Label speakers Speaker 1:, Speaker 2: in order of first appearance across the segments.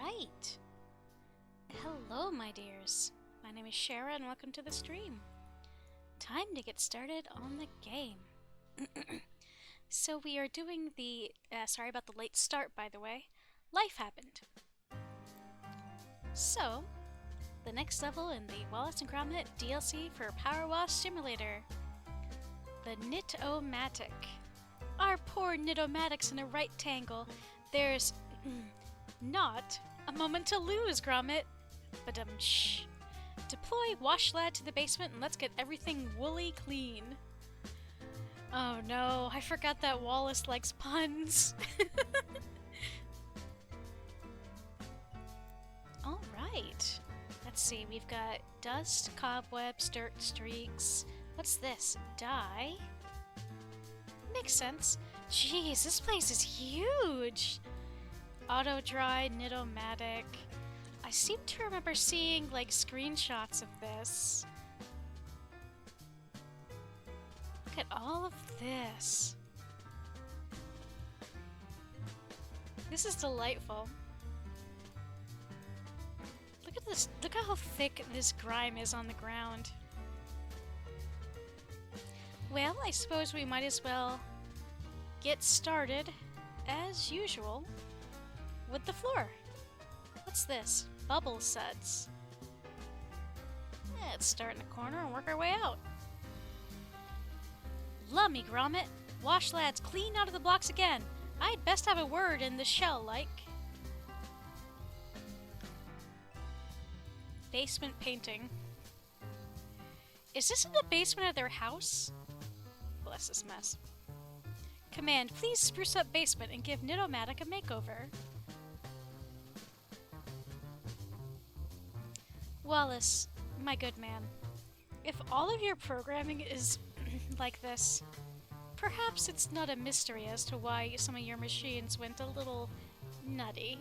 Speaker 1: Alright. Hello, my dears. My name is Shara, and welcome to the stream. Time to get started on the game. So we are doing the... sorry about the late start, by the way. Life happened. So, the next level in the Wallace Gromit DLC for PowerWash Simulator. The Knit-O-Matic. Our poor Knit-O-Matic's in a right tangle. There's... not a moment to lose, Gromit. But shh. Deploy always-rad to the basement and let's get everything woolly clean. Oh no, I forgot that Wallace likes puns. Alright. Let's see, we've got dust, cobwebs, dirt, streaks. What's this? Dye? Makes sense. Jeez, this place is huge! Auto-dry, Knit-O-Matic. I seem to remember seeing, like, screenshots of this. Look at all of this. This is delightful. Look at this. Look how thick this grime is on the ground. Well, I suppose we might as well get started, as usual, with the floor. What's this? Bubble suds. Let's start in the corner and work our way out. Lummy Gromit, always-rad's clean out of the blocks again. I'd best have a word in the shell, like. Basement painting. Is this in the basement of their house? Bless this mess. Command, please spruce up basement and give Knit-O-Matic a makeover. Wallace, my good man, if all of your programming is like this, perhaps it's not a mystery as to why some of your machines went a little nutty.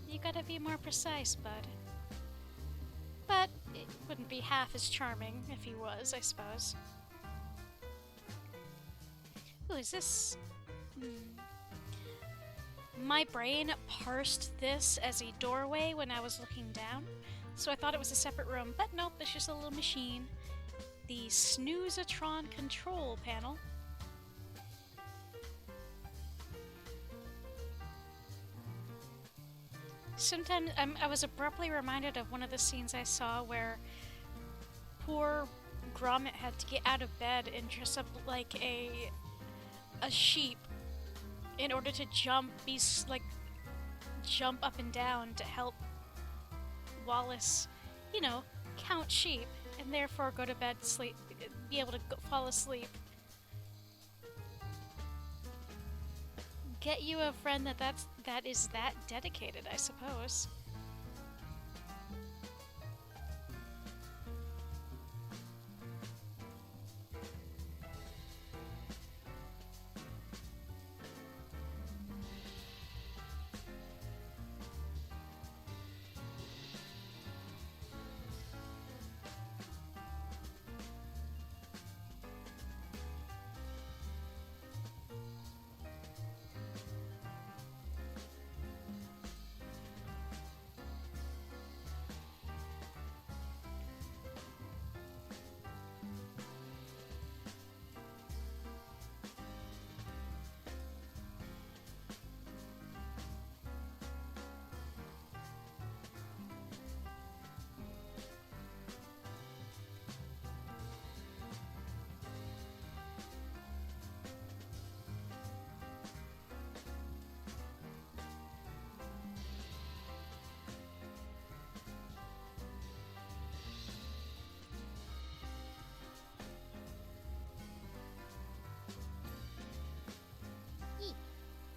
Speaker 1: You gotta be more precise, bud. But it wouldn't be half as charming if he was, I suppose. Ooh, is this... My brain parsed this as a doorway when I was looking down, so I thought it was a separate room, but nope, it's just a little machine. The Snoozatron control panel. Sometimes I was abruptly reminded of one of the scenes I saw where poor Gromit had to get out of bed and dress up like a sheep in order to jump up and down to help Wallace, you know, count sheep and therefore go to bed, be able to fall asleep. Get you a friend that is that dedicated, I suppose.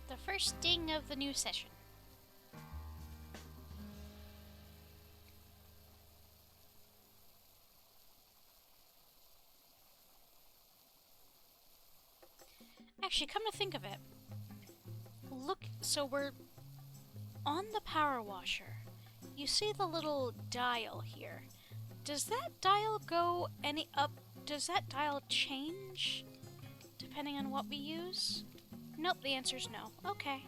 Speaker 1: The first ding of the new session. Actually, come to think of it, look, so we're on the power washer. You see the little dial here. Does that dial go any up? Does that dial change depending on what we use? Nope, the answer's no. Okay.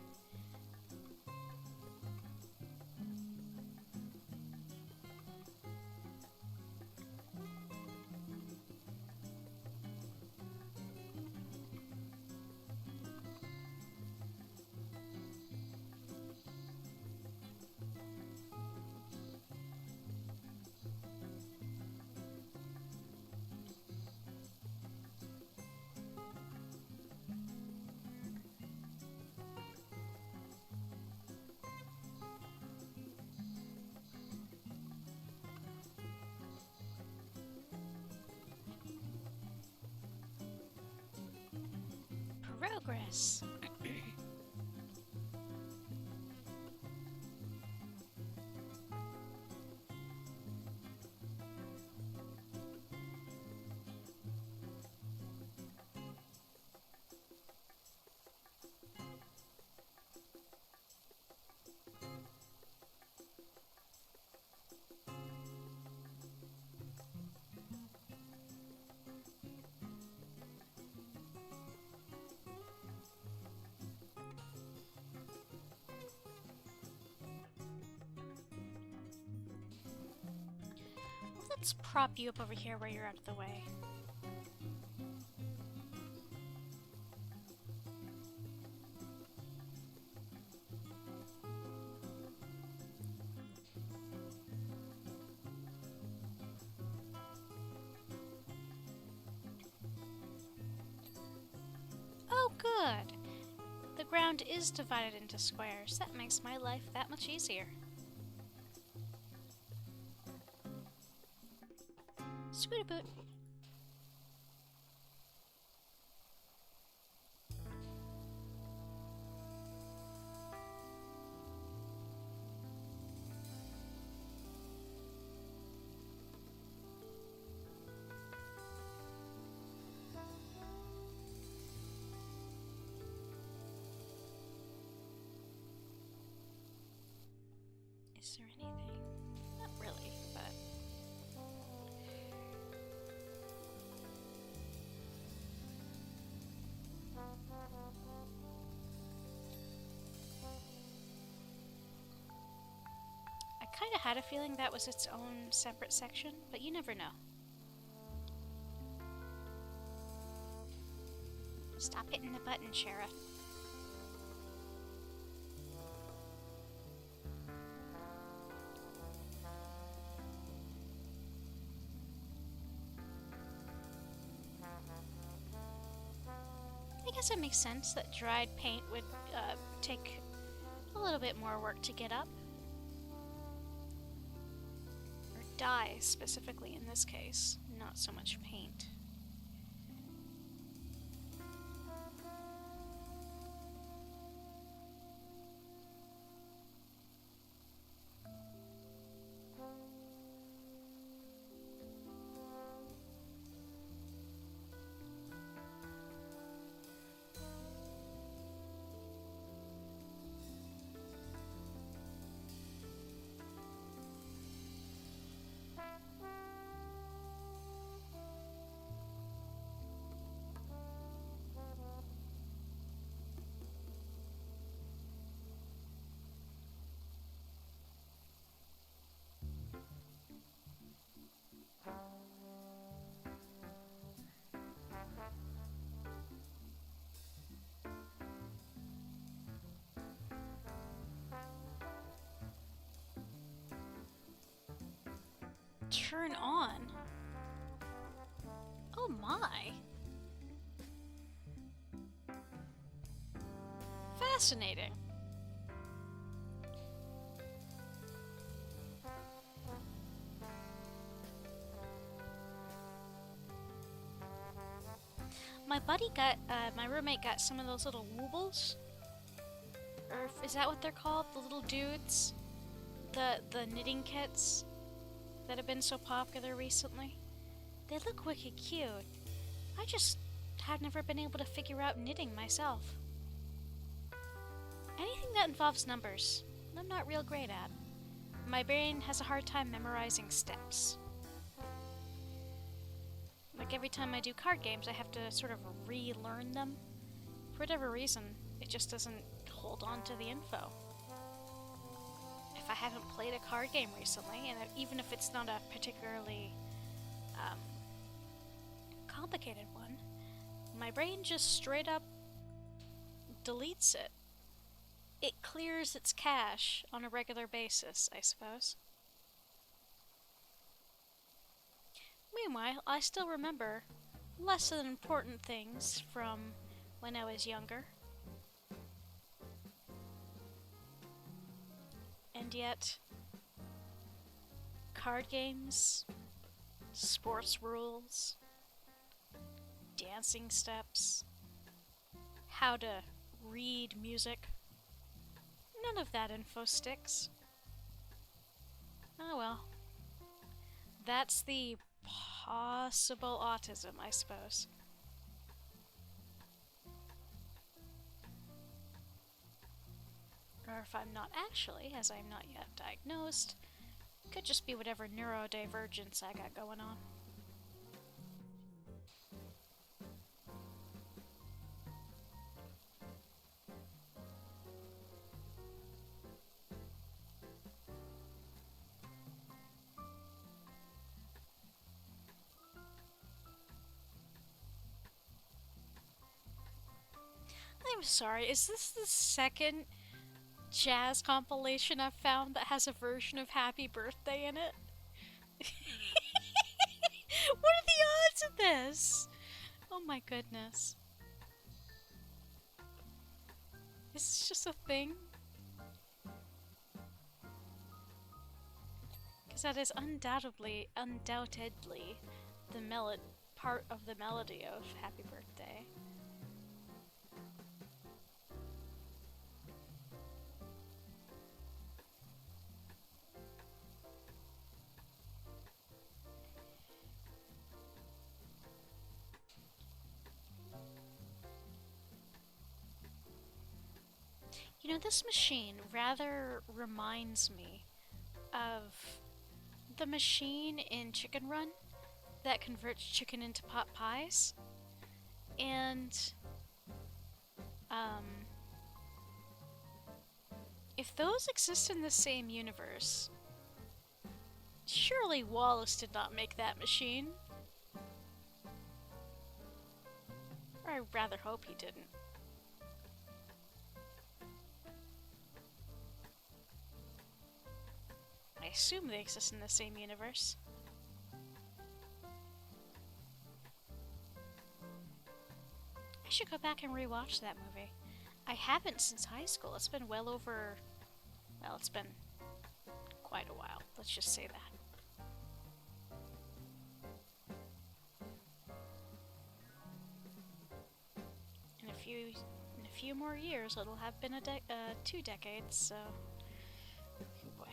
Speaker 1: Progress. Let's prop you up over here where you're out of the way. Oh, good! The ground is divided into squares. That makes my life that much easier. Scooty-boot. Is there anything? Not really, but... I kinda had a feeling that was its own separate section, but you never know. Stop hitting the button, Sheriff. I guess it makes sense that dried paint would take a little bit more work to get up. Or dye, specifically in this case, not so much paint. Turn on? Oh my! Fascinating. My roommate got some of those little woobles. Or is that what they're called? The little dudes? The knitting kits that have been so popular recently. They look wicked cute. I just have never been able to figure out knitting myself. Anything that involves numbers, I'm not real great at. My brain has a hard time memorizing steps. Like every time I do card games, I have to sort of relearn them For whatever reason, it just doesn't hold on to the info. If I haven't played a card game recently, and even if it's not a particularly complicated one, my brain just straight up deletes it. It clears its cache on a regular basis, I suppose. Meanwhile, I still remember less than important things from when I was younger. And yet, card games, sports rules, dancing steps, how to read music, none of that info sticks. Oh well. That's the possible autism, I suppose. Or if I'm not actually, as I'm not yet diagnosed, could just be whatever neurodivergence I got going on. I'm sorry, is this the second jazz compilation I've found that has a version of Happy Birthday in it? What are the odds of this? Oh my goodness. Is this just a thing? Because that is undoubtedly the part of the melody of Happy Birthday. You know, this machine rather reminds me of the machine in Chicken Run that converts chicken into pot pies. And, if those exist in the same universe, surely Wallace did not make that machine. Or I rather hope he didn't. I assume they exist in the same universe. I should go back and rewatch that movie. I haven't since high school. It's been well, it's been quite a while. Let's just say that. In a few more years, it'll have been 2 decades, so... Oh boy.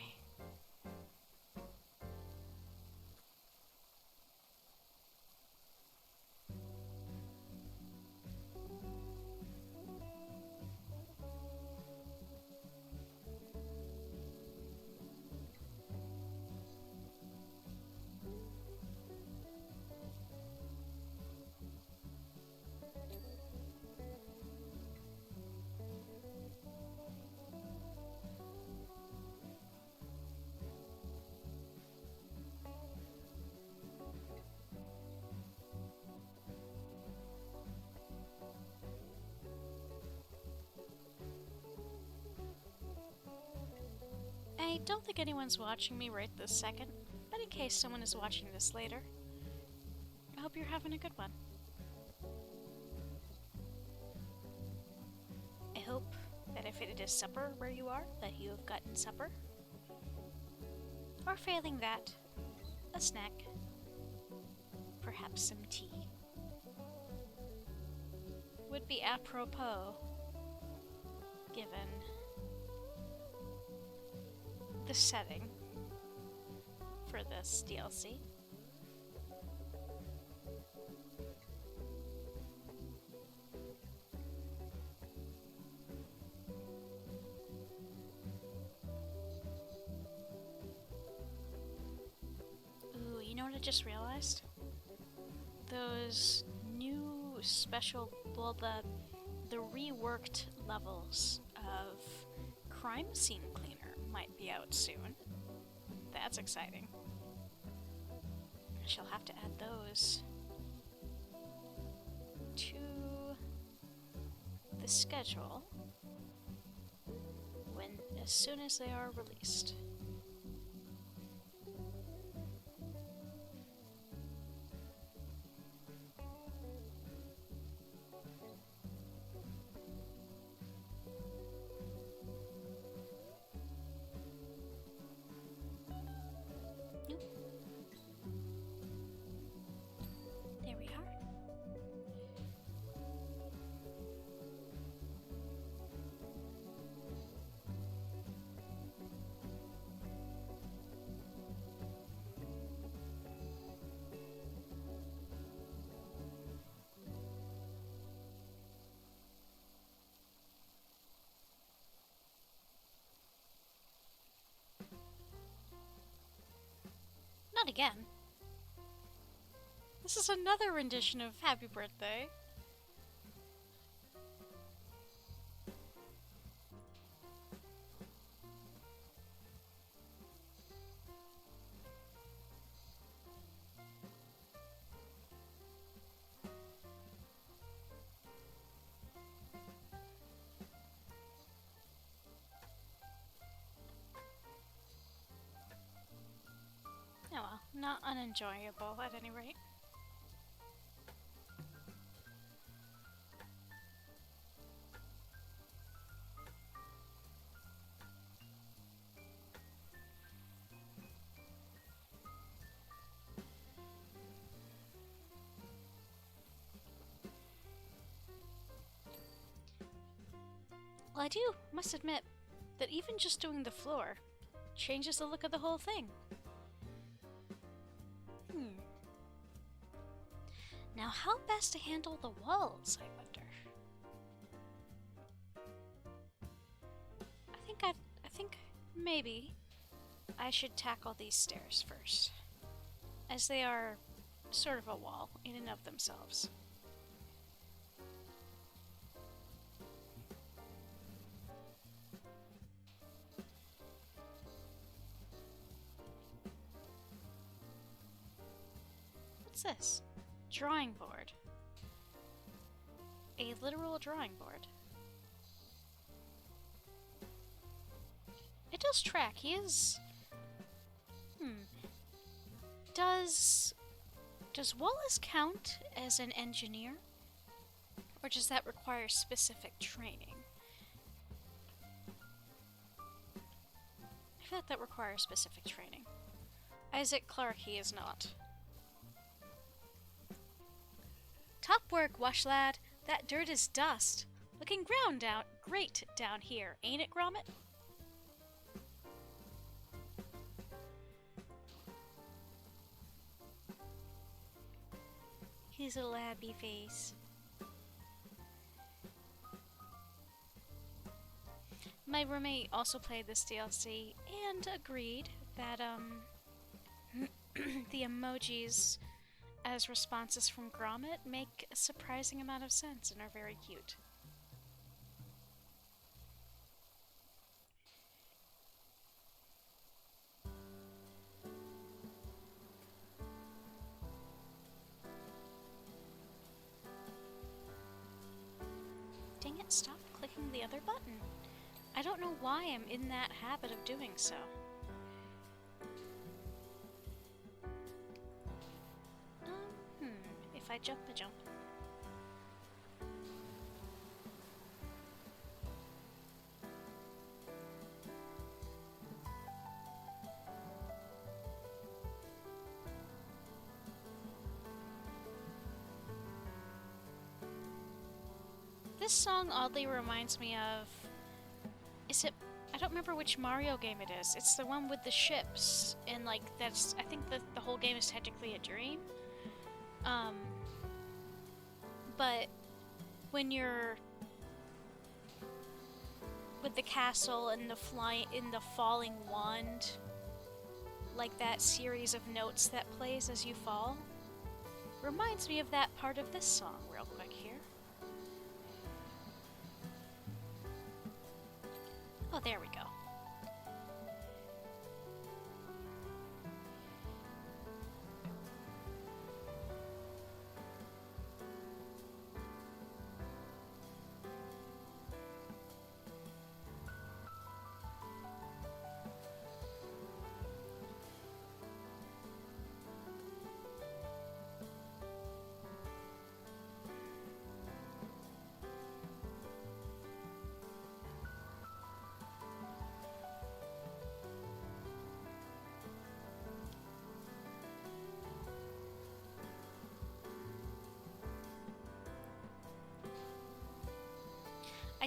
Speaker 1: I don't think anyone's watching me right this second, but in case someone is watching this later, I hope you're having a good one. I hope that if it is supper where you are, that you have gotten supper. Or failing that, a snack. Perhaps some tea. Would be apropos, given the setting for this DLC. Ooh, you know what I just realized? Those new special, well, the reworked levels of Crime Scene Cleaner might be out soon. That's exciting. She'll have to add those to the schedule as soon as they are released. There we are. Not again. This is another rendition of Happy Birthday. Oh well, not unenjoyable at any rate. Well, I must admit that even just doing the floor changes the look of the whole thing. Now, how best to handle the walls, I wonder? I think maybe I should tackle these stairs first, as they are sort of a wall in and of themselves. What's this? Drawing board. A literal drawing board. It does track. He is... Does Wallace count as an engineer? Or does that require specific training? I feel like that requires specific training. Isaac Clarke, he is not. Top work, Wash lad. That dirt is dust. Looking great down here, ain't it, Gromit? His little happy face. My roommate also played this DLC and agreed that the emojis as responses from Gromit make a surprising amount of sense and are very cute. Dang it, stop clicking the other button. I don't know why I'm in that habit of doing so. If I jump, I jump. This song oddly reminds me of... I don't remember which Mario game it is. It's the one with the ships, and like, I think the whole game is technically a dream. But when you're with the castle and the falling wand, like that series of notes that plays as you fall, reminds me of that part of this song real quick here.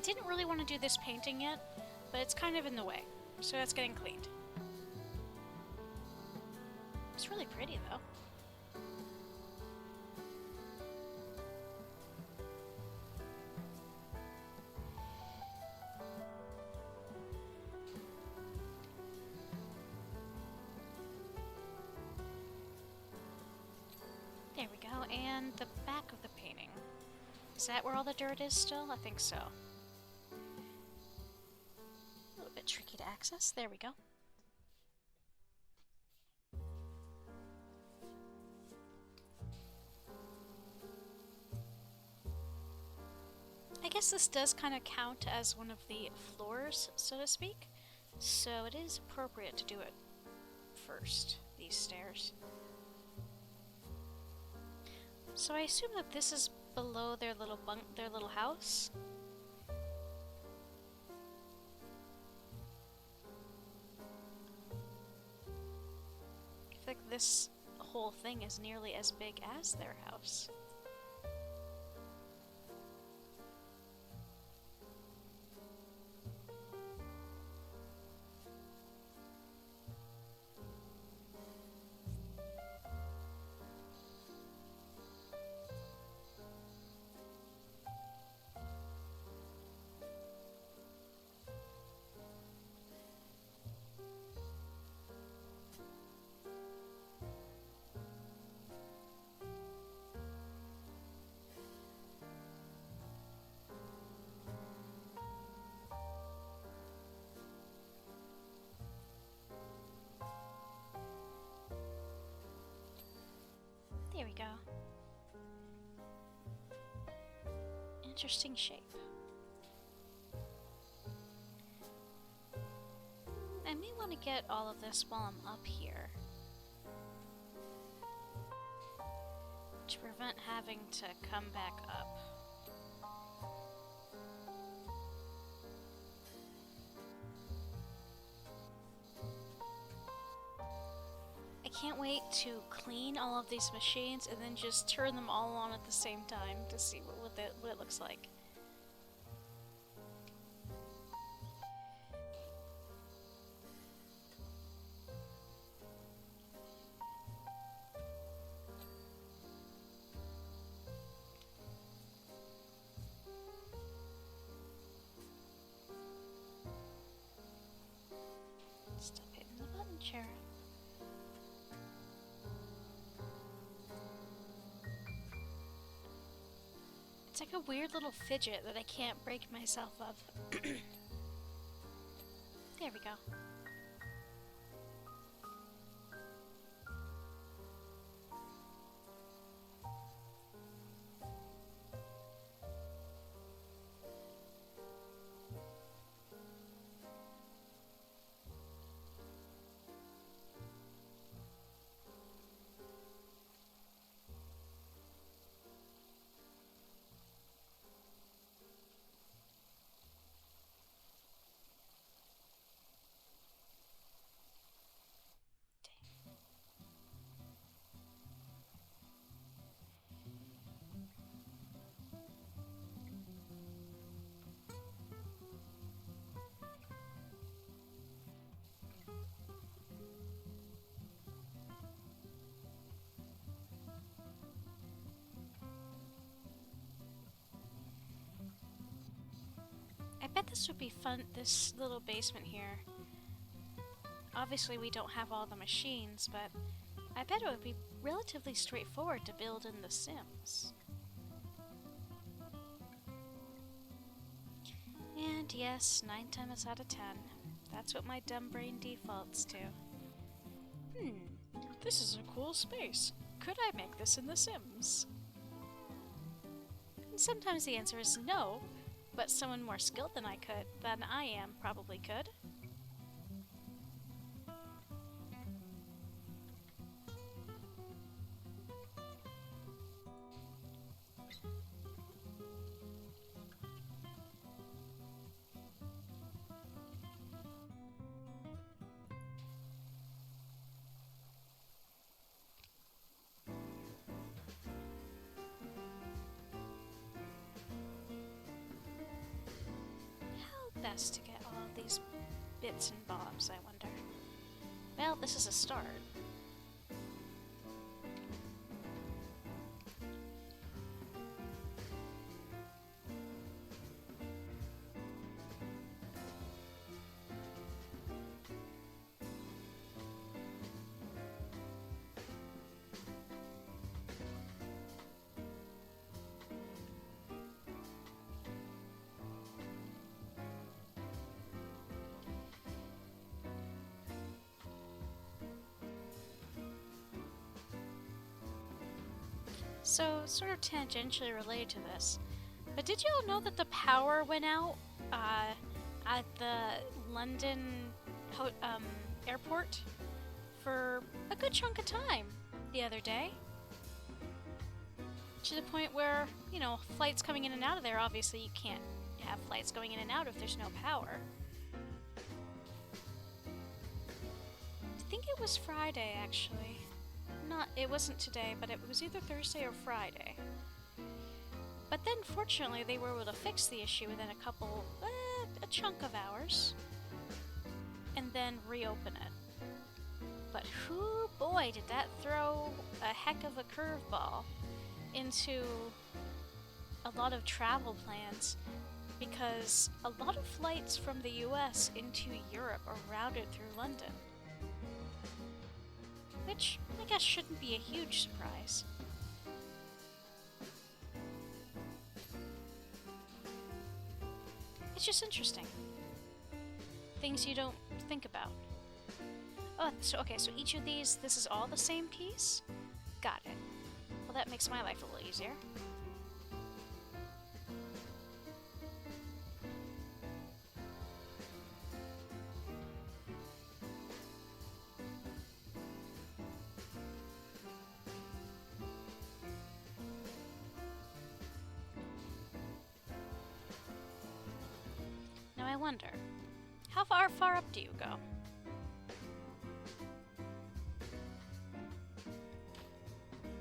Speaker 1: didn't really want to do this painting yet, but it's kind of in the way, so that's getting cleaned. It's really pretty though. There we go, and the back of the painting. Is that where all the dirt is still? I think so. A little bit tricky to access. There we go. I guess this does kind of count as one of the floors, so to speak. So it is appropriate to do it first, these stairs. So I assume that this is below their little house. I feel like this whole thing is nearly as big as their house. There we go. Interesting shape. I may want to get all of this while I'm up here, to prevent having to come back up. I can't wait to clean all of these machines and then just turn them all on at the same time to see what it looks like. Stop hitting the button, chair. It's like a weird little fidget that I can't break myself of. There we go. I bet this would be fun, this little basement here. Obviously we don't have all the machines, but I bet it would be relatively straightforward to build in The Sims. And yes, 9 times out of 10. That's what my dumb brain defaults to. This is a cool space. Could I make this in The Sims? And sometimes the answer is no, but someone more skilled than I am probably could. guess to get all of these bits and bobs, I wonder? Well, this is a start. So, sort of tangentially related to this, but did you all know that the power went out at the London airport for a good chunk of time the other day? To the point where, you know, flights coming in and out of there, obviously you can't have flights going in and out if there's no power. I think it was Friday, actually. It wasn't today, but it was either Thursday or Friday. But then, fortunately, they were able to fix the issue within a chunk of hours, and then reopen it. But whoo boy, did that throw a heck of a curveball into a lot of travel plans, because a lot of flights from the US into Europe are routed through London. Which, I guess, shouldn't be a huge surprise. It's just interesting. Things you don't think about. Oh, so each of these, this is all the same piece? Got it. Well, that makes my life a little easier. Now I wonder, how far up do you go?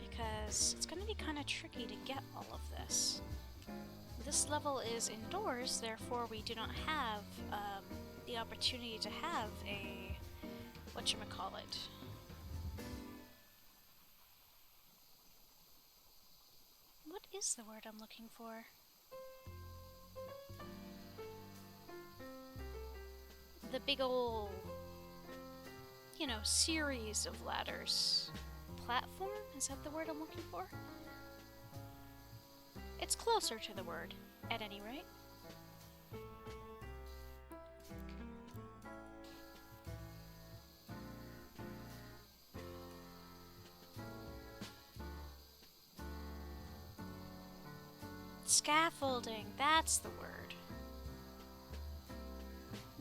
Speaker 1: Because it's going to be kind of tricky to get all of this. This level is indoors, therefore we do not have the opportunity to have a whatchamacallit. What is the word I'm looking for? The big ol', you know, series of ladders. Platform? Is that the word I'm looking for? It's closer to the word, at any rate. Scaffolding, that's the word.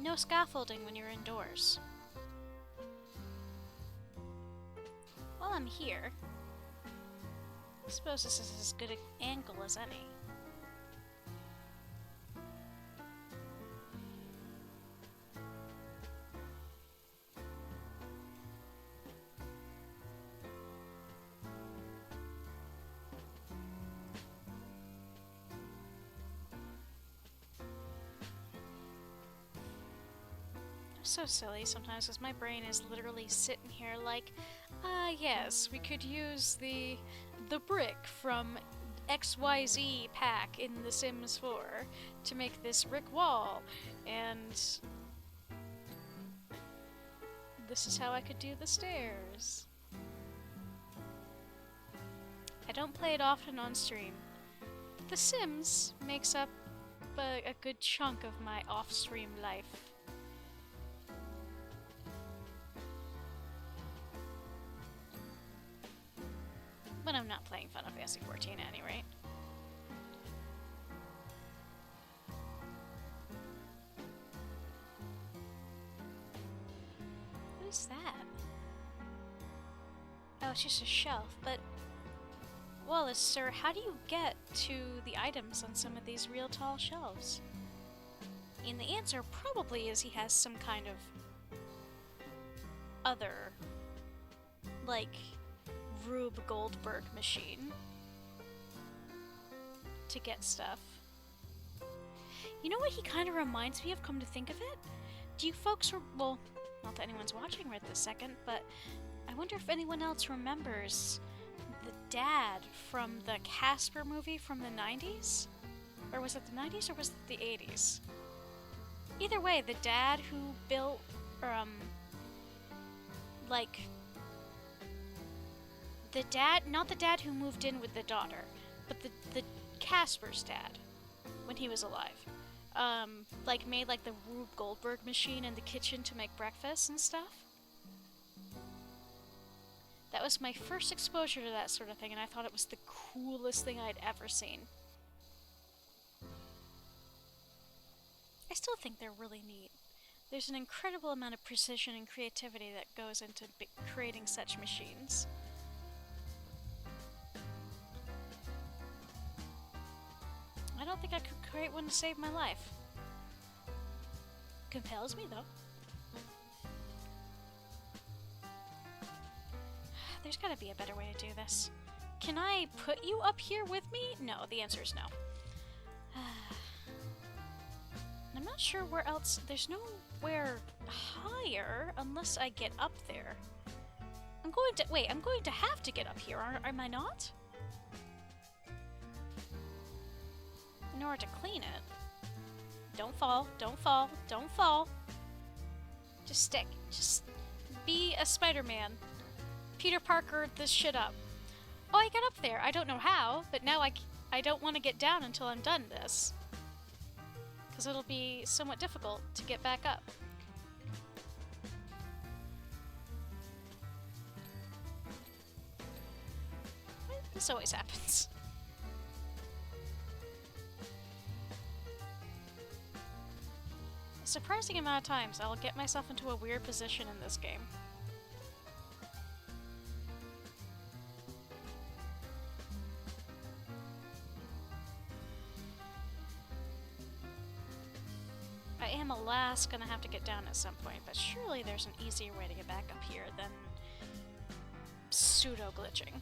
Speaker 1: No scaffolding when you're indoors. While I'm here, I suppose this is as good an angle as any. So silly sometimes because my brain is literally sitting here like, yes, we could use the brick from XYZ pack in The Sims 4 to make this brick wall, and this is how I could do the stairs. I don't play it often on stream, but The Sims makes up a good chunk of my off-stream life. But I'm not playing Final Fantasy XIV at any rate. What is that? Oh, it's just a shelf, but... Wallace, sir, how do you get to the items on some of these real tall shelves? And the answer probably is he has some kind of... other... like... Rube Goldberg machine to get stuff. You know what he kind of reminds me of, come to think of it? Do you folks, well, not that anyone's watching right this second, but I wonder if anyone else remembers the dad from the Casper movie from the 90s? Or was it the 90s or was it the 80s? Either way, the dad who built, like, the dad, not the dad who moved in with the daughter, but the Casper's dad, when he was alive. Like, made, like, the Rube Goldberg machine in the kitchen to make breakfast and stuff. That was my first exposure to that sort of thing, and I thought it was the coolest thing I'd ever seen. I still think they're really neat. There's an incredible amount of precision and creativity that goes into creating such machines. I don't think I could create one to save my life. Compels me, though. There's gotta be a better way to do this. Can I put you up here with me? No, the answer is no. I'm not sure where else. There's nowhere higher unless I get up there. I'm going to have to get up here, am I not? In order to clean it. Don't fall, don't fall, don't fall. Just stick. Just be a Spider-Man. Peter Parker this shit up. Oh, I got up there. I don't know how, but now I don't want to get down until I'm done this. Because it'll be somewhat difficult to get back up. This always happens. A surprising amount of times I'll get myself into a weird position in this game. I am, alas, gonna have to get down at some point, but surely there's an easier way to get back up here than pseudo-glitching.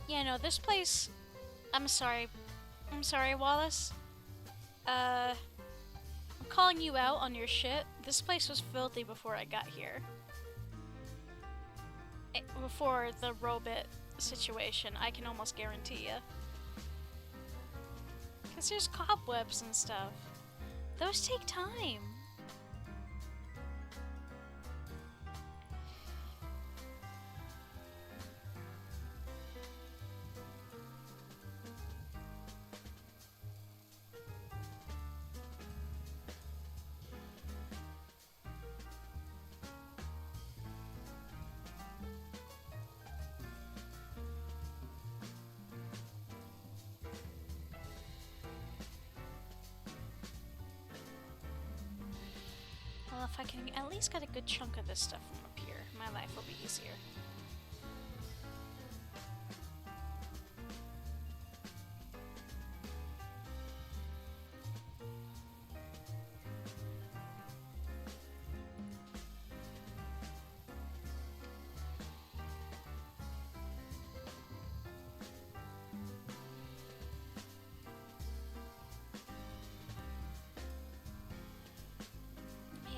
Speaker 1: Yeah, no, this place... I'm sorry, Wallace. I'm calling you out on your shit. This place was filthy before I got here. Before the robot situation, I can almost guarantee you. Because there's cobwebs and stuff. Those take time. Well, if I can at least get a good chunk of this stuff from up here, my life will be easier.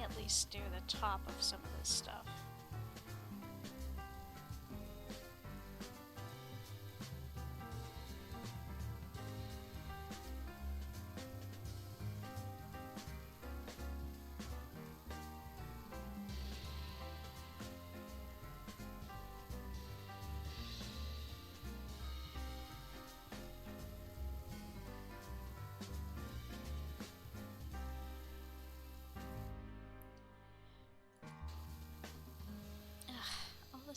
Speaker 1: At least do the top of some of this stuff.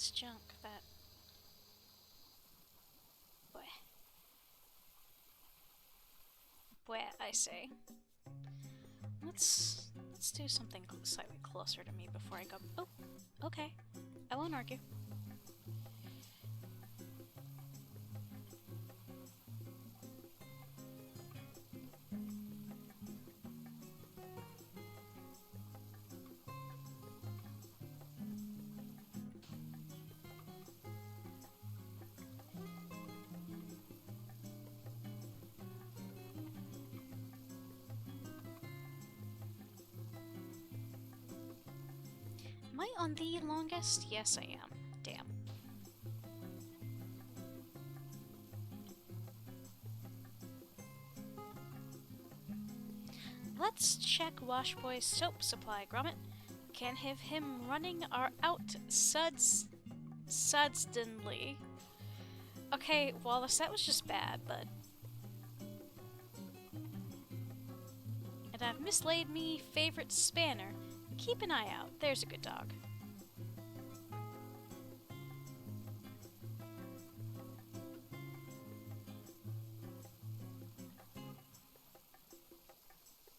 Speaker 1: this junk that... Bleh, I say. Let's do something slightly closer to me before I go. Oh, okay. I won't argue. Am I on the longest? Yes, I am. Damn. Let's check Washboy's soap supply, Gromit. Can't have him running our out suddenly. Okay, Wallace, that was just bad, but... And I've mislaid me favorite spanner. Keep an eye out. There's a good dog.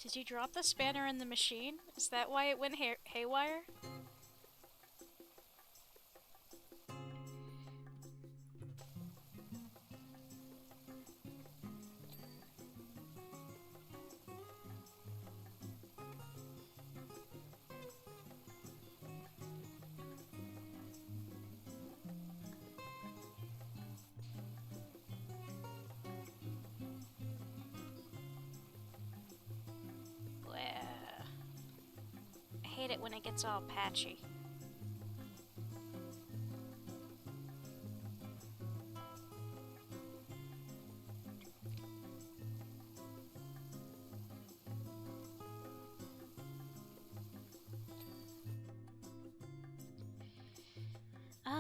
Speaker 1: Did you drop the spanner in the machine? Is that why it went haywire? I hate it when it gets all patchy.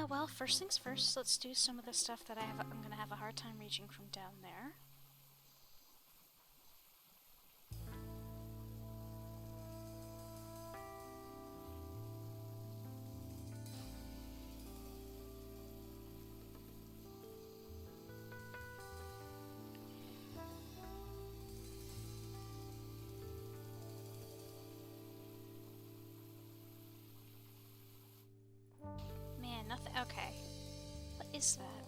Speaker 1: Well, first things first, let's do some of the stuff that I'm gonna have a hard time reaching from down there. Nothing. Okay. What is that?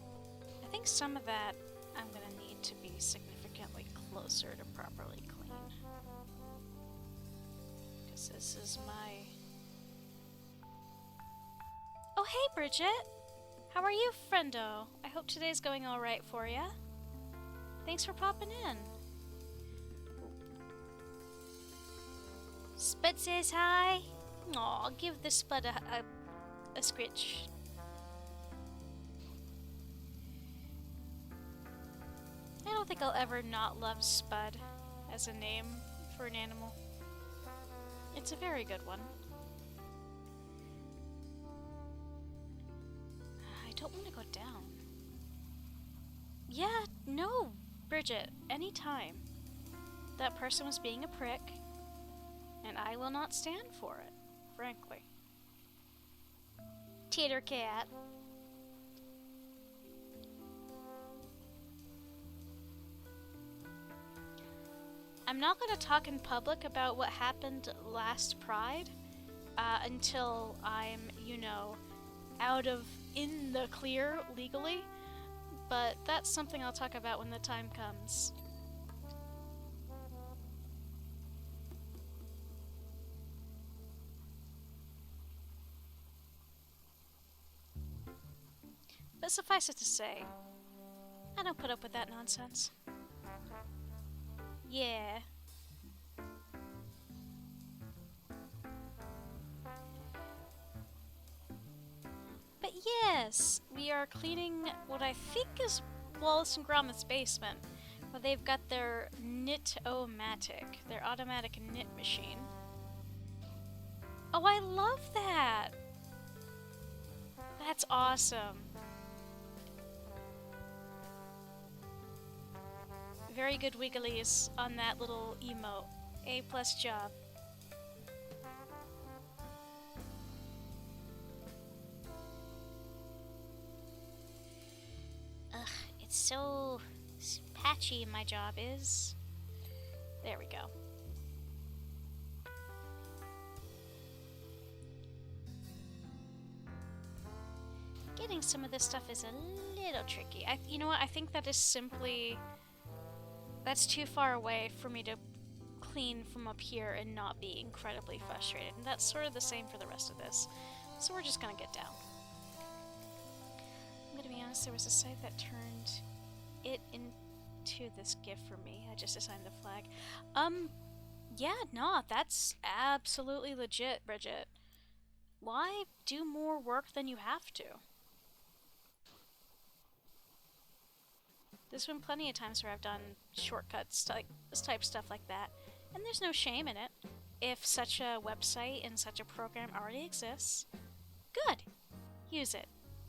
Speaker 1: I think some of that I'm gonna need to be significantly closer to properly clean. Because this is my... Oh, hey, Bridget! How are you, friendo? I hope today's going alright for ya. Thanks for popping in. Spud says hi. Aw, give the Spud a scritch. I don't think I'll ever not love Spud as a name for an animal. It's a very good one. I don't want to go down. Yeah, no, Bridget, anytime. That person was being a prick, and I will not stand for it, frankly. Tater cat. I'm not going to talk in public about what happened last Pride until I'm, you know, in the clear legally, but that's something I'll talk about when the time comes. But suffice it to say, I don't put up with that nonsense. Yeah. But yes, we are cleaning what I think is Wallace and Gromit's basement, where they've got their knit-o-matic, their automatic knit machine. Oh, I love that! That's awesome. Very good wigglies on that little emote. A+ job. It's so patchy, my job is. There we go. Getting some of this stuff is a little tricky. You know what? I think that is simply... That's too far away for me to clean from up here and not be incredibly frustrated. And that's sort of the same for the rest of this. So we're just gonna get down. I'm gonna be honest, there was a site that turned it into this GIF for me. I just assigned the flag. Yeah, no, that's absolutely legit, Bridget. Why do more work than you have to? There's been plenty of times where I've done shortcuts, like this type stuff like that, and there's no shame in it. If such a website and such a program already exists, good! Use it.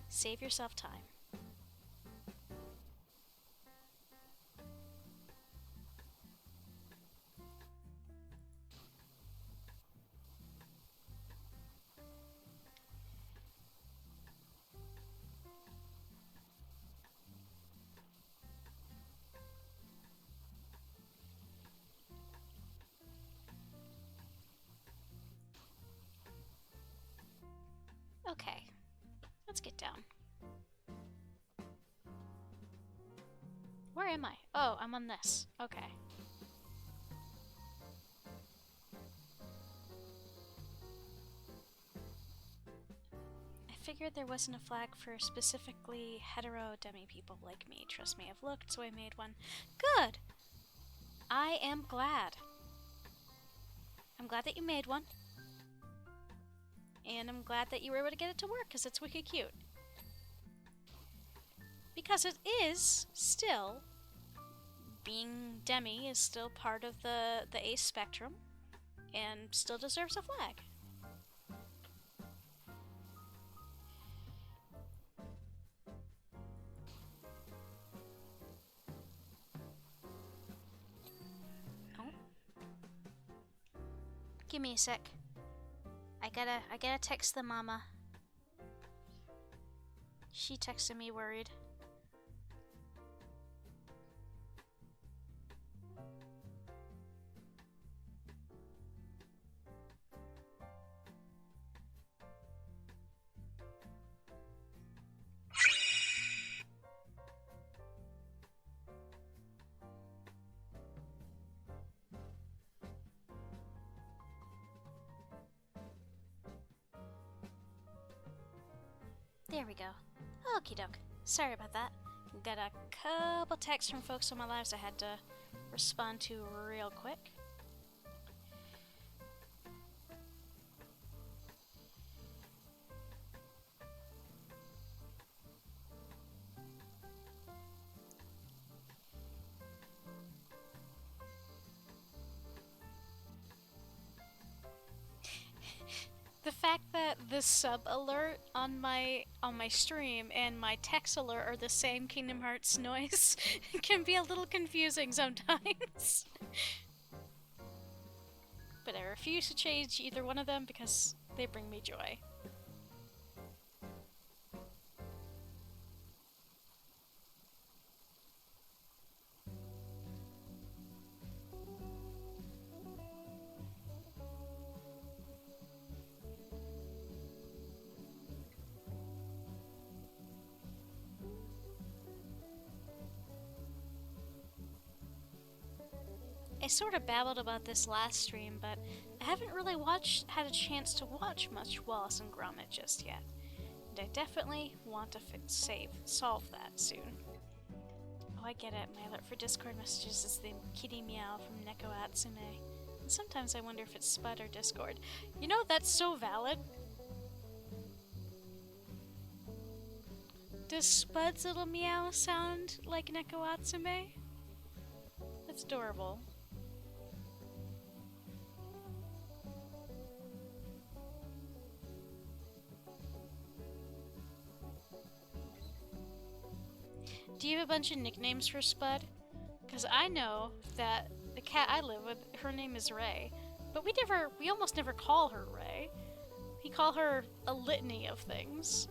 Speaker 1: Save yourself time. Okay, let's get down. Where am I? Oh, I'm on this. Okay. I figured there wasn't a flag for specifically hetero demi people like me. Trust me, I've looked, so I made one. Good! I am glad. I'm glad that you made one. And I'm glad that you were able to get it to work, because it's wicked cute. Because it is still, being demi is still part of the ace spectrum, and still deserves a flag. Oh. Give me a sec. I gotta text the mama. She texted me worried. There we go. Okie doke. Sorry about that. Got a couple texts from folks on my lives I had to respond to real quick. The fact that the sub alert on my stream and my text alert are the same Kingdom Hearts noise can be a little confusing sometimes. But I refuse to change either one of them because they bring me joy. I sort of babbled about this last stream, but I haven't really had a chance to watch much Wallace and Gromit just yet. And I definitely want to solve that soon. Oh, I get it. My alert for Discord messages is the kitty meow from Neko Atsume. And sometimes I wonder if it's Spud or Discord. You know, that's so valid. Does Spud's little meow sound like Neko Atsume? That's adorable. Do you have a bunch of nicknames for Spud? Because I know that the cat I live with, her name is Ray. But we almost never call her Ray. We call her a litany of things.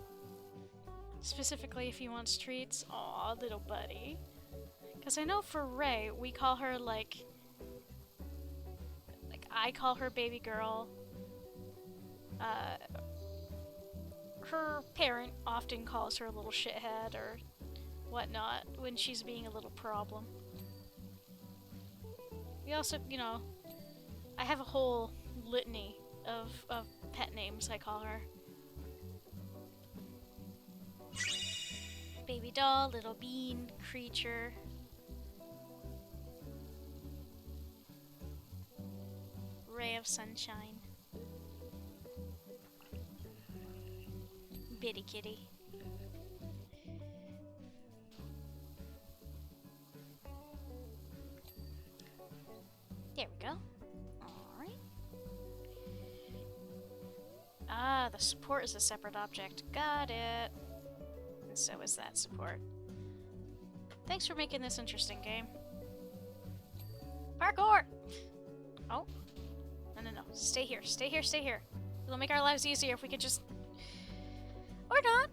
Speaker 1: Specifically if he wants treats. Aw, little buddy. Because I know for Ray, we call her like I call her baby girl. Her parent often calls her a little shithead or whatnot when she's being a little problem. We also, you know, I have a whole litany of pet names I call her. Baby doll, little bean, creature. Ray of sunshine. Bitty kitty. There we go. Alright. Ah, the support is a separate object. Got it. And so is that support. Thanks for making this interesting, game. Parkour! Oh. No. Stay here. Stay here. Stay here. It'll make our lives easier if we could just... Or not.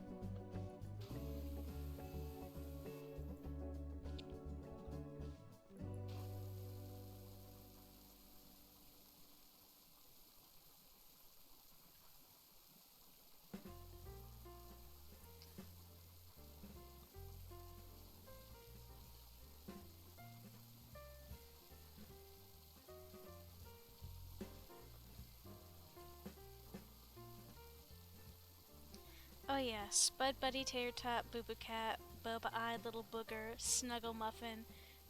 Speaker 1: Oh yeah, Spud Buddy, Tater Tot, Boo Boo Cat, Boba Eyed Little Booger, Snuggle Muffin,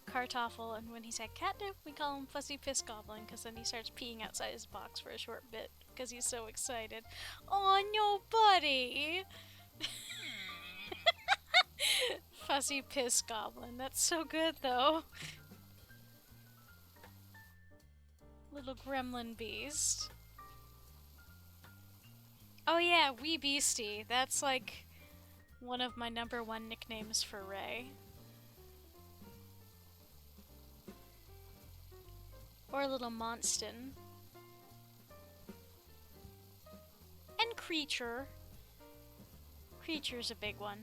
Speaker 1: Kartoffel, and when he's at catnip, we call him Fuzzy Piss Goblin, because then he starts peeing outside his box for a short bit, because he's so excited. Oh no, buddy! Fuzzy Piss Goblin, that's so good though. Little gremlin beast. Oh yeah, Wee Beastie. That's like one of my #1 nicknames for Ray. Or Little Monston. And Creature. Creature's a big one.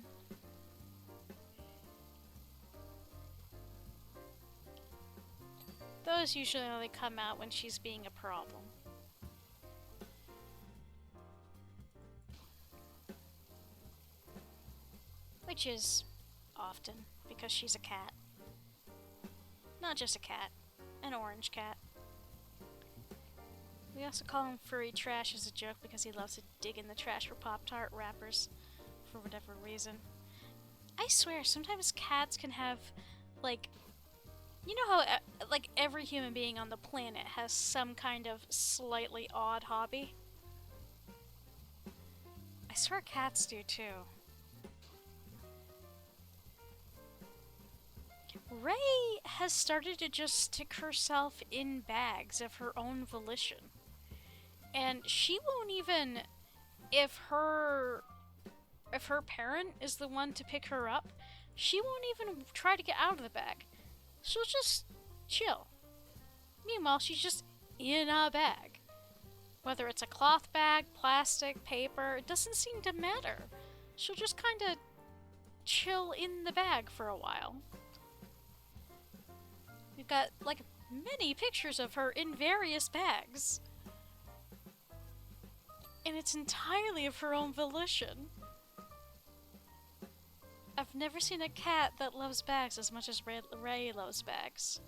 Speaker 1: Those usually only come out when she's being a problem. Which is often, because she's a cat. Not just a cat, an orange cat. We also call him Furry Trash as a joke because he loves to dig in the trash for Pop-Tart wrappers for whatever reason. I swear, sometimes cats can have, like, you know how, like, every human being on the planet has some kind of slightly odd hobby? I swear cats do too. Ray has started to just stick herself in bags of her own volition. And she won't even, if her parent is the one to pick her up, she won't even try to get out of the bag. She'll just chill. Meanwhile, she's just in a bag. Whether it's a cloth bag, plastic, paper, it doesn't seem to matter. She'll just kind of chill in the bag for a while. We've got, like, many pictures of her in various bags. And it's entirely of her own volition. I've never seen a cat that loves bags as much as Ray loves bags.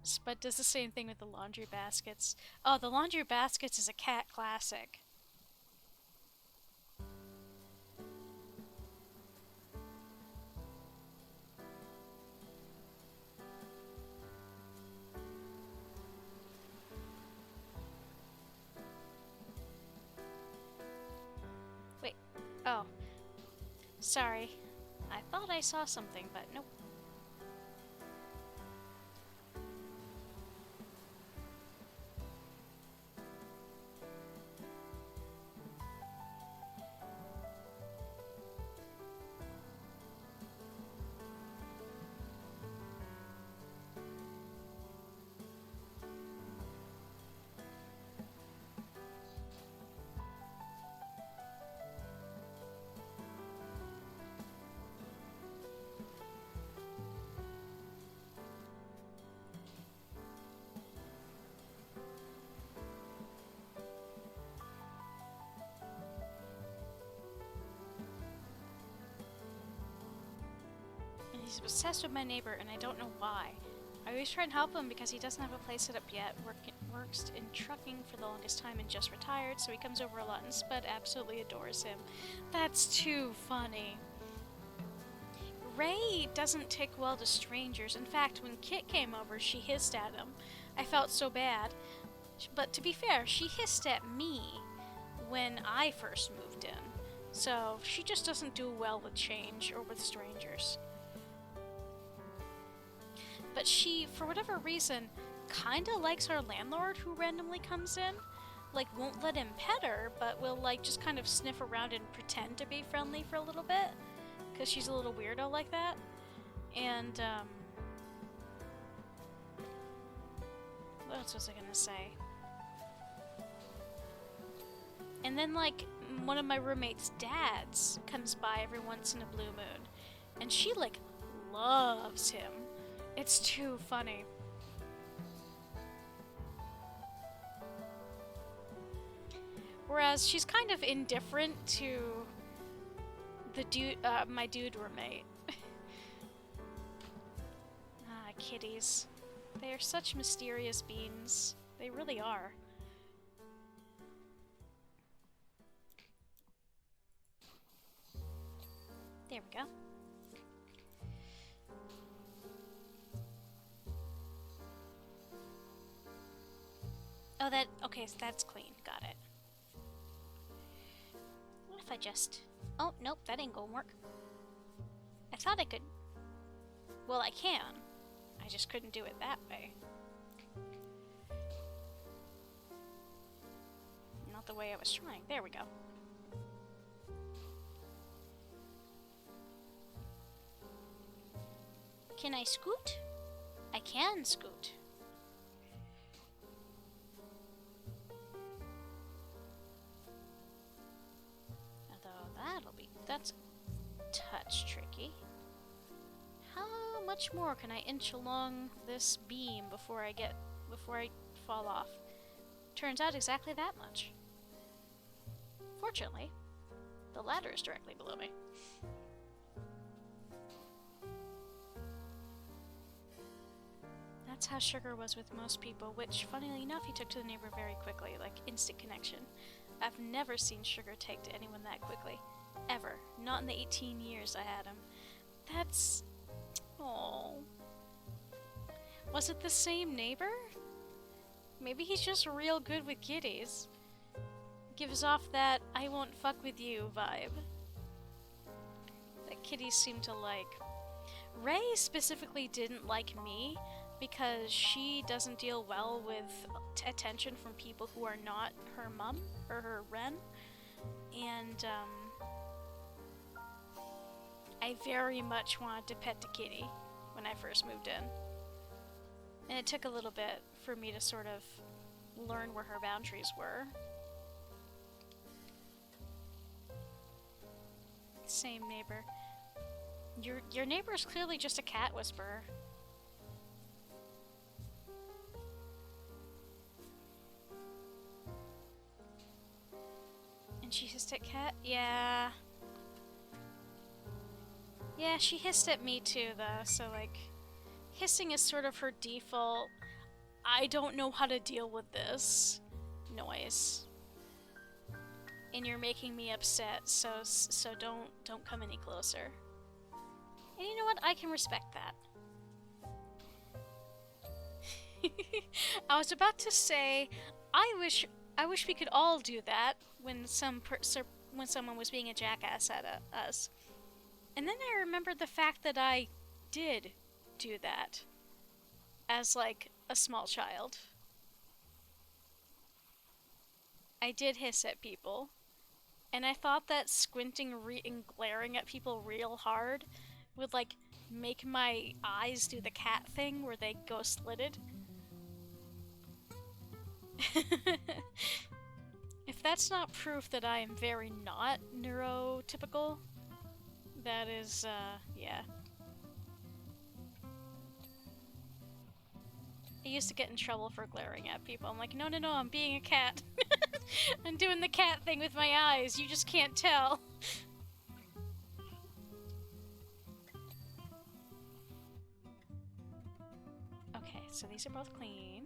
Speaker 1: Spud does the same thing with the laundry baskets. Oh, the laundry baskets is a cat classic. Wait. Oh. Sorry. I thought I saw something, but nope. He's obsessed with my neighbor, and I don't know why. I always try and help him because he doesn't have a place set up yet. Works in trucking for the longest time and just retired, so he comes over a lot, and Spud absolutely adores him. That's too funny. Ray doesn't take well to strangers. In fact, when Kit came over, she hissed at him. I felt so bad. But to be fair, she hissed at me when I first moved in. So she just doesn't do well with change or with strangers. But she, for whatever reason, kinda likes our landlord who randomly comes in. Like, won't let him pet her, but will, like, just kind of sniff around and pretend to be friendly for a little bit. Because she's a little weirdo like that. And, what else was I gonna say? And then, like, one of my roommate's dads comes by every once in a blue moon. And she, like, loves him. It's too funny. Whereas she's kind of indifferent to the dude, my dude roommate. Ah, kitties. They are such mysterious beings. They really are. There we go. Oh, okay, so that's clean. Got it. What if I just... Oh, nope, that ain't gonna work. I thought I could... Well, I can. I just couldn't do it that way. Not the way I was trying. There we go. Can I scoot? I can scoot. That's a touch tricky. How much more can I inch along this beam before I fall off? Turns out exactly that much. Fortunately, the ladder is directly below me. That's how Sugar was with most people, which, funnily enough, he took to the neighbor very quickly, like instant connection. I've never seen Sugar take to anyone that quickly. Ever. Not in the 18 years I had him. That's... Aww. Was it the same neighbor? Maybe he's just real good with kitties. Gives off that I won't fuck with you vibe. That kitties seem to like. Ray specifically didn't like me because she doesn't deal well with attention from people who are not her mum or her Ren. And, I very much wanted to pet the kitty when I first moved in. And it took a little bit for me to sort of learn where her boundaries were. Same neighbor. Your neighbor is clearly just a cat whisperer. And she hissed at Cat? Yeah. Yeah, she hissed at me too, though, so, like, hissing is sort of her default, I don't know how to deal with this noise. And you're making me upset, so don't come any closer. And you know what? I can respect that. I was about to say, I wish we could all do that when someone was being a jackass at us. And then I remembered the fact that I did do that as, like, a small child. I did hiss at people, and I thought that squinting and glaring at people real hard would, like, make my eyes do the cat thing where they go slitted. If that's not proof that I am very not neurotypical, that is, yeah. I used to get in trouble for glaring at people. I'm like, no, I'm being a cat. I'm doing the cat thing with my eyes. You just can't tell. so these are both clean.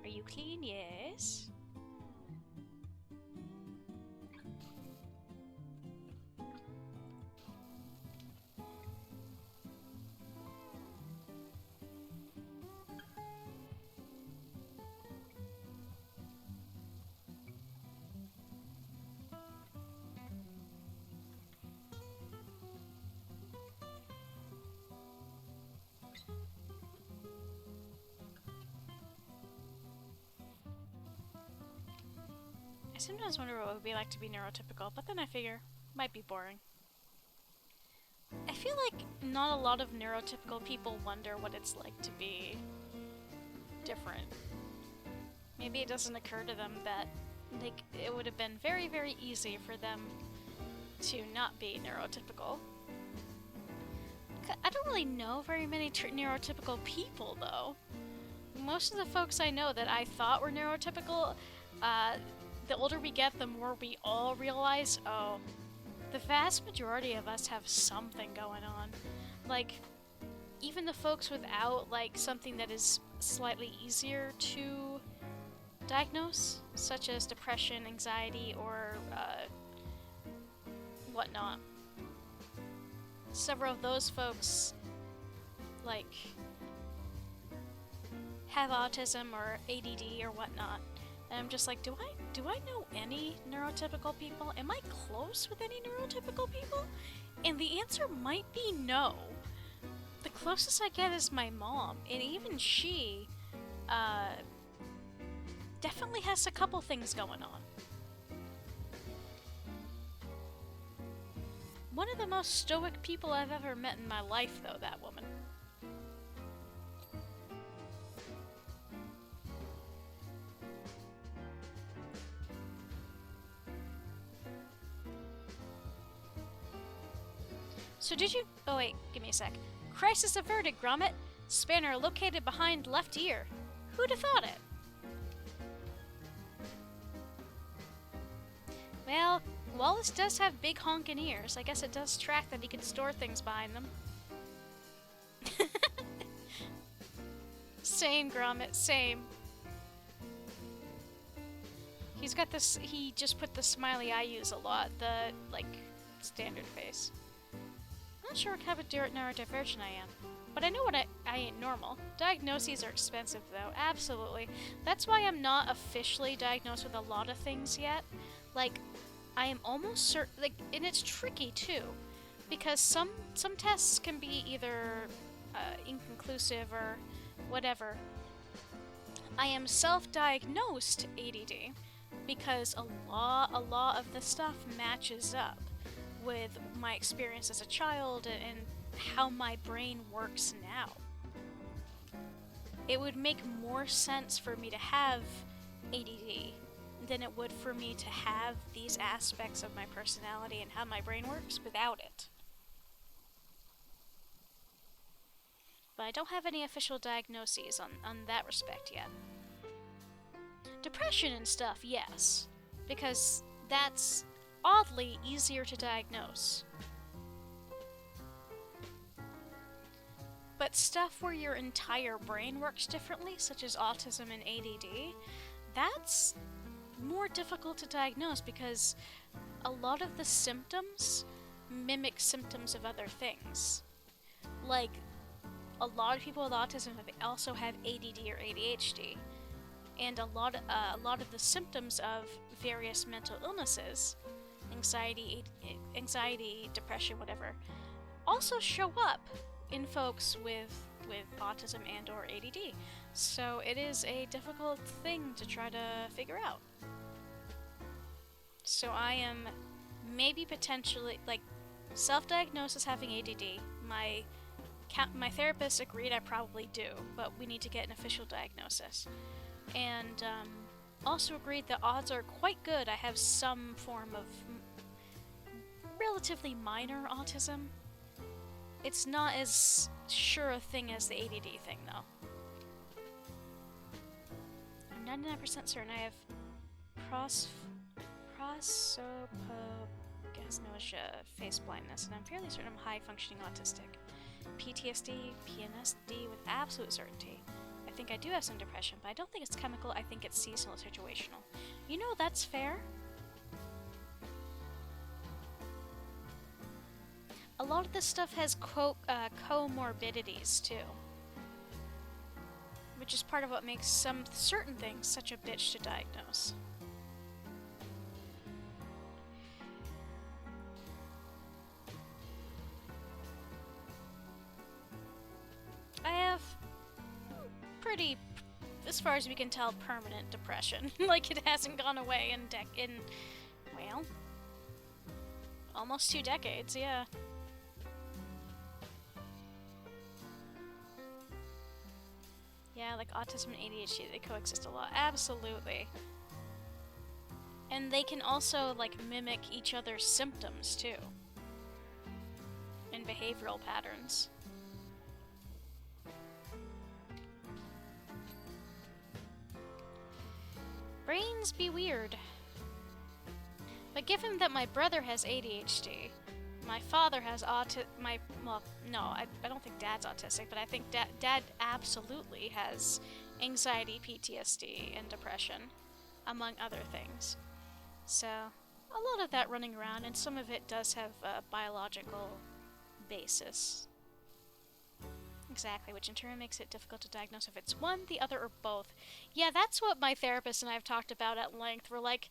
Speaker 1: Are you clean? Yes. I sometimes wonder what it would be like to be neurotypical, but then I figure, might be boring. I feel like not a lot of neurotypical people wonder what it's like to be different. Maybe it doesn't occur to them that it would have been very, very easy for them to not be neurotypical. I don't really know very many neurotypical people, though. Most of the folks I know that I thought were neurotypical, the older we get, the more we all realize, oh, the vast majority of us have something going on. Like, even the folks without, like, something that is slightly easier to diagnose, such as depression, anxiety, or whatnot. Several of those folks, like, have autism or ADD or whatnot. And I'm just like, do I know any neurotypical people? Am I close with any neurotypical people? And the answer might be no. The closest I get is my mom, and even she, definitely has a couple things going on. One of the most stoic people I've ever met in my life, though, that woman. So did you— oh wait, give me a sec. Crisis averted, Gromit. Spanner located behind left ear. Who'd have thought it? Well, Wallace does have big honking ears. I guess it does track that he can store things behind them. Same, Gromit, same. He's got this— he just put the smiley I use a lot, the, like, standard face. I'm not sure what kind of neurodivergent I am, but I know what I ain't normal. Diagnoses are expensive, though, absolutely. That's why I'm not officially diagnosed with a lot of things yet. Like, I am almost certain, like, and it's tricky, too, because some tests can be either inconclusive or whatever. I am self-diagnosed ADD because a lot of the stuff matches up with my experience as a child and how my brain works now. It would make more sense for me to have ADD than it would for me to have these aspects of my personality and how my brain works without it. But I don't have any official diagnoses on that respect yet. Depression and stuff, yes, because that's oddly easier to diagnose. But stuff where your entire brain works differently, such as autism and ADD, that's more difficult to diagnose because a lot of the symptoms mimic symptoms of other things. Like, a lot of people with autism also have ADD or ADHD, and a lot of the symptoms of various mental illnesses, anxiety, depression, whatever, also show up in folks with autism and or ADD. So it is a difficult thing to try to figure out. So I am maybe potentially, like, self-diagnosed as having ADD. My therapist agreed I probably do, but we need to get an official diagnosis. And also agreed the odds are quite good I have some form of relatively minor autism. It's not as sure a thing as the ADD thing, though. I'm 99% certain I have prosopagnosia, face blindness, and I'm fairly certain I'm high-functioning autistic. PTSD, PNSD with absolute certainty. I think I do have some depression, but I don't think it's chemical, I think it's seasonal situational. You know, that's fair. A lot of this stuff has comorbidities too, which is part of what makes some certain things such a bitch to diagnose. I have pretty, as far as we can tell, permanent depression. Like, it hasn't gone away in well, almost 2 decades, yeah. Yeah, like autism and ADHD, they coexist a lot. Absolutely. And they can also, like, mimic each other's symptoms, too. And behavioral patterns. Brains be weird. But given that my brother has ADHD, my father has well, no, I don't think Dad's autistic, but I think Dad absolutely has anxiety, PTSD, and depression, among other things. So, a lot of that running around, and some of it does have a biological basis. Exactly, which in turn makes it difficult to diagnose if it's one, the other, or both. Yeah, that's what my therapist and I have talked about at length. We're like,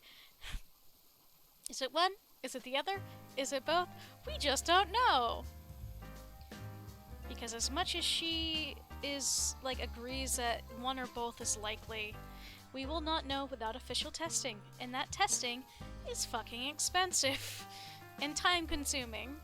Speaker 1: is it one? Is it the other? Is it both? We just don't know! Because as much as she agrees that one or both is likely, we will not know without official testing. And that testing is fucking expensive and time consuming.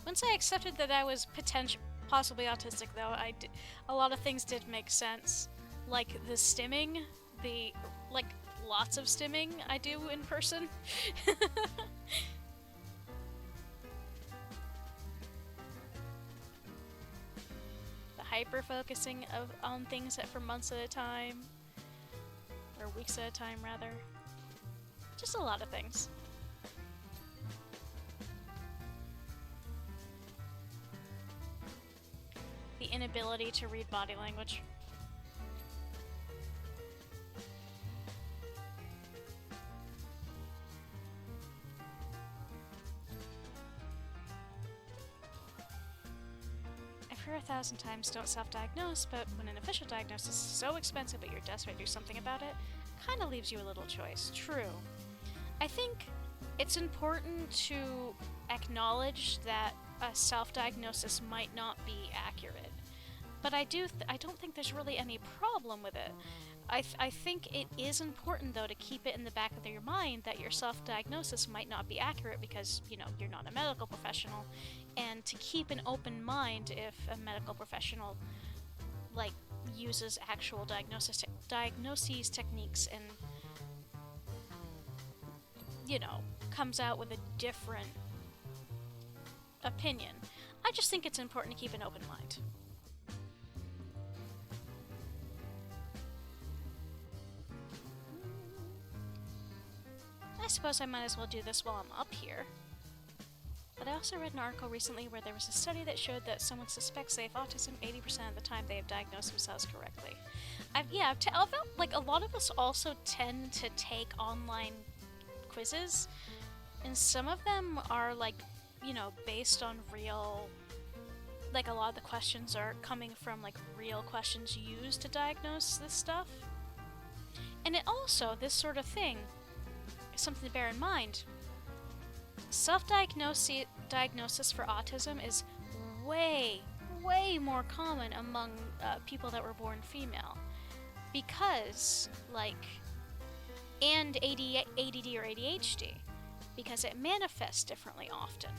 Speaker 1: Once I accepted that I was possibly autistic, though, a lot of things did make sense. Like the stimming, lots of stimming I do in person. The hyper-focusing on things for months at a time. Or weeks at a time, rather. Just a lot of things. The inability to read body language. I've heard 1,000 times don't self-diagnose, but when an official diagnosis is so expensive but you're desperate to do something about it, kinda leaves you a little choice. True. I think it's important to acknowledge that a self-diagnosis might not be accurate. But I don't think there's really any problem with it. I think it is important, though, to keep it in the back of your mind that your self-diagnosis might not be accurate because, you know, you're not a medical professional, and to keep an open mind if a medical professional, like, uses actual diagnoses techniques and, you know, comes out with a different opinion. I just think it's important to keep an open mind. I suppose I might as well do this while I'm up here. But I also read an article recently where there was a study that showed that someone suspects they have autism 80% of the time they have diagnosed themselves correctly. Like, a lot of us also tend to take online quizzes, and some of them are, like, you know, based on real, like, a lot of the questions are coming from, like, real questions used to diagnose this stuff. And it also, this sort of thing, is something to bear in mind. Self-diagnosis for autism is way more common among people that were born female. Because, like, and ADD or ADHD, because it manifests differently often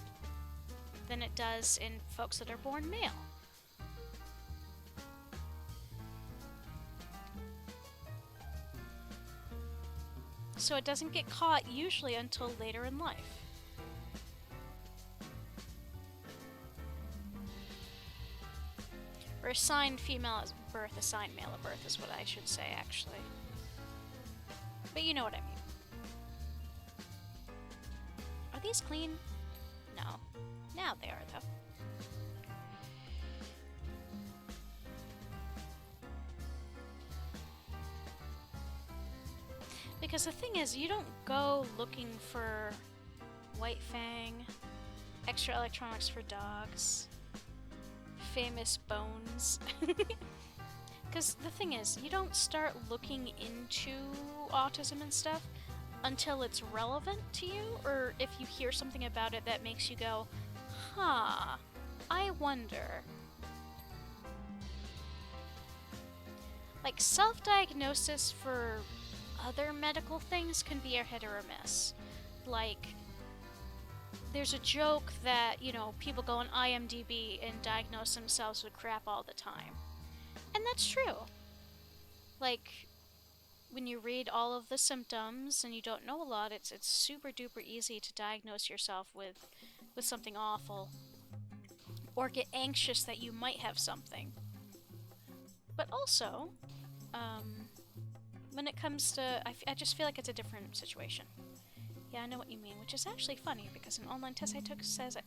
Speaker 1: than it does in folks that are born male. So it doesn't get caught usually until later in life. assigned female at birth, assigned male at birth is what I should say, actually. But you know what I mean. Are these clean? No. Now they are, though. Because the thing is, you don't go looking for White Fang, extra electronics for dogs, famous bones. Because the thing is, you don't start looking into autism and stuff until it's relevant to you, or if you hear something about it that makes you go, huh, I wonder. Like, self-diagnosis for other medical things can be a hit or a miss. Like, there's a joke that, you know, people go on IMDb and diagnose themselves with crap all the time. And that's true. Like, when you read all of the symptoms and you don't know a lot, it's super duper easy to diagnose yourself with something awful. Or get anxious that you might have something. But also, when it comes to, I just feel like it's a different situation. Yeah, I know what you mean, which is actually funny, because an online test I took says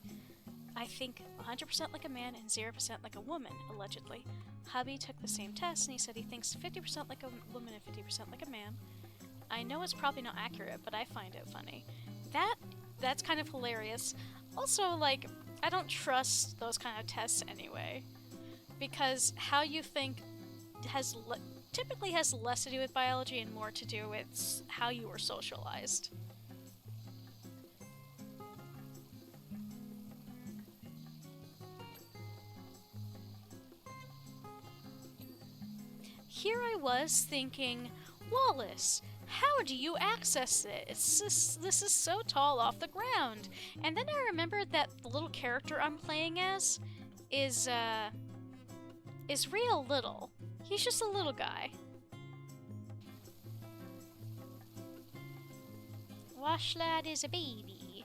Speaker 1: I think 100% like a man and 0% like a woman, allegedly. Hubby took the same test, and he said he thinks 50% like a woman and 50% like a man. I know it's probably not accurate, but I find it funny. That's kind of hilarious. Also, like, I don't trust those kind of tests anyway, because how you think typically has less to do with biology and more to do with how you were socialized. Here I was thinking, Wallace, how do you access it? This is so tall off the ground. And then I remembered that the little character I'm playing as is real little. He's just a little guy. Wash lad is a baby.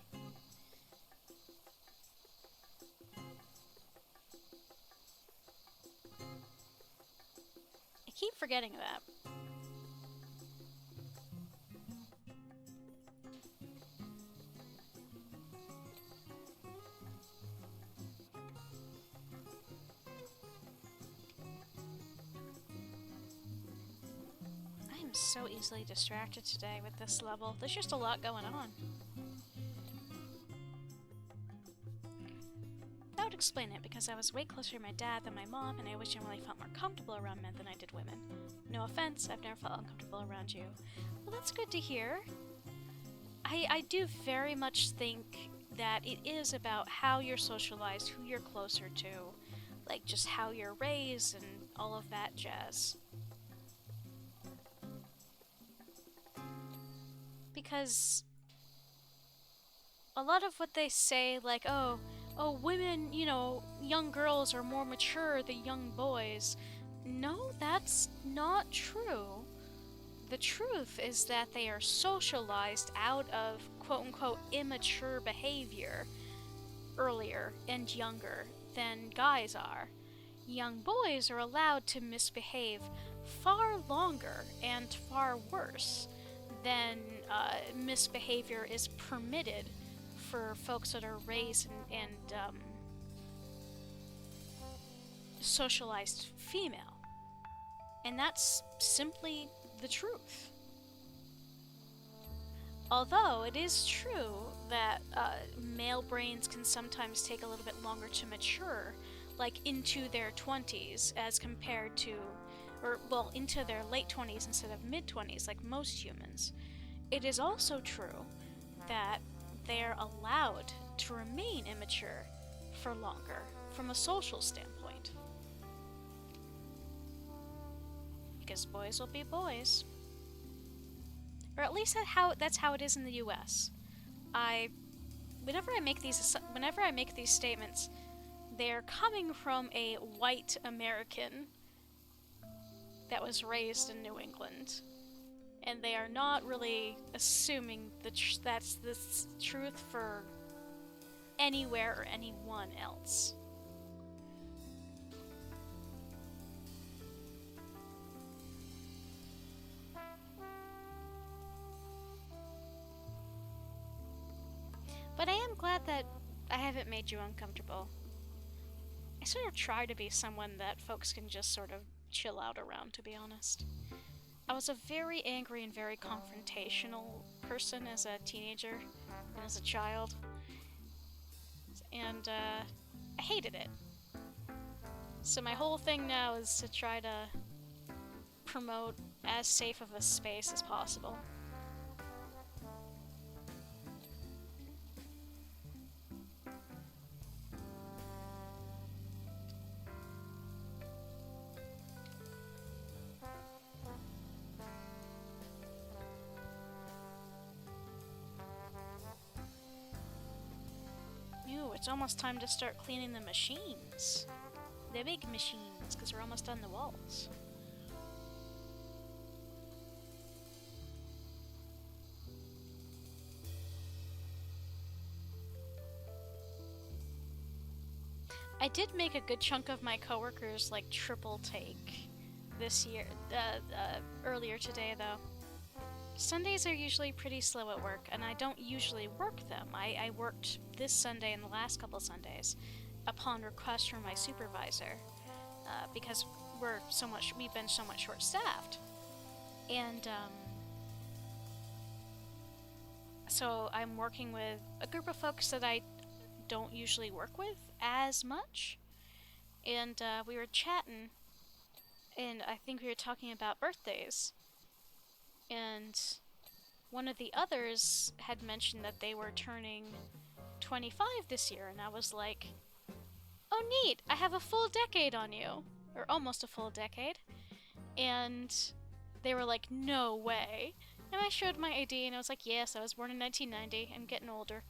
Speaker 1: I keep forgetting that. I'm so easily distracted today with this level. There's just a lot going on. That would explain it, because I was way closer to my dad than my mom, and I always generally felt more comfortable around men than I did women. No offense, I've never felt uncomfortable around you. Well, that's good to hear. I do very much think that it is about how you're socialized, who you're closer to, like just how you're raised and all of that jazz. Because a lot of what they say, like, oh, women, you know, young girls are more mature than young boys. No, that's not true. The truth is that they are socialized out of quote-unquote immature behavior earlier and younger than guys are. Young boys are allowed to misbehave far longer and far worse than misbehavior is permitted for folks that are raised and socialized female. And that's simply the truth. Although it is true that male brains can sometimes take a little bit longer to mature, like into their 20s as compared to, or well, into their late 20s instead of mid-20s like most humans. It is also true that they're allowed to remain immature for longer from a social standpoint. Because boys will be boys. Or at least that's how it is in the US. Whenever I make these statements, they're coming from a white American that was raised in New England. And they are not really assuming that's the truth for anywhere or anyone else. glad that I haven't made you uncomfortable. I sort of try to be someone that folks can just sort of chill out around, to be honest. I was a very angry and very confrontational person as a teenager and as a child. And, I hated it. So my whole thing now is to try to promote as safe of a space as possible. Ooh, it's almost time to start cleaning the machines. The big machines, because we're almost on the walls. I did make a good chunk of my coworkers like triple take this year, earlier today though. Sundays are usually pretty slow at work, and I don't usually work them. I worked this Sunday and the last couple Sundays upon request from my supervisor, because we've been so much short-staffed. And, so I'm working with a group of folks that I don't usually work with as much. And, we were chatting, and I think we were talking about birthdays. And one of the others had mentioned that they were turning 25 this year, and I was like, oh neat, I have a full decade on you. Or almost a full decade. And they were like, no way. And I showed my ID and I was like, yes, I was born in 1990, I'm getting older.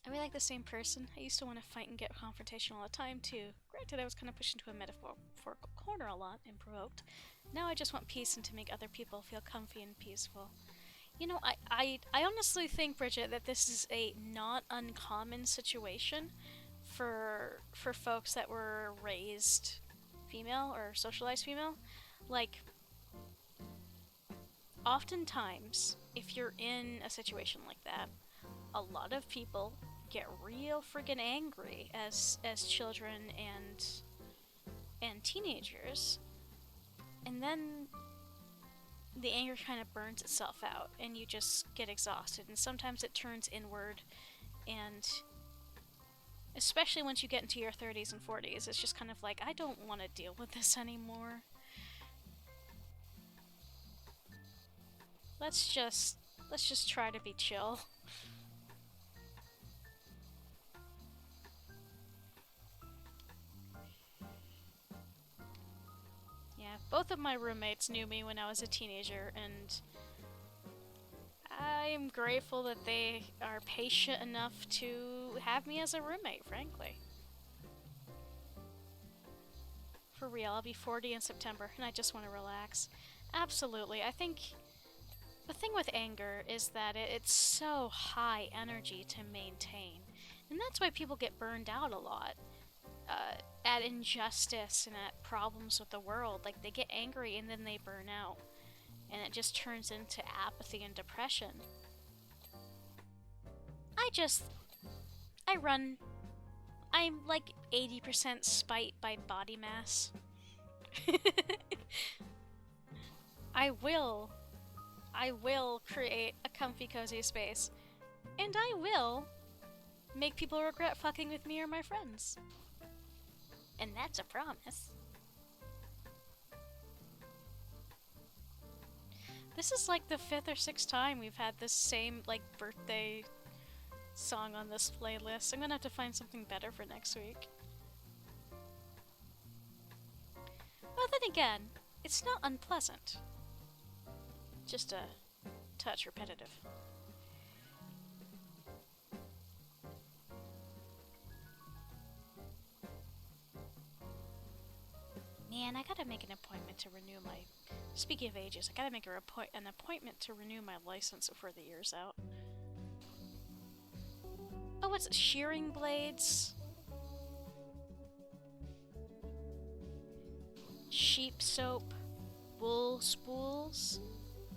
Speaker 1: Are we like the same person? I used to want to fight and get confrontational all the time too. Granted, I was kind of pushed into a metaphorical corner a lot and provoked. Now I just want peace and to make other people feel comfy and peaceful. You know, I honestly think, Bridget, that this is a not uncommon situation for folks that were raised female or socialized female. Like, oftentimes, if you're in a situation like that, a lot of people get real friggin' angry as children and teenagers, and then the anger kind of burns itself out and you just get exhausted, and sometimes it turns inward, and especially once you get into your 30s and 40s, it's just kind of like, I don't want to deal with this anymore. Let's just try to be chill. Yeah, both of my roommates knew me when I was a teenager, and I'm grateful that they are patient enough to have me as a roommate, frankly. For real, I'll be 40 in September, and I just want to relax. Absolutely, I think the thing with anger is that it's so high energy to maintain, and that's why people get burned out a lot. At injustice and at problems with the world. Like, they get angry and then they burn out. And it just turns into apathy and depression. I'm like 80% spite by body mass. I will create a comfy, cozy space. And I will make people regret fucking with me or my friends. And that's a promise. This is like the 5th or 6th time we've had this same, like, birthday song on this playlist. I'm gonna have to find something better for next week. Well, then again, it's not unpleasant. Just a touch repetitive. Man, I gotta make an appointment to renew my... Speaking of ages, I gotta make an appointment to renew my license before the year's out. Oh, what's it? Shearing blades? Sheep soap? Wool spools?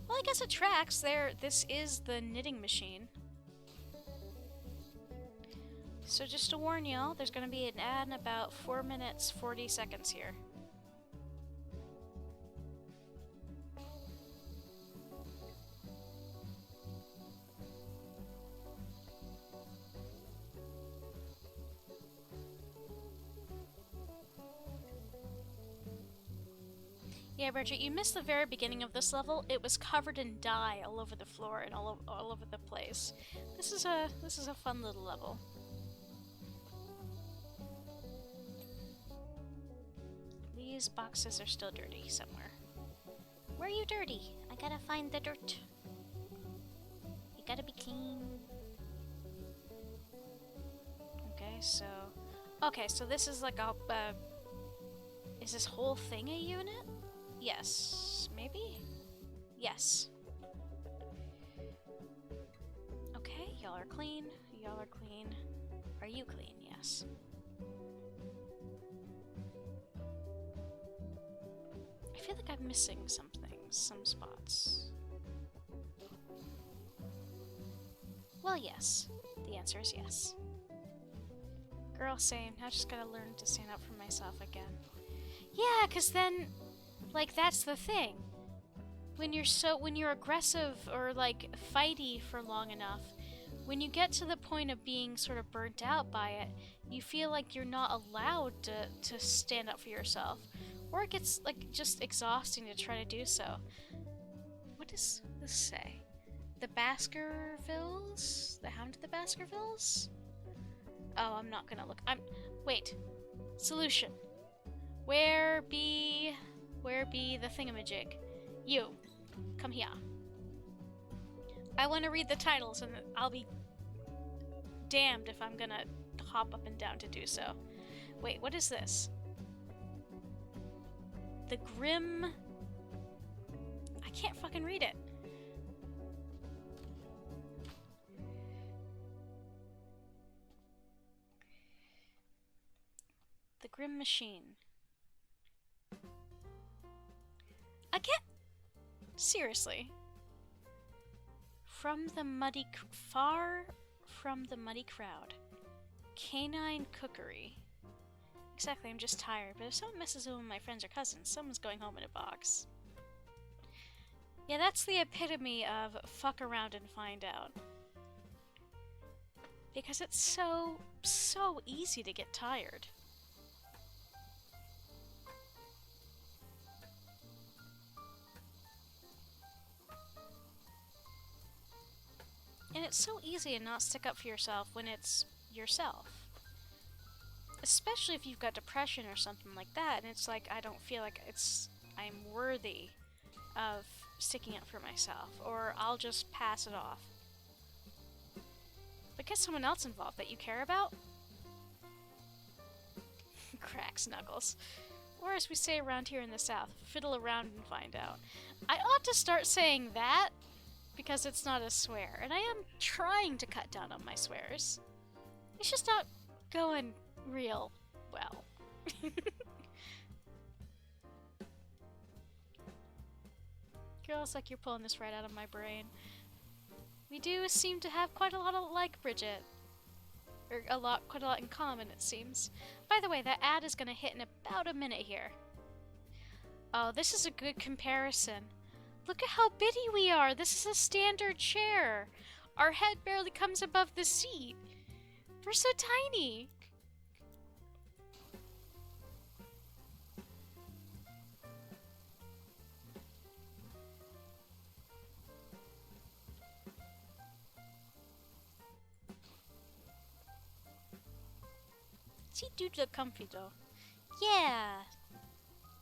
Speaker 1: Well, I guess it tracks. This is the knitting machine. So just to warn y'all, there's gonna be an ad in about 4 minutes, 40 seconds here. Yeah, Bridget, you missed the very beginning of this level. It was covered in dye all over the floor and all over the place. This is a fun little level. These boxes are still dirty somewhere. Where are you dirty? I gotta find the dirt. You gotta be clean. Okay, so this is like a, is this whole thing a unit? Yes, maybe? Yes. Okay, y'all are clean. Y'all are clean. Are you clean? Yes. I feel like I'm missing some things, some spots. Well, yes. The answer is yes. Girl, same. I just gotta learn to stand up for myself again. Yeah, 'cause then, like, that's the thing. When you're aggressive or, like, fighty for long enough, when you get to the point of being sort of burnt out by it, you feel like you're not allowed to stand up for yourself. Or it gets, like, just exhausting to try to do so. What does this say? The Baskervilles? The Hound of the Baskervilles? Oh, I'm not gonna look. Wait. Solution. Where be the thingamajig? You. Come here. I want to read the titles, and I'll be damned if I'm gonna hop up and down to do so. Wait, what is this? The Grim... I can't fucking read it. The Grim Machine. I can't... Seriously. Far from the muddy crowd. Canine cookery. Exactly, I'm just tired, but if someone messes with my friends or cousins, someone's going home in a box. Yeah, that's the epitome of fuck around and find out. Because it's so easy to get tired. And it's so easy to not stick up for yourself when it's yourself. Especially if you've got depression or something like that, and it's like, I don't feel like I'm worthy of sticking up for myself, or I'll just pass it off. But get someone else involved that you care about. Cracks knuckles. Or as we say around here in the South, fiddle around and find out. I ought to start saying that, because it's not a swear, and I am trying to cut down on my swears. It's just not going real well. Girls, like, you're pulling this right out of my brain. We do seem to have quite a lot of like Bridget. Or quite a lot in common, it seems. By the way, that ad is gonna hit in about a minute here. Oh, this is a good comparison. Look at how bitty we are! This is a standard chair! Our head barely comes above the seat! We're so tiny! She do look comfy though. Yeah!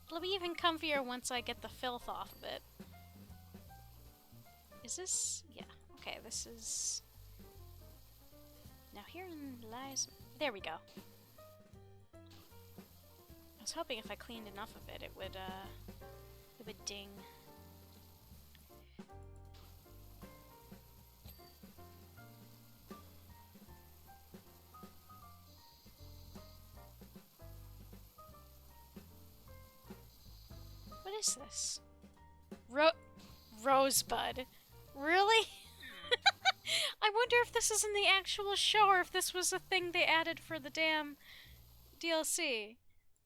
Speaker 1: It'll be even comfier once I get the filth off of it. Is this? Yeah. Okay, this is... Now herein lies... There we go. I was hoping if I cleaned enough of it, it would ding. What is this? Rosebud. Really? I wonder if this is in the actual show or if this was a thing they added for the damn DLC.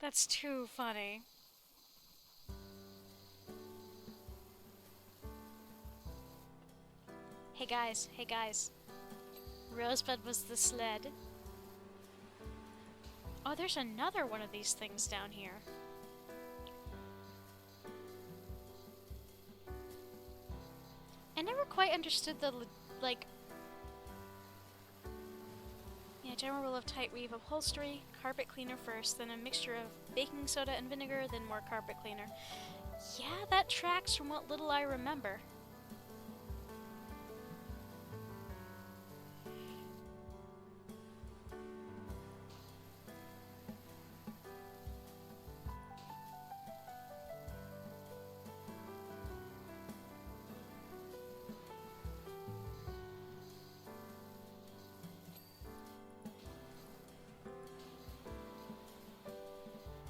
Speaker 1: That's too funny. Hey guys, hey guys. Rosebud was the sled. Oh, there's another one of these things down here. I never quite understood the, like... Yeah, general rule of tight weave upholstery, carpet cleaner first, then a mixture of baking soda and vinegar, then more carpet cleaner. Yeah, that tracks from what little I remember.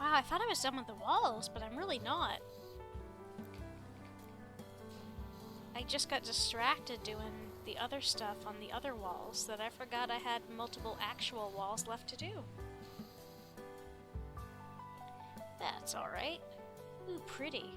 Speaker 1: Wow, I thought I was done with the walls, but I'm really not. I just got distracted doing the other stuff on the other walls that I forgot I had multiple actual walls left to do. That's alright. Ooh, pretty.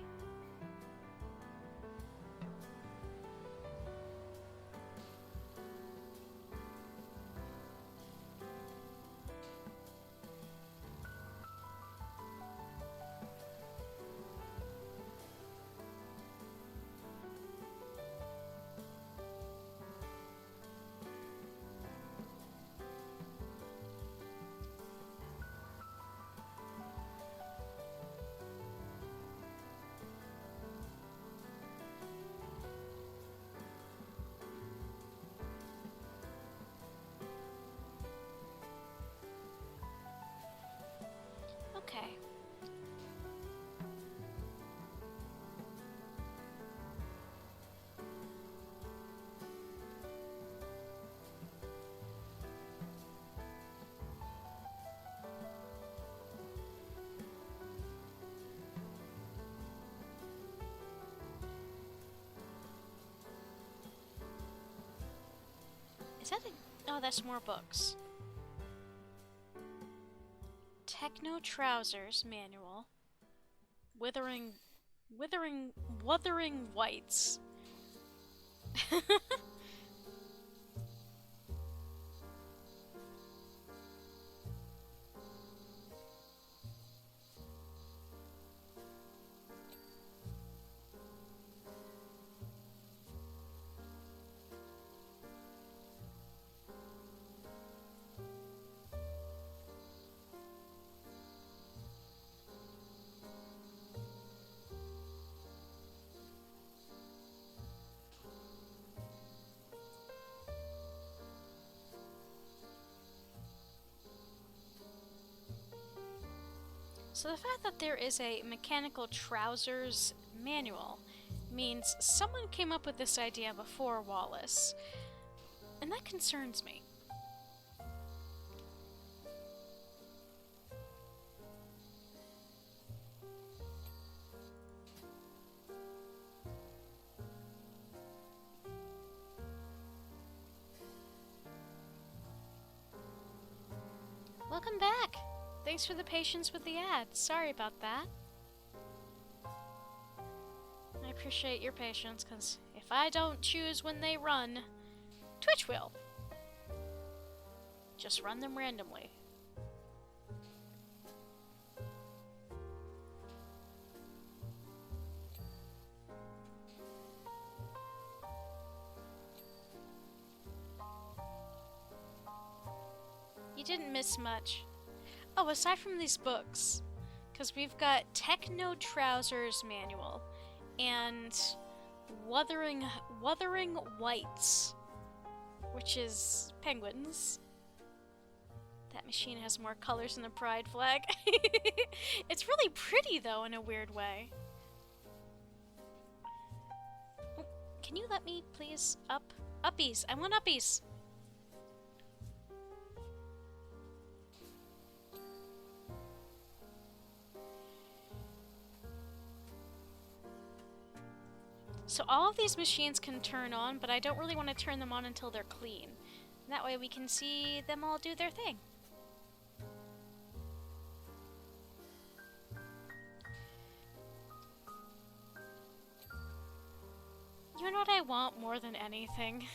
Speaker 1: Okay. Is that a... Oh, that's more books. Techno Trousers Manual. Wuthering Whites. So the fact that there is a mechanical trousers manual means someone came up with this idea before Wallace, and that concerns me. Welcome back! Thanks for the patience with the ad. Sorry about that. I appreciate your patience, because if I don't choose when they run, Twitch will. Just run them randomly. You didn't miss much. Oh, aside from these books, because we've got Techno Trousers Manual and Wuthering Whites, which is penguins. That machine has more colors than the pride flag. It's really pretty, though, in a weird way. Can you let me, please? Uppies. I want uppies. So all of these machines can turn on, but I don't really want to turn them on until they're clean. And that way we can see them all do their thing. You know what I want more than anything?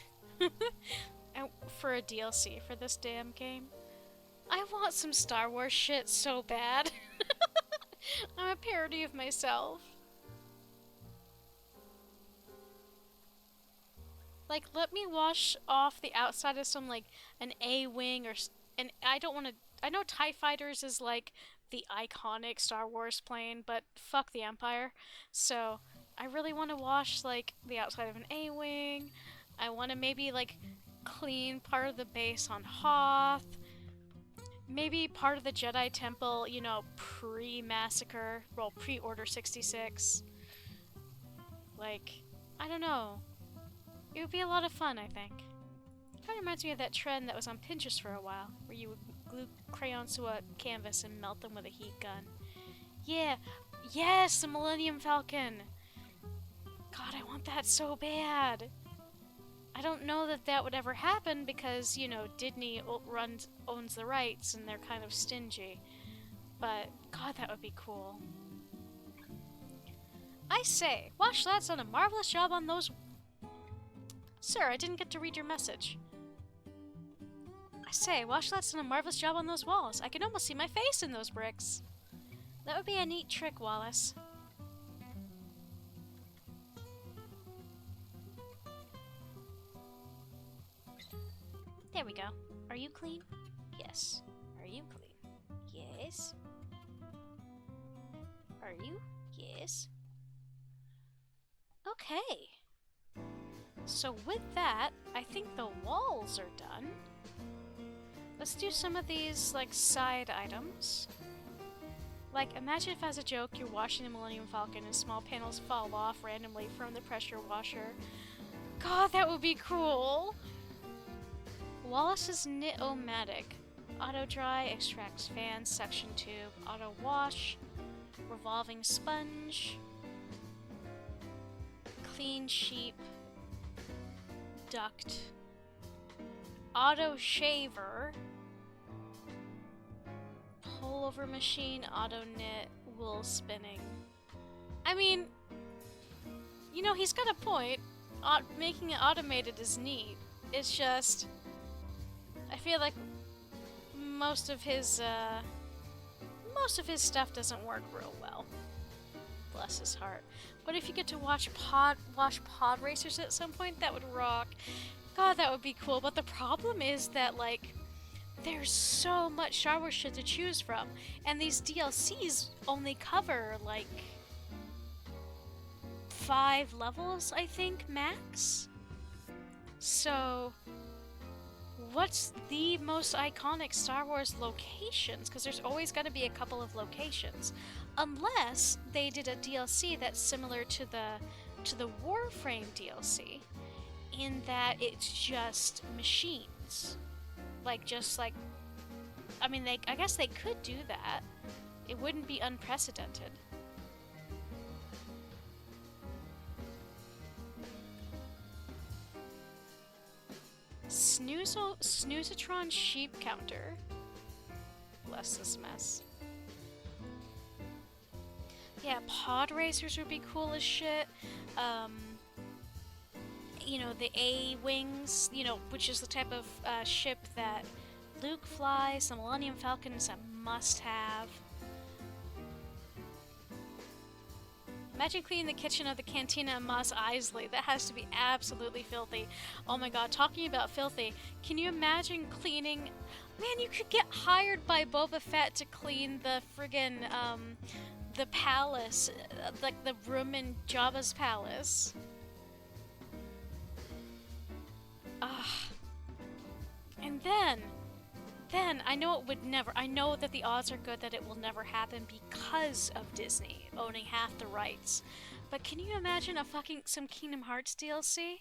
Speaker 1: For a DLC for this damn game? I want some Star Wars shit so bad. I'm a parody of myself. Like, let me wash off the outside of some, like, an A-Wing or... And I don't want to... I know TIE Fighters is, like, the iconic Star Wars plane, but fuck the Empire. So, I really want to wash, like, the outside of an A-Wing. I want to maybe, like, clean part of the base on Hoth. Maybe part of the Jedi Temple, you know, pre-Massacre. Well, pre-Order 66. Like, I don't know. It would be a lot of fun, I think. Kind of reminds me of that trend that was on Pinterest for a while, where you would glue crayons to a canvas and melt them with a heat gun. Yeah, yes, the Millennium Falcon! God, I want that so bad! I don't know that that would ever happen because, you know, Disney owns the rights and they're kind of stingy. But, God, that would be cool. I say, Wash Lad's done a marvelous job on those... Sir, I didn't get to read your message. I say, Wash Lad's done a marvelous job on those walls. I can almost see my face in those bricks. That would be a neat trick, Wallace. There we go. Are you clean? Yes. Are you clean? Yes. Are you? Yes. Okay. So with that, I think the walls are done. Let's do some of these, like, side items. Like, imagine if as a joke you're washing the Millennium Falcon and small panels fall off randomly from the pressure washer. God, that would be cool! Wallace's Knit-O-Matic. Auto dry, extracts fan, suction tube, auto wash, revolving sponge, clean sheep, duct, auto shaver, pullover machine, auto knit, wool spinning. I mean, you know, he's got a point. Making it automated is neat. It's just, I feel like most of his stuff doesn't work real well. Bless his heart. What if you get to watch pod racers at some point? That would rock. God, that would be cool. But the problem is that, like, there's so much Star Wars shit to choose from, and these DLCs only cover like 5 levels, I think, max. So, what's the most iconic Star Wars locations? Because there's always got to be a couple of locations, unless they did a DLC that's similar to the Warframe DLC, in that it's just machines. Like, just like, I mean, I guess they could do that. It wouldn't be unprecedented. Snoozatron sheep counter. Bless this mess. Yeah, pod racers would be cool as shit. You know, the A-Wings, you know, which is the type of ship that Luke flies. The Millennium Falcon is a must-have. Imagine cleaning the kitchen of the Cantina in Mos Eisley. That has to be absolutely filthy. Oh my god, talking about filthy, can you imagine cleaning... Man, you could get hired by Boba Fett to clean the friggin', the palace, like the room in Jabba's palace. And then, I know it would never, I know that the odds are good that it will never happen because of Disney owning half the rights. But can you imagine some Kingdom Hearts DLC?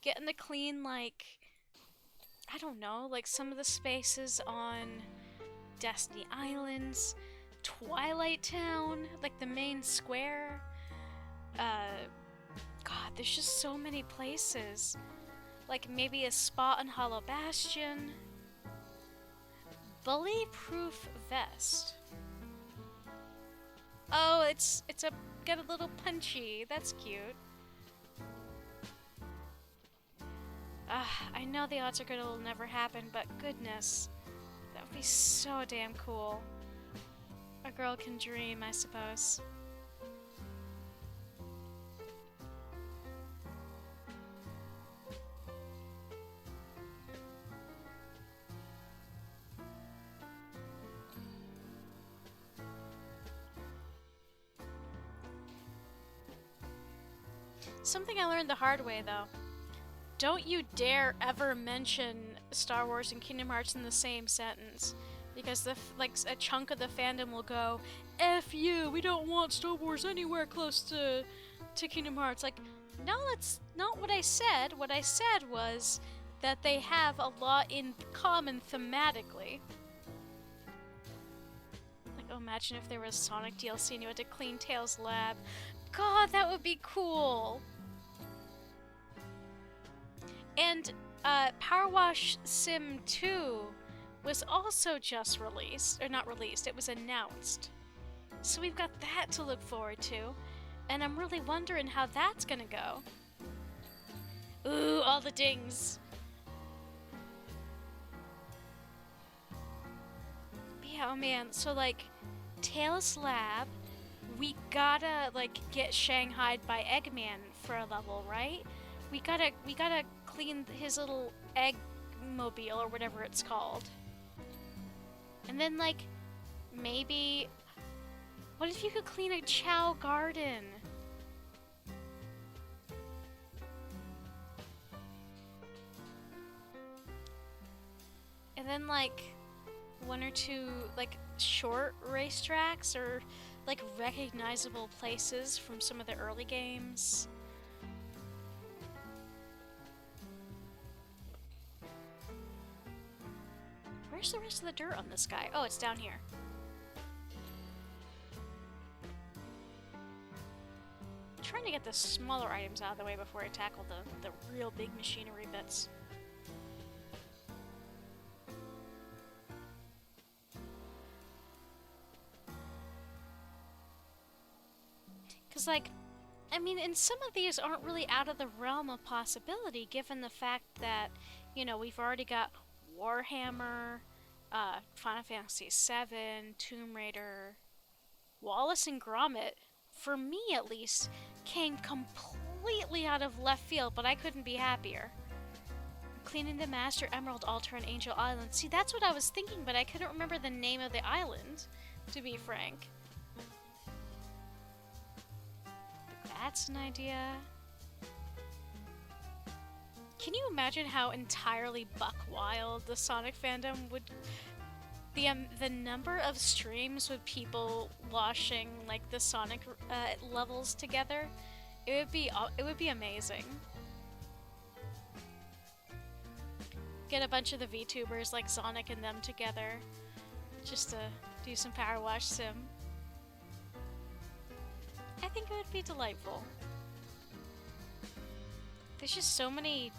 Speaker 1: Getting to clean, like, I don't know, like some of the spaces on Destiny Islands, Twilight Town, like the main square, God, there's just so many places. Like maybe a spot on Hollow Bastion. Bully-proof vest. Oh, it's got a little punchy. That's cute. I know the odds are good it'll never happen, but goodness, that would be so damn cool. A girl can dream, I suppose. Something I learned the hard way, though. Don't you dare ever mention Star Wars and Kingdom Hearts in the same sentence, because a chunk of the fandom will go, "F you, we don't want Star Wars anywhere close to Kingdom Hearts." Like, no, that's not what I said. What I said was that they have a lot in common thematically. Like, oh, imagine if there was Sonic DLC and you had to clean Tails' lab. God, that would be cool. And PowerWash Sim 2 was also just released, or not released, it was announced. So we've got that to look forward to, and I'm really wondering how that's gonna go. Ooh, all the dings. But yeah, oh man, so like, Tails Lab, we gotta like get shanghaied by Eggman for a level, right? We gotta clean his little egg mobile or whatever it's called. And then like maybe what if you could clean a Chow garden? And then like one or two like short racetracks or like recognizable places from some of the early games. Where's the rest of the dirt on this guy? Oh, it's down here. I'm trying to get the smaller items out of the way before I tackle the real big machinery bits. Because, like, I mean, and some of these aren't really out of the realm of possibility, given the fact that, you know, we've already got Warhammer, Final Fantasy VII, Tomb Raider, Wallace and Gromit, for me at least, came completely out of left field, but I couldn't be happier. Cleaning the Master Emerald Altar on Angel Island. See, that's what I was thinking, but I couldn't remember the name of the island, to be frank. That's an idea. Can you imagine how entirely buck wild the Sonic fandom would... The number of streams with people washing, like, the Sonic levels together, it would be amazing. Get a bunch of the VTubers like Sonic and them together just to do some PowerWash Sim. I think it would be delightful. There's just so many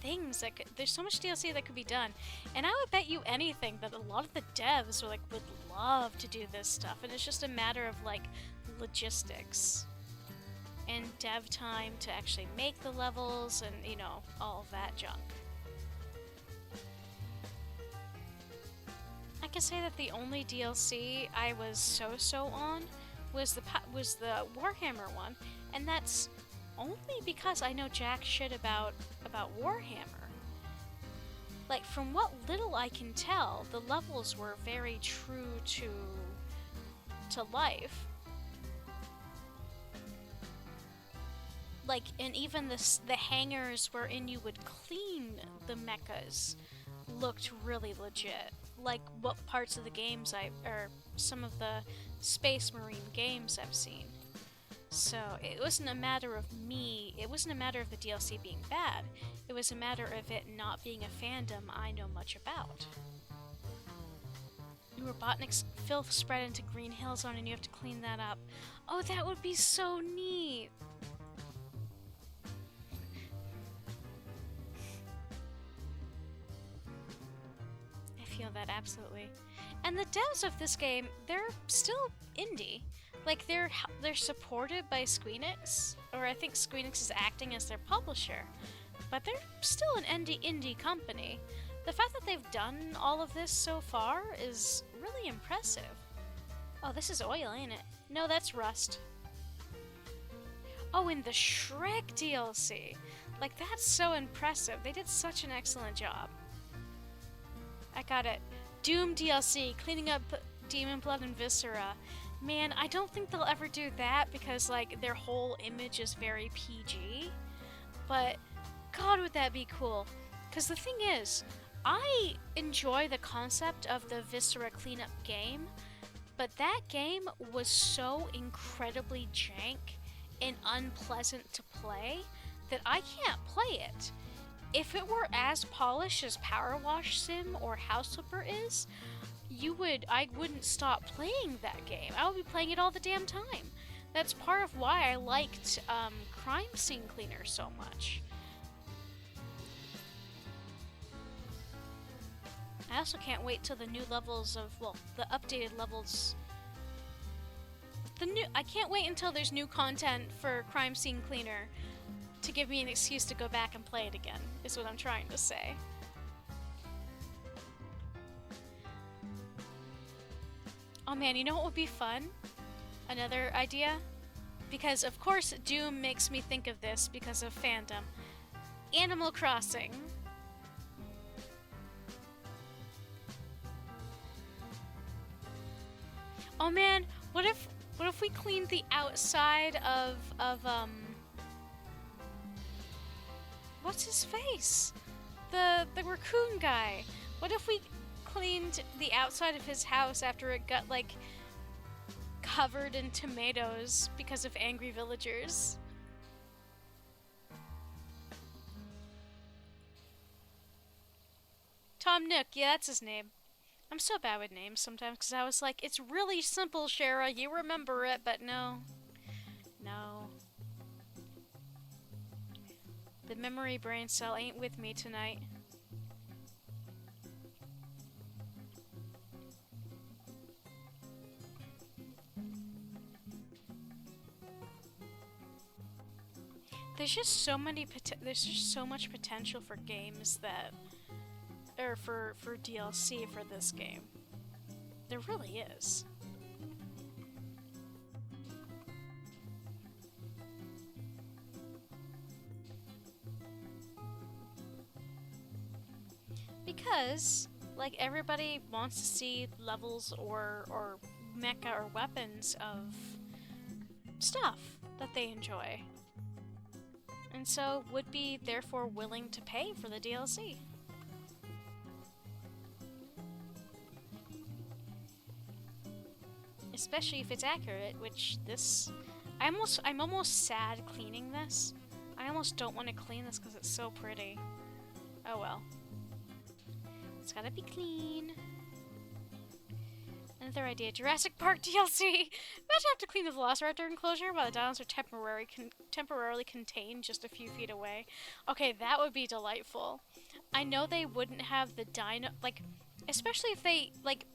Speaker 1: things that there's so much DLC that could be done, and I would bet you anything that a lot of the devs would love to do this stuff, and it's just a matter of like logistics and dev time to actually make the levels and, you know, all of that junk. I can say that the only DLC I was so on was the Warhammer one, and that's only because I know jack shit about Warhammer. Like, from what little I can tell, the levels were very true to life. Like, and even the hangars wherein you would clean the mechas looked really legit. Like what parts of the games or some of the Space Marine games I've seen. So it wasn't a matter of it wasn't a matter of the DLC being bad. It was a matter of it not being a fandom I know much about. New Robotnik's filth spread into Green Hill Zone and you have to clean that up. Oh, that would be so neat! feel that absolutely. And the devs of this game, they're still indie. Like they're supported by Squeenix, or I think Squeenix is acting as their publisher, but they're still an indie company. The fact that they've done all of this so far is really impressive. Oh, this is oil, ain't it? No, that's rust. Oh, and the Shrek DLC. Like, that's so impressive. They did such an excellent job. I got it. Doom DLC, cleaning up Demon Blood and Viscera. Man, I don't think they'll ever do that because, like, their whole image is very PG. But, God, would that be cool. Because the thing is, I enjoy the concept of the Viscera cleanup game, but that game was so incredibly jank and unpleasant to play that I can't play it. If it were as polished as PowerWash Sim or House Flipper is, I wouldn't stop playing that game. I would be playing it all the damn time. That's part of why I liked Crime Scene Cleaner so much. I also can't wait till the new levels of, well, the updated levels. I can't wait until there's new content for Crime Scene Cleaner to give me an excuse to go back and play it again, is what I'm trying to say. Oh man, you know what would be fun? Another idea? Because of course Doom makes me think of this because of fandom. Animal Crossing. Oh man, what if we cleaned the outside of what's his face? The raccoon guy. What if we cleaned the outside of his house after it got like covered in tomatoes because of angry villagers? Tom Nook, yeah, that's his name. I'm so bad with names sometimes because I was like, it's really simple, Shara, you remember it, but no. No. The memory brain cell ain't with me tonight. There's just so much potential for games that, or for DLC for this game. There really is. Because, like, everybody wants to see levels or mecha or weapons of stuff that they enjoy. And so would be therefore willing to pay for the DLC. Especially if it's accurate, which this... I'm almost sad cleaning this. I almost don't want to clean this because it's so pretty. Oh well. It's gotta be clean. Another idea, Jurassic Park DLC! Imagine have to clean the Velociraptor enclosure while the dinos are temporarily contained just a few feet away. Okay, that would be delightful. I know they wouldn't have the dino... like, especially if they, like...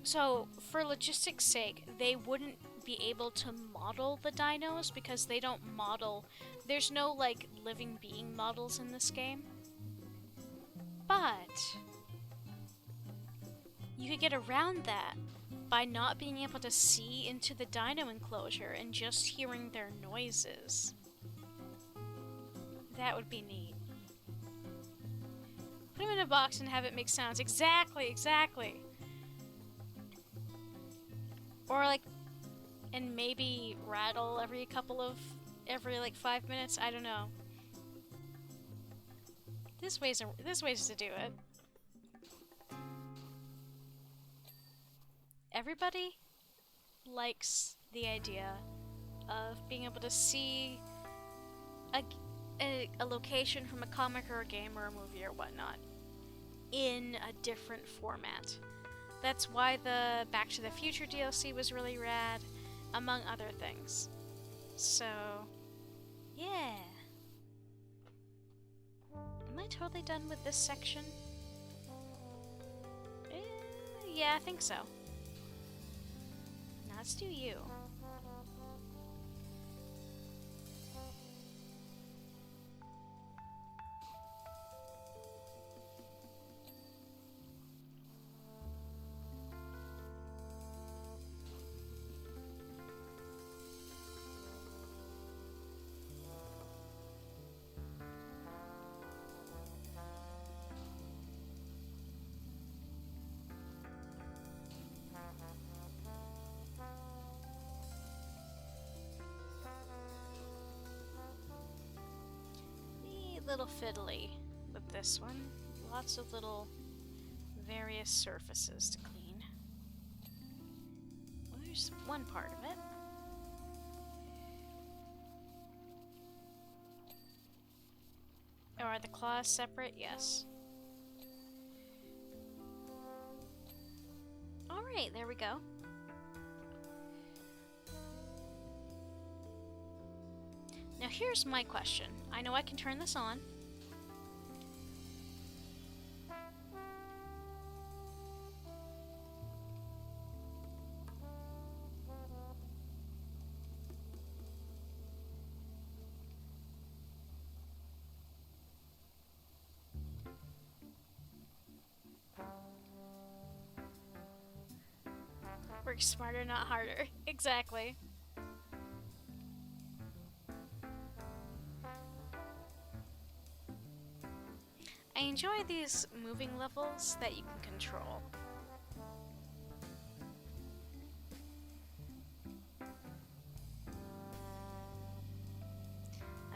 Speaker 1: So, for logistics' sake, they wouldn't be able to model the dinos because they don't model... There's no, like, living being models in this game. But... you could get around that by not being able to see into the dino enclosure and just hearing their noises. That would be neat. Put them in a box and have it make sounds. Exactly, exactly. Or like, and maybe rattle every like 5 minutes. I don't know. There's ways to do it. Everybody likes the idea of being able to see a location from a comic or a game or a movie or whatnot in a different format. That's why the Back to the Future DLC was really rad, among other things. So, yeah. Am I totally done with this section? Yeah, I think so. Now let's do you. Little fiddly with this one. Lots of little various surfaces to clean. Well, there's one part of it. Oh, are the claws separate? Yes. Alright, there we go. Now here's my question. I know I can turn this on. Work smarter, not harder. Exactly. I enjoy these moving levels that you can control.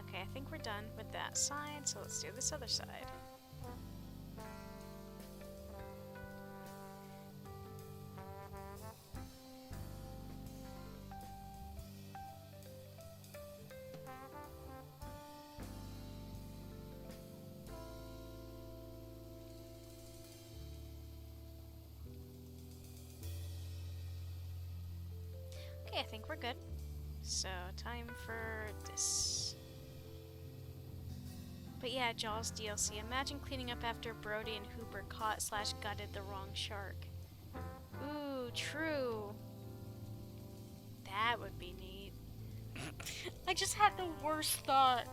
Speaker 1: Okay, I think we're done with that side, so let's do this other side. Okay, I think we're good. So, time for this. But yeah, Jaws DLC. Imagine cleaning up after Brody and Hooper caught/gutted the wrong shark. Ooh, true. That would be neat. I just had the worst thought.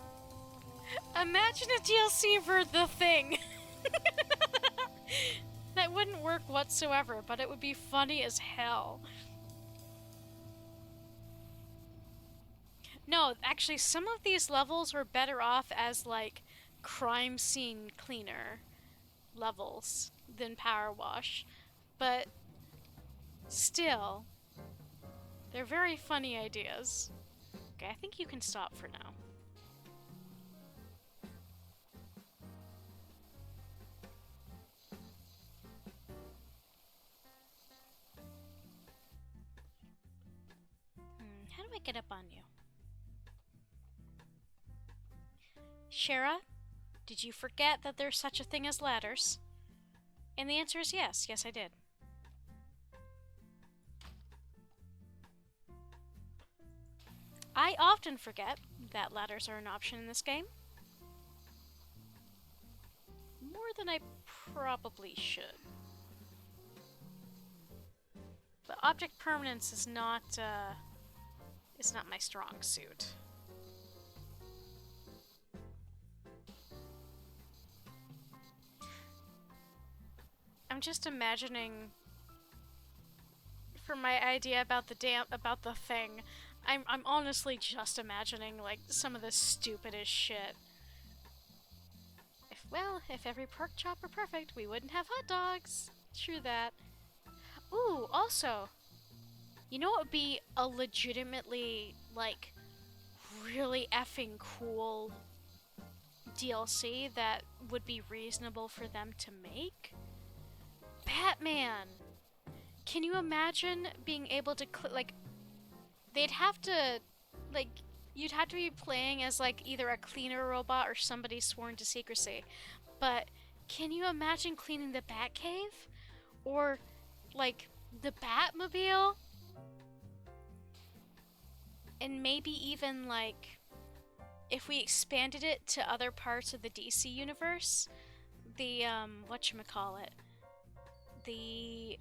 Speaker 1: Imagine a DLC for The Thing. That wouldn't work whatsoever, but it would be funny as hell. No, actually, some of these levels were better off as, like, crime scene cleaner levels than PowerWash. But still, they're very funny ideas. Okay, I think you can stop for now. How do I get up on you? Shara, did you forget that there's such a thing as ladders? And the answer is yes. Yes, I did. I often forget that ladders are an option in this game. More than I probably should. But object permanence is not my strong suit. I'm just imagining, for my idea about the thing, I'm honestly just imagining, like, some of the stupidest shit. If every pork chop were perfect, we wouldn't have hot dogs. True that. Ooh, also, you know what would be a legitimately, like, really effing cool DLC that would be reasonable for them to make? Batman! Can you imagine being able to, like, they'd have to, like, you'd have to be playing as, like, either a cleaner robot or somebody sworn to secrecy. But can you imagine cleaning the Batcave? Or, like, the Batmobile? And maybe even, like, if we expanded it to other parts of the DC universe, the, whatchamacallit, the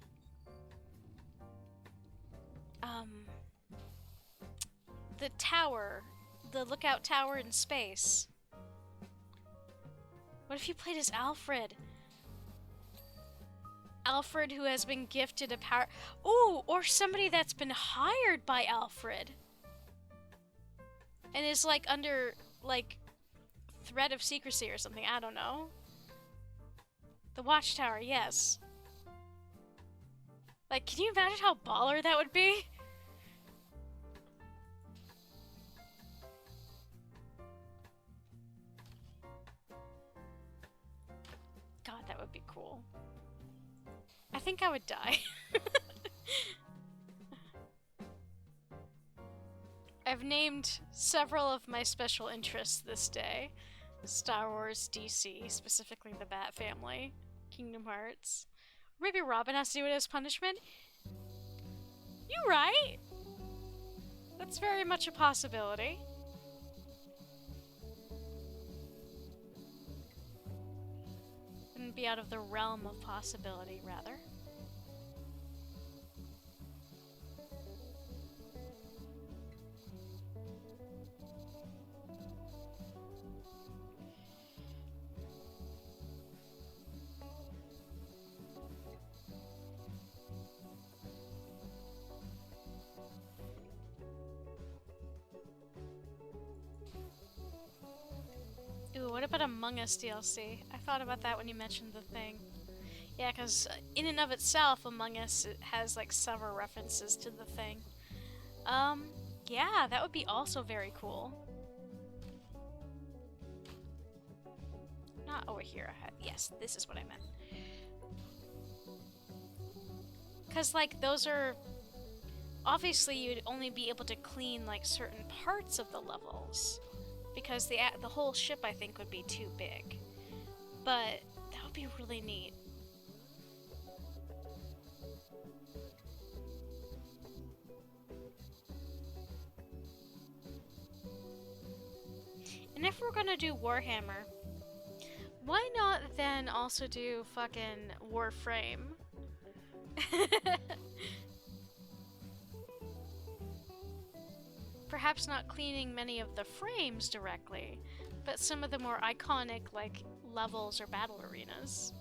Speaker 1: um, the tower, the lookout tower in space. What if you played as Alfred? Alfred who has been gifted a power. Ooh, or somebody that's been hired by Alfred. And is like under, like, threat of secrecy or something. I don't know. The Watchtower, yes. Like, can you imagine how baller that would be? God, that would be cool. I think I would die. I've named several of my special interests this day. Star Wars, DC, specifically the Bat family, Kingdom Hearts. Maybe Robin has to do it as punishment? You right? That's very much a possibility. Wouldn't be out of the realm of possibility, rather. Ooh, what about Among Us DLC? I thought about that when you mentioned the thing. Yeah, because in and of itself, Among Us has like several references to the thing. Yeah, that would be also very cool. Not over here. Yes, this is what I meant. Because, like, those are... Obviously, you'd only be able to clean, like, certain parts of the levels. Because the whole ship, I think, would be too big. But that would be really neat. And if we're gonna do Warhammer, why not then also do fucking Warframe? Perhaps not cleaning many of the frames directly, but some of the more iconic, like, levels or battle arenas.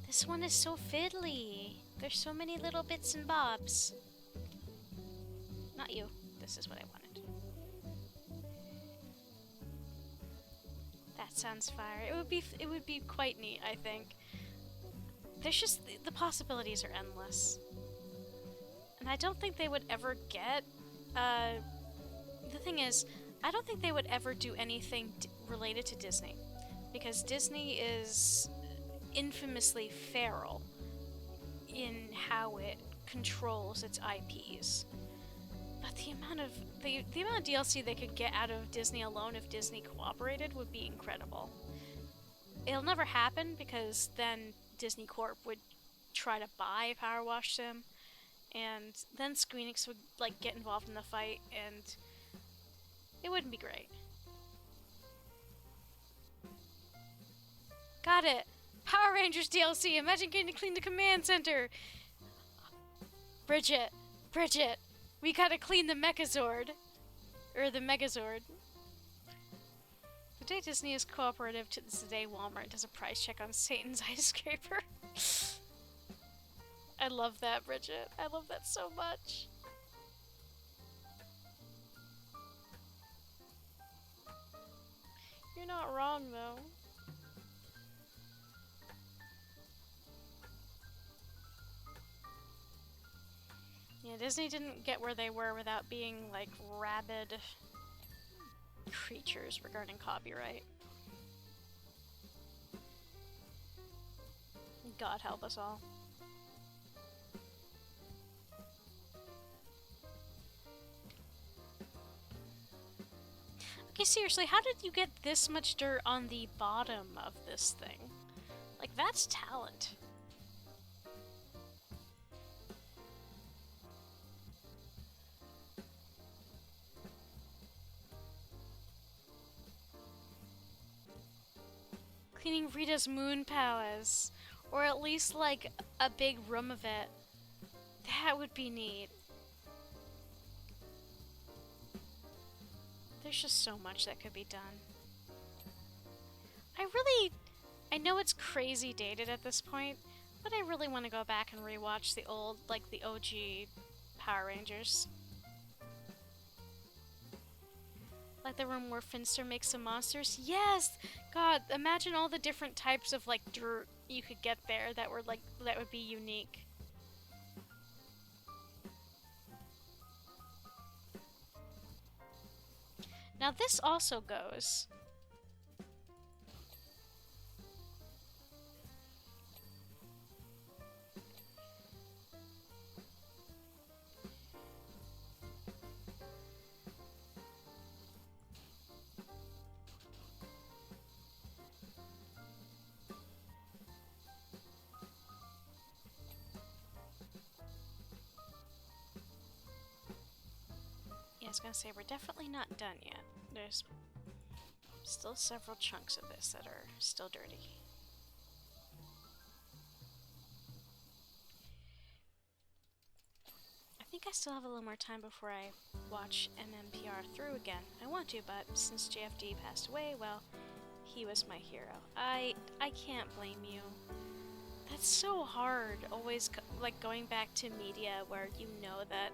Speaker 1: This one is so fiddly. There's so many little bits and bobs. Not you. This is what I wanted. That sounds fire. It would be quite neat, I think. There's just the possibilities are endless. And I don't think they would ever get the thing is, I don't think they would ever do anything related to Disney, because Disney is infamously feral in how it controls its IPs. But the amount of DLC they could get out of Disney alone if Disney cooperated would be incredible. It'll never happen because then Disney Corp would try to buy PowerWash Sim, and then Squeenix would like get involved in the fight, and it wouldn't be great. Got it! Power Rangers DLC! Imagine getting to clean the command center! Bridget! We gotta clean the Mechazord. Or the Megazord. The day Disney is cooperative to the day Walmart does a price check on Satan's ice scraper. I love that, Bridget. I love that so much. You're not wrong, though. Yeah, Disney didn't get where they were without being, like, rabid creatures regarding copyright. God help us all. Okay, seriously, how did you get this much dirt on the bottom of this thing? Like, that's talent. cleaning Rita's moon powers. Or at least, like, a big room of it. That would be neat. There's just so much that could be done. I know it's crazy dated at this point, but I really want to go back and rewatch the old, like, the OG Power Rangers. Like the room where Finster makes some monsters. Yes! God, imagine all the different types of, like, dirt you could get there that were, like, that would be unique. Now this also goes. Yeah, I was gonna say, we're definitely not done yet. There's still several chunks of this that are still dirty. I think I still have a little more time before I watch MMPR through again. I want to, but since JFD passed away, well, he was my hero. I can't blame you. That's so hard, always like going back to media where you know that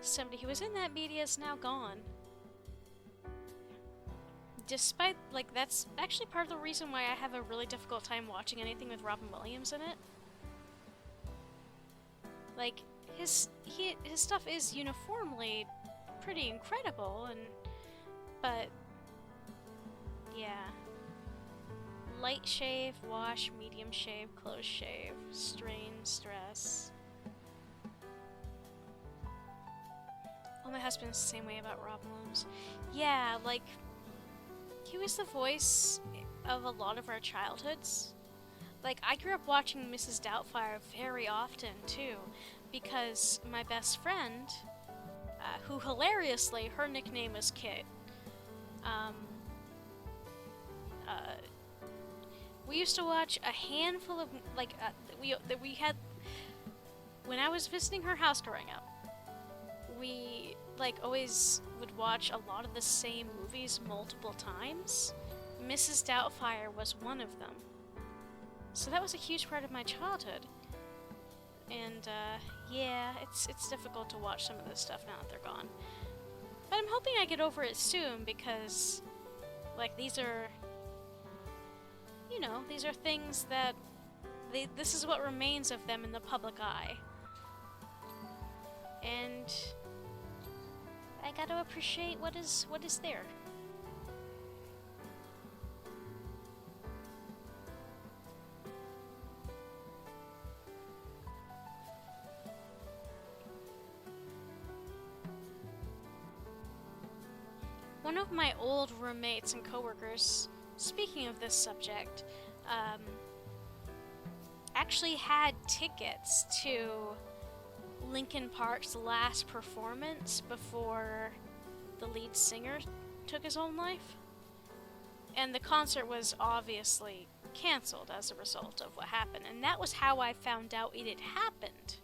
Speaker 1: somebody who was in that media is now gone. Despite, like, that's actually part of the reason why I have a really difficult time watching anything with Robin Williams in it. Like, his stuff is uniformly pretty incredible, but yeah. Light shave, wash, medium shave, close shave, strain, stress. Oh, my husband's the same way about Robin Williams. Yeah, like, he was the voice of a lot of our childhoods. Like, I grew up watching Mrs. Doubtfire very often, too, because my best friend, who hilariously, her nickname was Kit, we used to watch a handful of, like, we had, when I was visiting her house growing up, we, like, always would watch a lot of the same movies multiple times. Mrs. Doubtfire was one of them. So that was a huge part of my childhood. And, yeah, it's difficult to watch some of this stuff now that they're gone. But I'm hoping I get over it soon because, like, these are, you know, these are things that, this is what remains of them in the public eye. And I gotta appreciate what is there. One of my old roommates and coworkers, speaking of this subject, actually had tickets to Linkin Park's last performance before the lead singer took his own life. And the concert was obviously canceled as a result of what happened. And that was how I found out it had happened.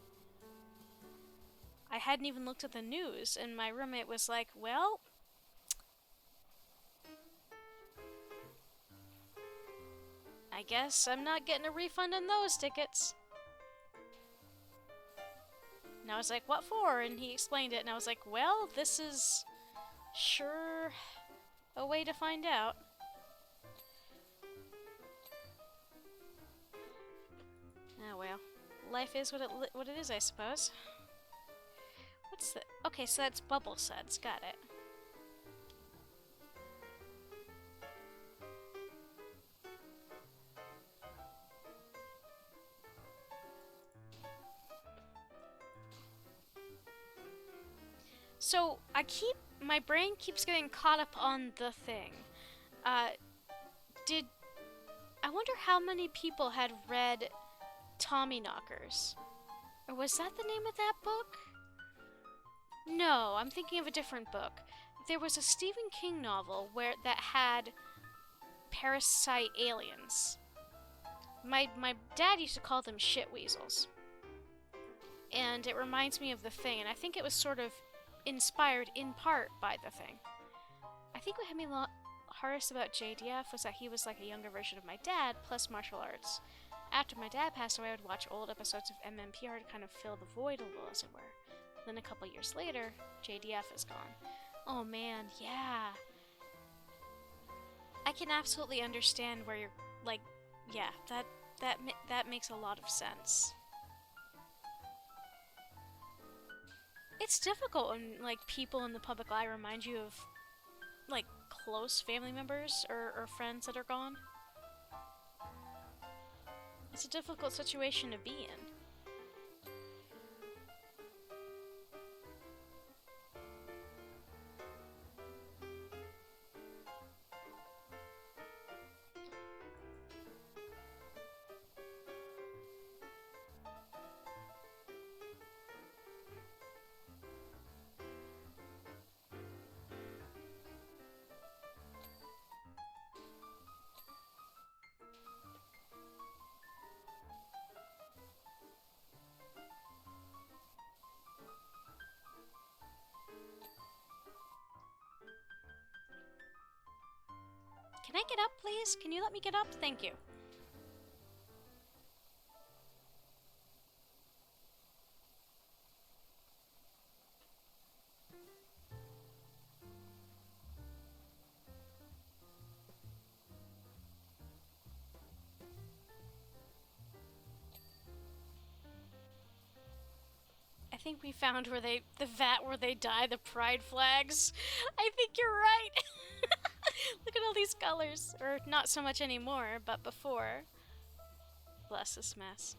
Speaker 1: I hadn't even looked at the news, and my roommate was like, well, I guess I'm not getting a refund on those tickets. And I was like, what for? And he explained it, and I was like, well, this is sure a way to find out. Oh well. Life is what it is, I suppose. What's the... Okay, so that's Bubble Suds. Got it. So, my brain keeps getting caught up on the thing. I wonder how many people had read Tommyknockers? Or was that the name of that book? No, I'm thinking of a different book. There was a Stephen King novel that had parasite aliens. My dad used to call them shit weasels. And it reminds me of The Thing, and I think it was sort of inspired in part by The Thing. I think what hit me hardest about JDF was that he was like a younger version of my dad, plus martial arts. After my dad passed away, I would watch old episodes of MMPR to kind of fill the void a little, as it were. Then a couple years later, JDF is gone. Oh man, yeah. I can absolutely understand where you're, like, yeah, that makes a lot of sense. It's difficult when, like, people in the public eye remind you of, like, close family members or friends that are gone. It's a difficult situation to be in. Can I get up, please? Can you let me get up? Thank you. I think we found where the vat where they dye the pride flags. I think you're right. Look at all these colors. Or not so much anymore, but before. Bless this mess.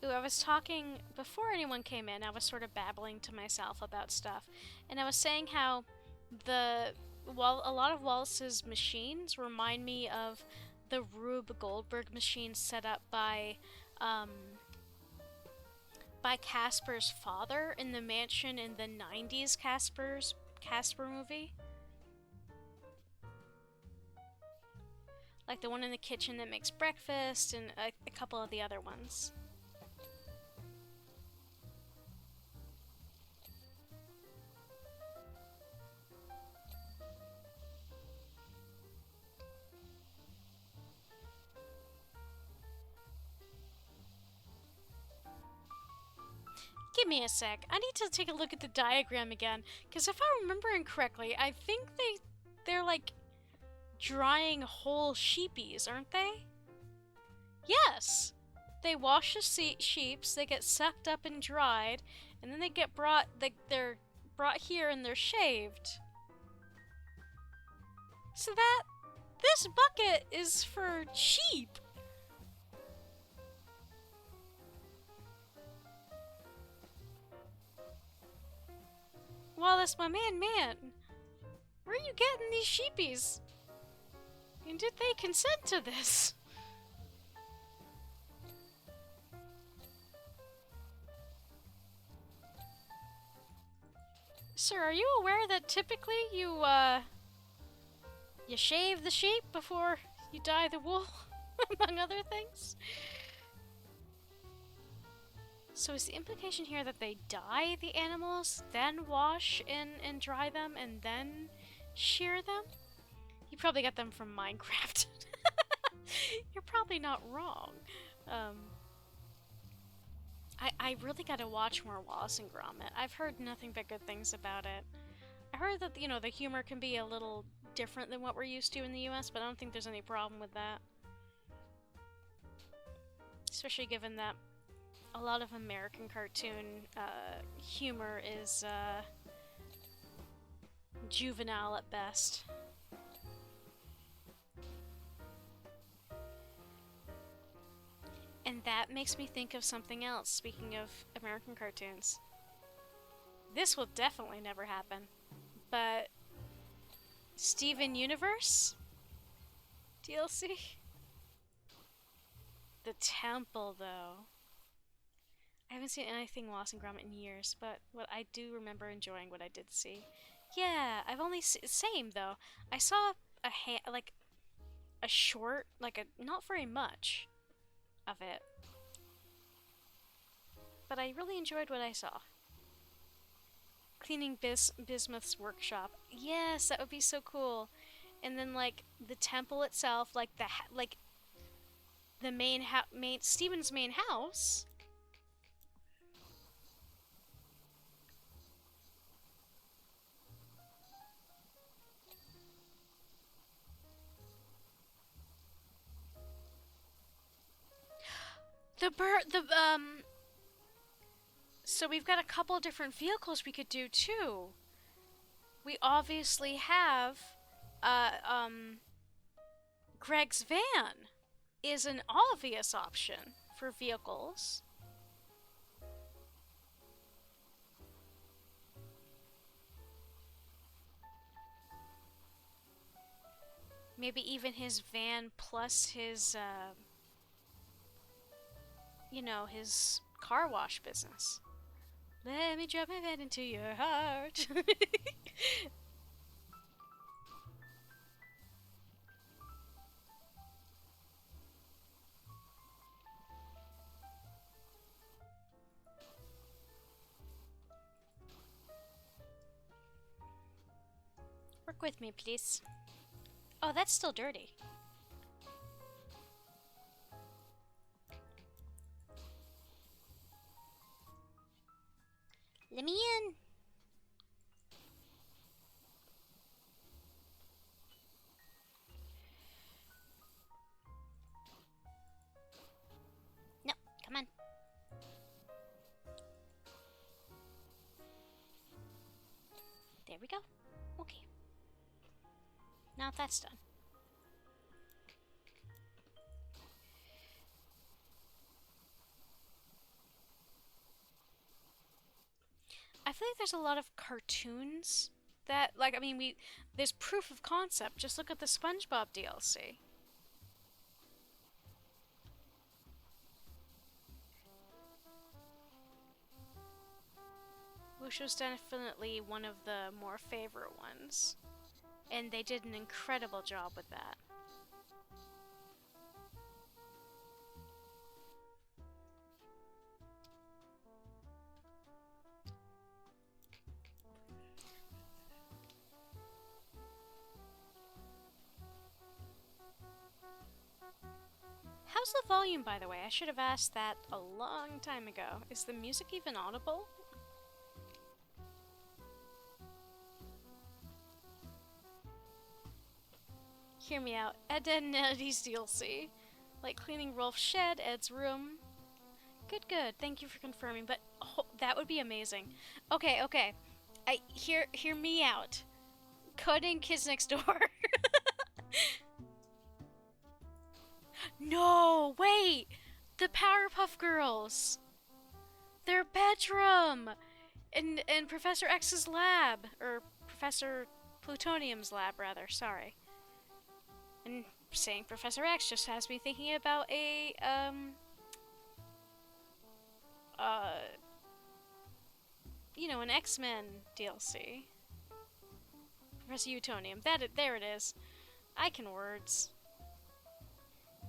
Speaker 1: Ooh, I was talking, before anyone came in, I was sort of babbling to myself about stuff. And I was saying how a lot of Wallace's machines remind me of the Rube Goldberg machine set up by Casper's father in the mansion in the 90s Casper movie. Like the one in the kitchen that makes breakfast and a couple of the other ones. Give me a sec. I need to take a look at the diagram again, because if I'm remembering correctly, I think they're like drying whole sheepies, aren't they? Yes! They wash the sheeps, they get sucked up and dried, and then they get they're brought here and they're shaved. So this bucket is for sheep. Wallace, my man, where are you getting these sheepies? And did they consent to this? Sir, are you aware that typically you shave the sheep before you dye the wool, among other things? So is the implication here that they dye the animals, then wash and dry them, and then shear them? You probably got them from Minecraft. You're probably not wrong. I really gotta watch more Wallace and Gromit. I've heard nothing but good things about it. I heard that, you know, the humor can be a little different than what we're used to in the US, but I don't think there's any problem with that. Especially given that a lot of American cartoon humor is juvenile at best. And that makes me think of something else, speaking of American cartoons. This will definitely never happen, but Steven Universe DLC? The Temple, though. I haven't seen anything Wallace and Gromit in years, but what I do remember enjoying what I did see. Yeah, I've only same though. I saw like a short, like a not very much of it, but I really enjoyed what I saw. Cleaning Bismuth's workshop. Yes, that would be so cool. And then like the temple itself, like the main Stephen's main house. The so we've got a couple different vehicles we could do too. We obviously have uh um Greg's van is an obvious option for vehicles. Maybe even his van plus his you know, his car wash business. Let me drop my van into your heart. Work with me, please. Oh, that's still dirty. Let me in. No, come on. There we go. Okay. Now that's done. I feel like there's a lot of cartoons that, like, I mean, there's proof of concept. Just look at the SpongeBob DLC. Which was definitely one of the more favorite ones. And they did an incredible job with that. How's the volume, by the way? I should have asked that a long time ago. Is the music even audible? Hear me out. Ed, Ed and Eddie's DLC. Like cleaning Rolf's shed, Ed's room. Good, good. Thank you for confirming, but that would be amazing. Okay, okay. Hear me out. Cutting Kids Next Door. No, wait! The Powerpuff Girls! Their bedroom! In Professor X's lab. Or Professor Plutonium's lab, rather, sorry. And saying Professor X just has me thinking about a, you know, an X-Men DLC. Professor Utonium. There it is. I can words.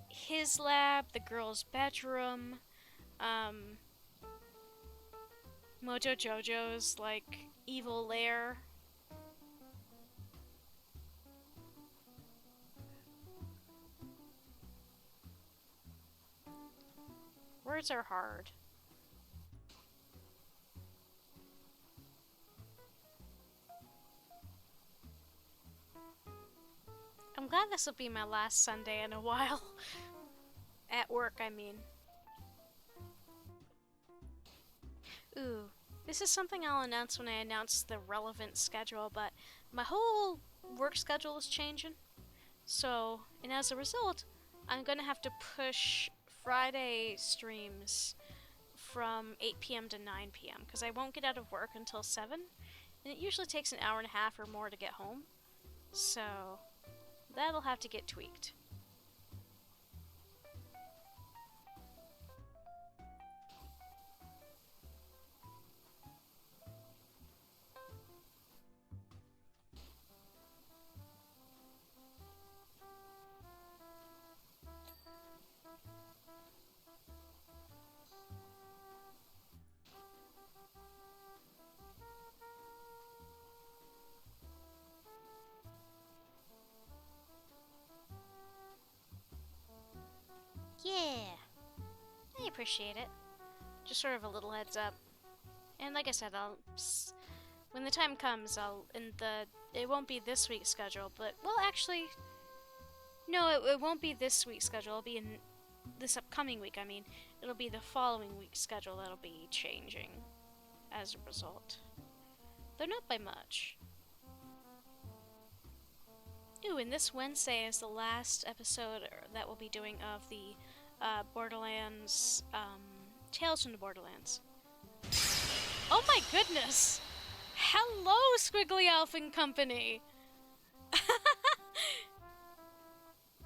Speaker 1: His lab, the girl's bedroom, Mojo Jojo's, like, evil lair. Words are hard. I'm glad this will be my last Sunday in a while. At work, I mean. Ooh, this is something I'll announce when I announce the relevant schedule, but my whole work schedule is changing. So, and as a result, I'm gonna have to push Friday streams from 8 p.m. to 9 p.m. because I won't get out of work until 7, and it usually takes an hour and a half or more to get home. So, that'll have to get tweaked. I appreciate it. Just sort of a little heads up. And like I said, when the time comes, it won't be this week's schedule, but, well, actually, no, it won't be this week's schedule. It'll be in this upcoming week, I mean. It'll be the following week's schedule that'll be changing as a result. Though not by much. Ooh, and this Wednesday is the last episode that we'll be doing of the Borderlands, Tales from the Borderlands. Oh my goodness! Hello, Squiggly Elf and Company!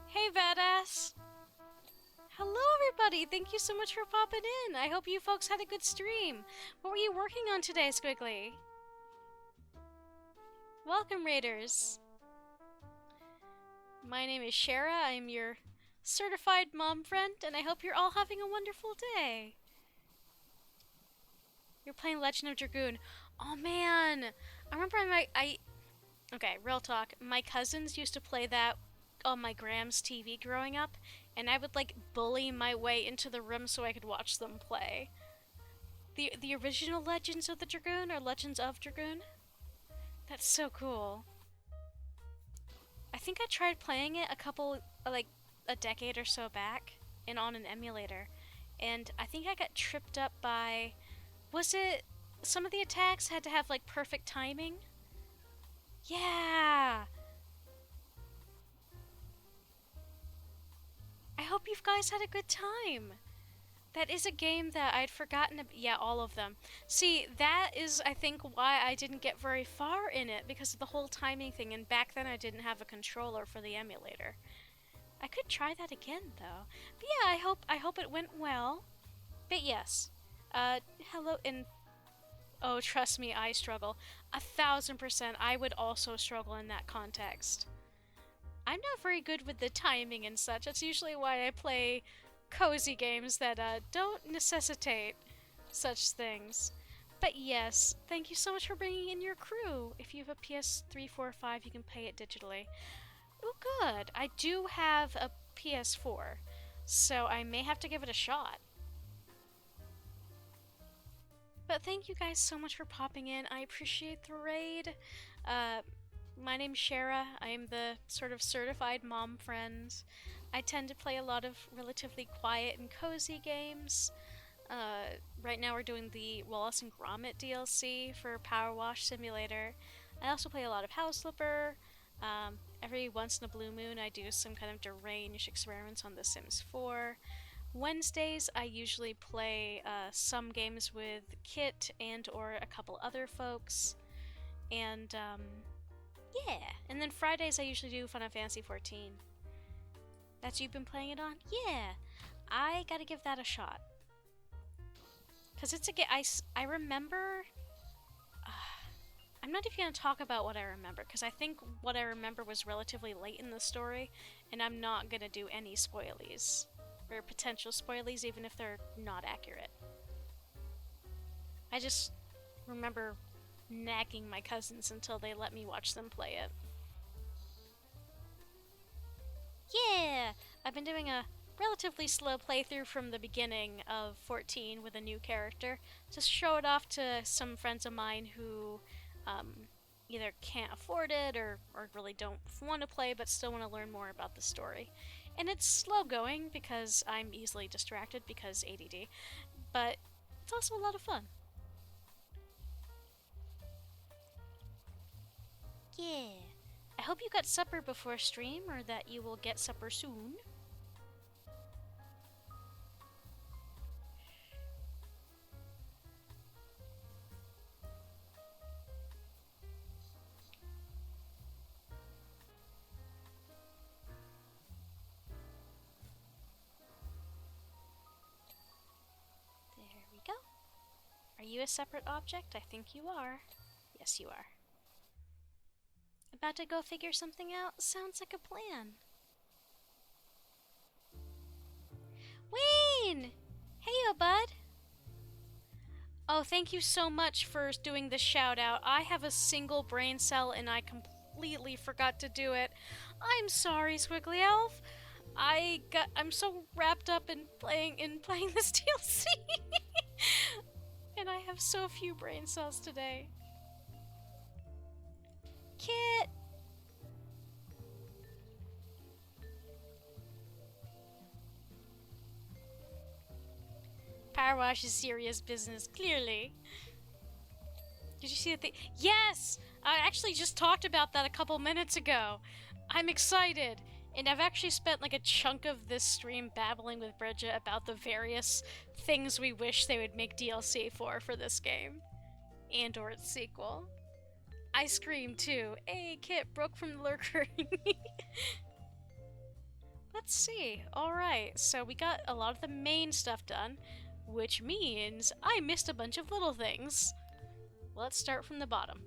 Speaker 1: Hey, badass! Hello, everybody! Thank you so much for popping in! I hope you folks had a good stream! What were you working on today, Squiggly? Welcome, Raiders! My name is Shara, I am your certified mom friend, and I hope you're all having a wonderful day! You're playing Legend of Dragoon. Oh man! I remember okay, real talk. My cousins used to play that on my Gram's TV growing up, and I would like bully my way into the room so I could watch them play. The original Legends of the Dragoon, or Legends of Dragoon? That's so cool. I think I tried playing it a decade or so back, and on an emulator, and I think I got tripped up by, was it, some of the attacks had to have like perfect timing? Yeah! I hope you guys had a good time. That is a game that I'd forgotten yeah, all of them. See, that is, I think, why I didn't get very far in it, because of the whole timing thing, and back then I didn't have a controller for the emulator. I could try that again, though. But yeah, I hope it went well. But yes, hello, and oh, trust me, I struggle. 1000%, I would also struggle in that context. I'm not very good with the timing and such. That's usually why I play cozy games that don't necessitate such things. But yes, thank you so much for bringing in your crew. If you have a PS3, 4, 5, you can pay it digitally. Oh, good. I do have a PS4, so I may have to give it a shot. But thank you guys so much for popping in. I appreciate the raid. My name's Shara. I am the sort of certified mom friend. I tend to play a lot of relatively quiet and cozy games. Right now we're doing the Wallace and Gromit DLC for PowerWash Simulator. I also play a lot of House Flipper. Every once in a blue moon I do some kind of deranged experiments on The Sims 4. Wednesdays I usually play some games with Kit and or a couple other folks. And yeah, and then Fridays I usually do Final Fantasy 14. That's you've been playing it on? Yeah, I gotta give that a shot. Cause it's a game I remember. I'm not even gonna talk about what I remember, because I think what I remember was relatively late in the story, and I'm not gonna do any spoilies or potential spoilies, even if they're not accurate. I just remember nagging my cousins until they let me watch them play it. Yeah! I've been doing a relatively slow playthrough from the beginning of 14 with a new character. Just show it off to some friends of mine who either can't afford it or really don't want to play but still want to learn more about the story. And it's slow going because I'm easily distracted because ADD, but it's also a lot of fun. Yeah. I hope you got supper before stream, or that you will get supper soon. There we go. Are you a separate object? I think you are. Yes, you are. About to go figure something out? Sounds like a plan. Wayne! Heyo, bud! Oh, thank you so much for doing the shout out. I have a single brain cell and I completely forgot to do it. I'm sorry, Squiggly Elf. I'm so wrapped up in playing this DLC. And I have so few brain cells today. Kit! PowerWash is serious business, clearly. Did you see the thing? Yes! I actually just talked about that a couple minutes ago. I'm excited. And I've actually spent like a chunk of this stream babbling with Bridget about the various things we wish they would make DLC for this game. And or its sequel. I screamed too. Hey, Kit, broke from the lurker. Let's see. Alright, so we got a lot of the main stuff done, which means I missed a bunch of little things. Let's start from the bottom.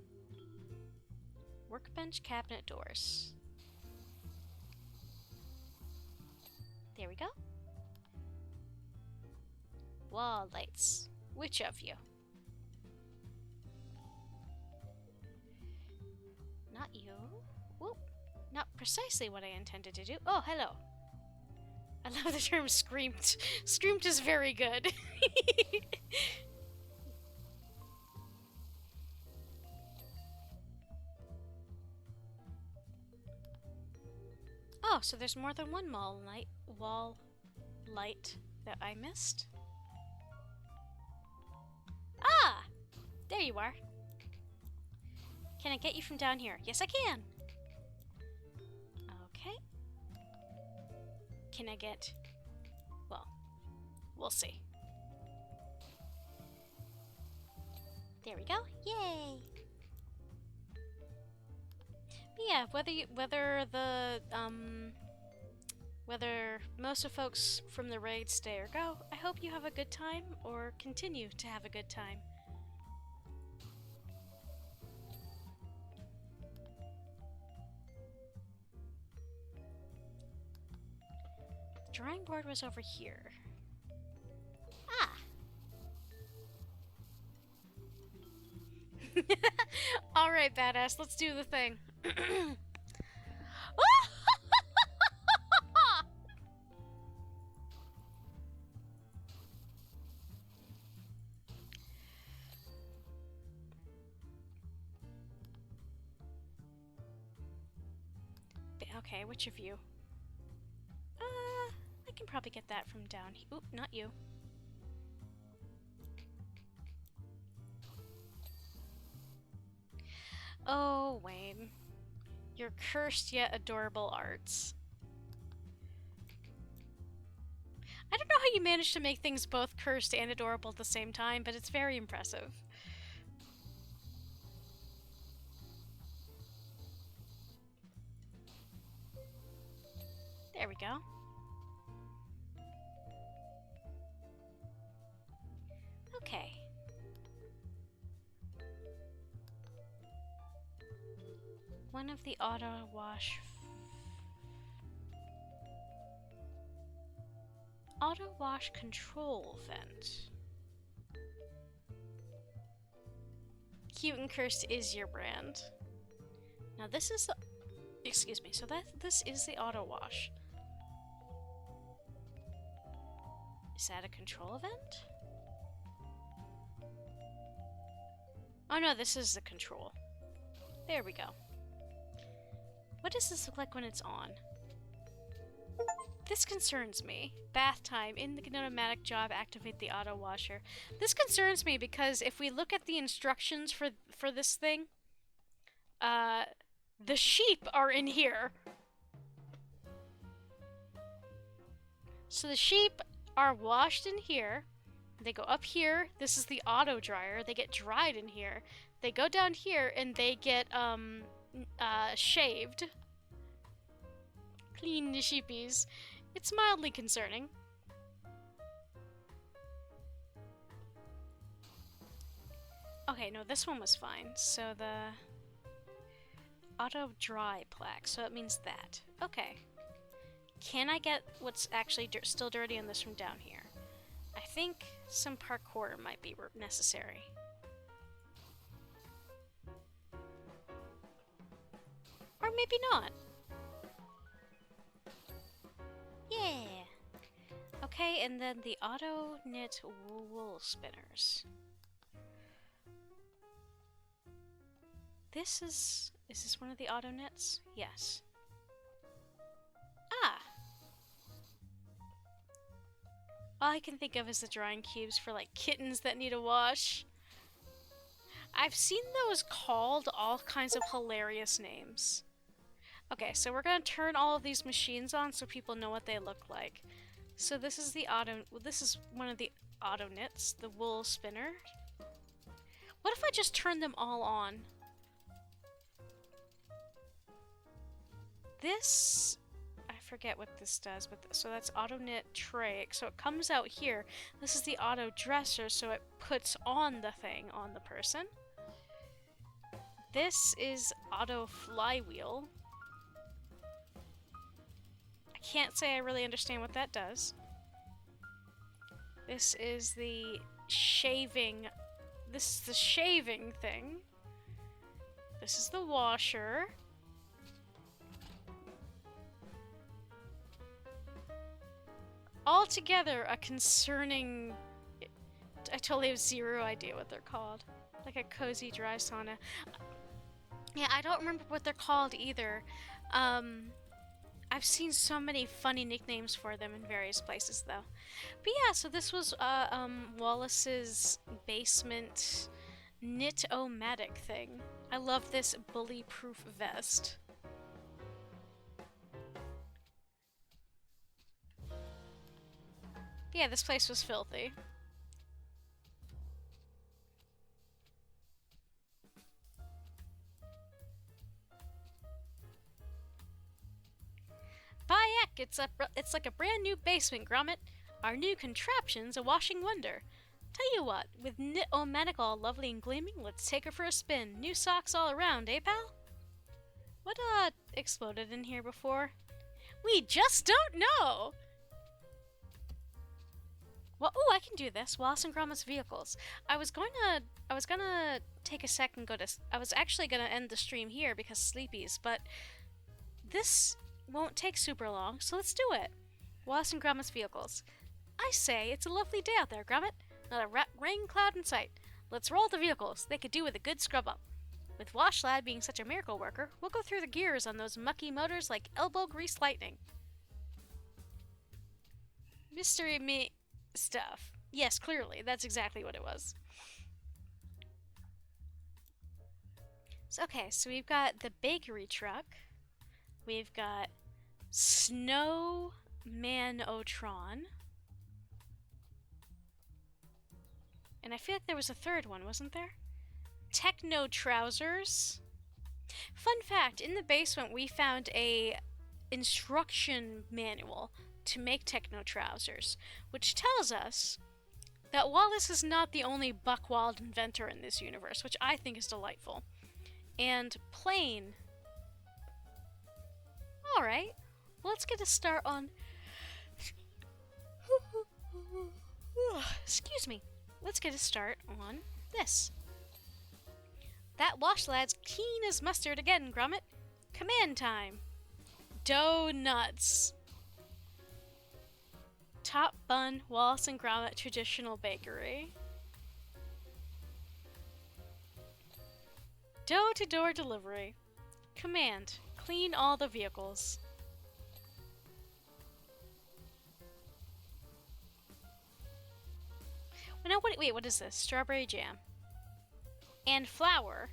Speaker 1: Workbench cabinet doors. There we go. Wall lights. Which of you? Not you. Whoop. Not precisely what I intended to do. Oh, hello. I love the term screamed. Screamed is very good. Oh, so there's more than one wall light that I missed. Ah! There you are. Can I get you from down here? Yes, I can! Okay. Can I get... Well, we'll see. There we go. Yay! But yeah, whether most of folks from the raid stay or go, I hope you have a good time or continue to have a good time. The drawing board was over here. Ah! Alright, badass, let's do the thing. Okay, which of you? I can probably get that from down here. Oop, not you. Oh, Wayne. Your cursed yet adorable arts. I don't know how you managed to make things both cursed and adorable at the same time, but it's very impressive. There we go. Okay. One of the auto wash control vent. Cute and cursed is your brand. Now this is the... Excuse me, so this is the auto wash. Is that a control event? Oh no, this is the control. There we go. What does this look like when it's on? This concerns me. Bath time. In the pneumatic job, activate the auto washer. This concerns me because if we look at the instructions for this thing, the sheep are in here. So the sheep are washed in here. They go up here. This is the auto dryer. They get dried in here. They go down here and they get shaved. Clean the sheepies. It's mildly concerning. Okay, no, this one was fine. So the auto dry plaque. So it means that. Okay. Can I get what's actually still dirty on this from down here? I think some parkour might be necessary. Or maybe not. Okay, and then the auto knit wool spinners. This is this one of the auto knits? Yes. Ah! All I can think of is the drawing cubes for like kittens that need a wash. I've seen those called all kinds of hilarious names. Okay, so we're gonna turn all of these machines on so people know what they look like. So this is the this is one of the auto knits, the wool spinner. What if I just turn them all on? This, I forget what this does, but so that's auto knit tray. So it comes out here. This is the auto dresser, so it puts on the thing on the person. This is auto flywheel. I can't say I really understand what that does. This is the shaving. This is the shaving thing. This is the washer. Altogether, a concerning... I totally have zero idea what they're called. Like a cozy dry sauna. Yeah, I don't remember what they're called either. I've seen so many funny nicknames for them in various places, though. But yeah, so this was Wallace's basement knit-o-matic thing. I love this bully-proof vest. Yeah, this place was filthy. Bayek, it's like a brand new basement, Gromit. Our new contraption's a washing wonder. Tell you what, with knit-o-matic all lovely and gleaming, let's take her for a spin. New socks all around, eh, pal? What, exploded in here before? We just don't know! Well, oh, I can do this. Wallace and Gromit's vehicles. I was gonna take a sec and I was actually gonna end the stream here because sleepies, but this won't take super long, so let's do it. Wallace and Gromit's vehicles. I say, it's a lovely day out there, Gromit. Not a rain cloud in sight. Let's roll the vehicles. They could do with a good scrub up. With Washlad being such a miracle worker, we'll go through the gears on those mucky motors like elbow grease lightning. Mystery me stuff. Yes, clearly, that's exactly what it was. So, okay, so we've got the bakery truck. We've got Snowman-O-Tron. And I feel like there was a third one, wasn't there? Techno Trousers. Fun fact, in the basement we found a instruction manual to make Techno Trousers, which tells us that Wallace is not the only buck-wild inventor in this universe, which I think is delightful. And plain. Alright, well, let's get a start on... Excuse me. Let's get a start on this. That Washlad's keen as mustard again, Gromit. Command time. Donuts. Top Bun Wallace and Gromit Traditional Bakery. Door-to-door delivery. Command. Clean all the vehicles. Well, now, wait, what is this? Strawberry jam. And flour.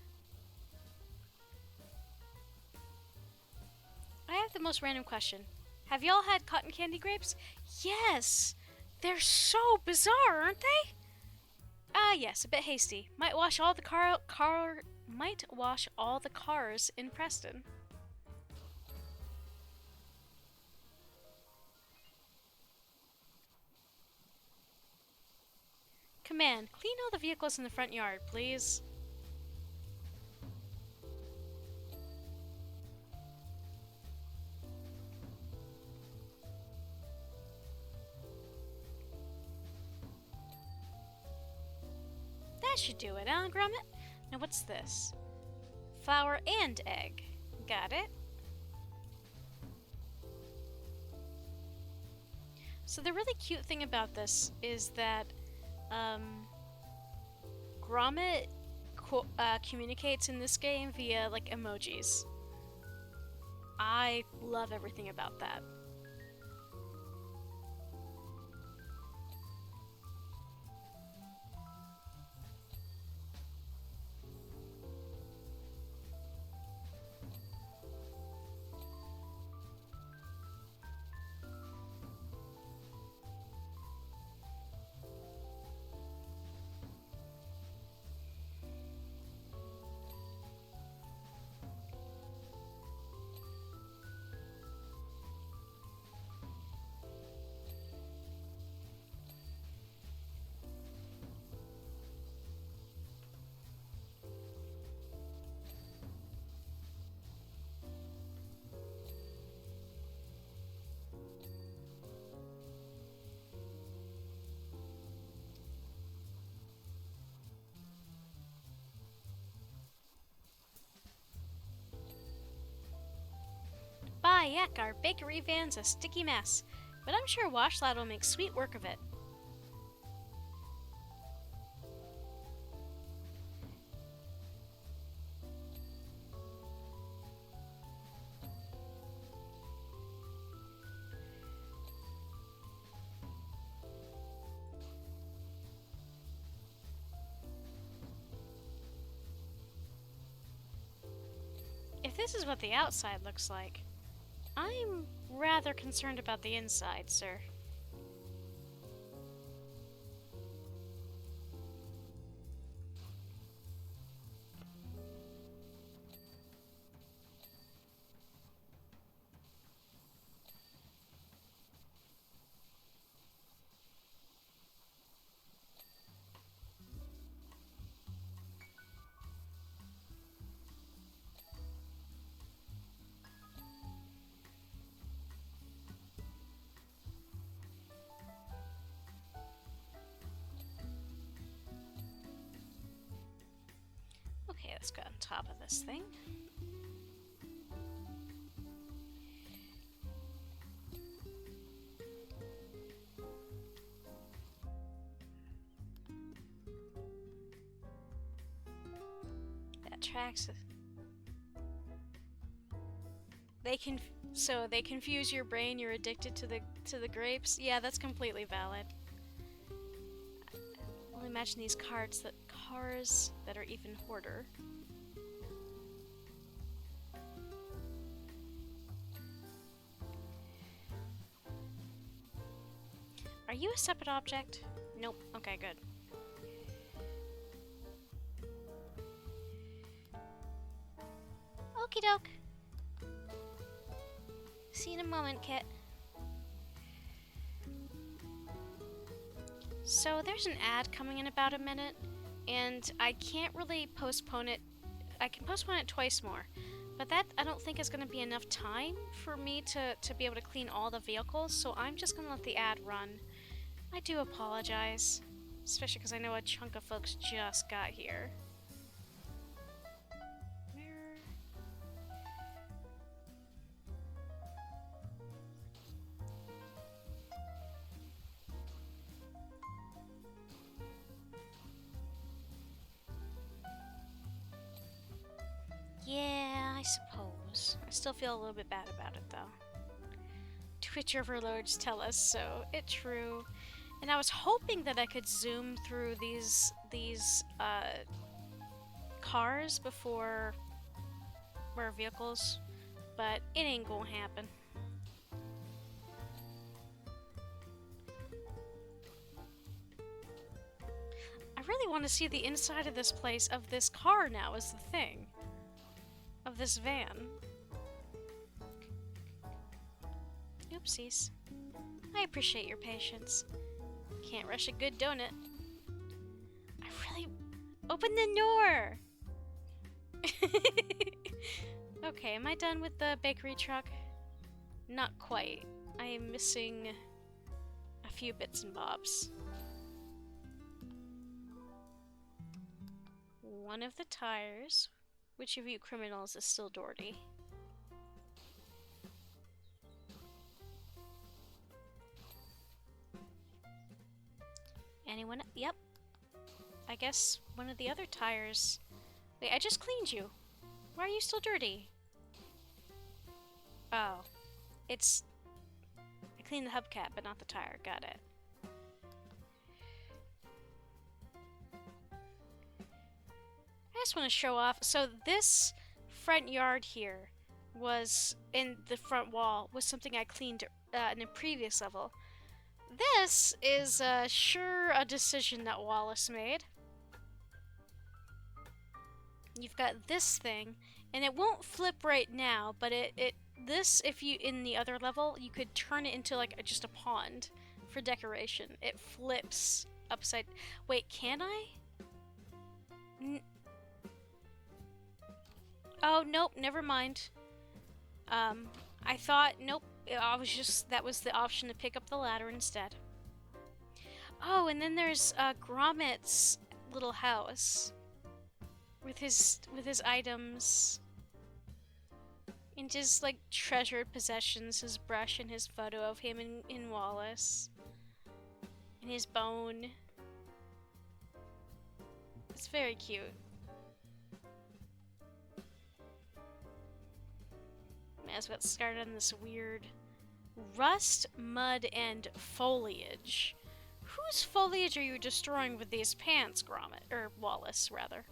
Speaker 1: I have the most random question. Have y'all had cotton candy grapes? Yes! They're so bizarre, aren't they? Ah, yes, a bit hasty. Might wash all the wash all the cars in Preston. Command, clean all the vehicles in the front yard, please. That should do it, huh, Gromit? Now what's this? Flour and egg. Got it. So the really cute thing about this is that Gromit communicates in this game via like emojis. I love everything about that. Yuck, our bakery van's a sticky mess, but I'm sure Washlad will make sweet work of it. If this is what the outside looks like, I'm rather concerned about the inside, sir. Okay, let's go on top of this thing. That tracks it. They confuse your brain. You're addicted to the grapes. Yeah, that's completely valid. I'll imagine these cars that are even hoarder. Are you a separate object? Nope. Okay, good. Okie doke. See you in a moment, Kit. So there's an ad coming in about a minute, and I can't really postpone it. I can postpone it twice more, but that I don't think is going to be enough time for me to be able to clean all the vehicles, so I'm just going to let the ad run. I do apologize, especially because I know a chunk of folks just got here. Yeah, I suppose. I still feel a little bit bad about it, though. Twitch overlords tell us so. It's true. And I was hoping that I could zoom through these cars before our vehicles, but it ain't gonna happen. I really want to see the inside of this place, of this car now is the thing. Of this van. Oopsies. I appreciate your patience. Can't rush a good donut. I really... Open the door! Okay, am I done with the bakery truck? Not quite. I am missing a few bits and bobs. One of the tires. Which of you criminals is still Doherty? Yep. I guess one of the other tires. Wait, I just cleaned you. Why are you still dirty? Oh. It's... I cleaned the hubcap, but not the tire. Got it. I just want to show off. So this front yard here was, in the front wall, was something I cleaned in a previous level. This is sure a decision that Wallace made. You've got this thing, and it won't flip right now, but this, if you, in the other level, you could turn it into like just a pond for decoration. It flips upside... Wait, can I? Oh, nope, never mind. I thought, nope, I was just, that was the option to pick up the ladder instead. Oh, and then there's Gromit's little house with his items and just like treasured possessions, his brush and his photo of him in Wallace and his bone. It's very cute. As we got started on this weird rust, mud, and foliage. Whose foliage are you destroying with these pants, Gromit? Or Wallace, rather.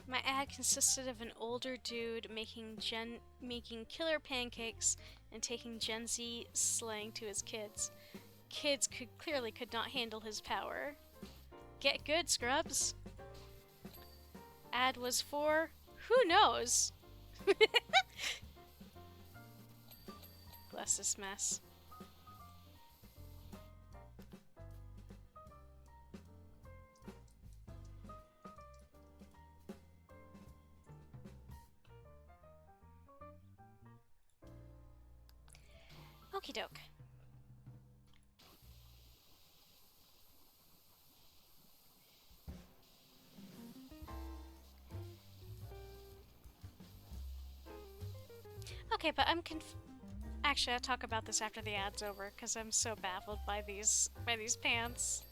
Speaker 1: My ad consisted of an older dude making killer pancakes and taking Gen Z slang to his kids. Kids clearly could not handle his power. Get good, scrubs. Ad was for who knows? Bless this mess. Okie doke. Okay, but actually, I'll talk about this after the ad's over, because I'm so baffled by these pants.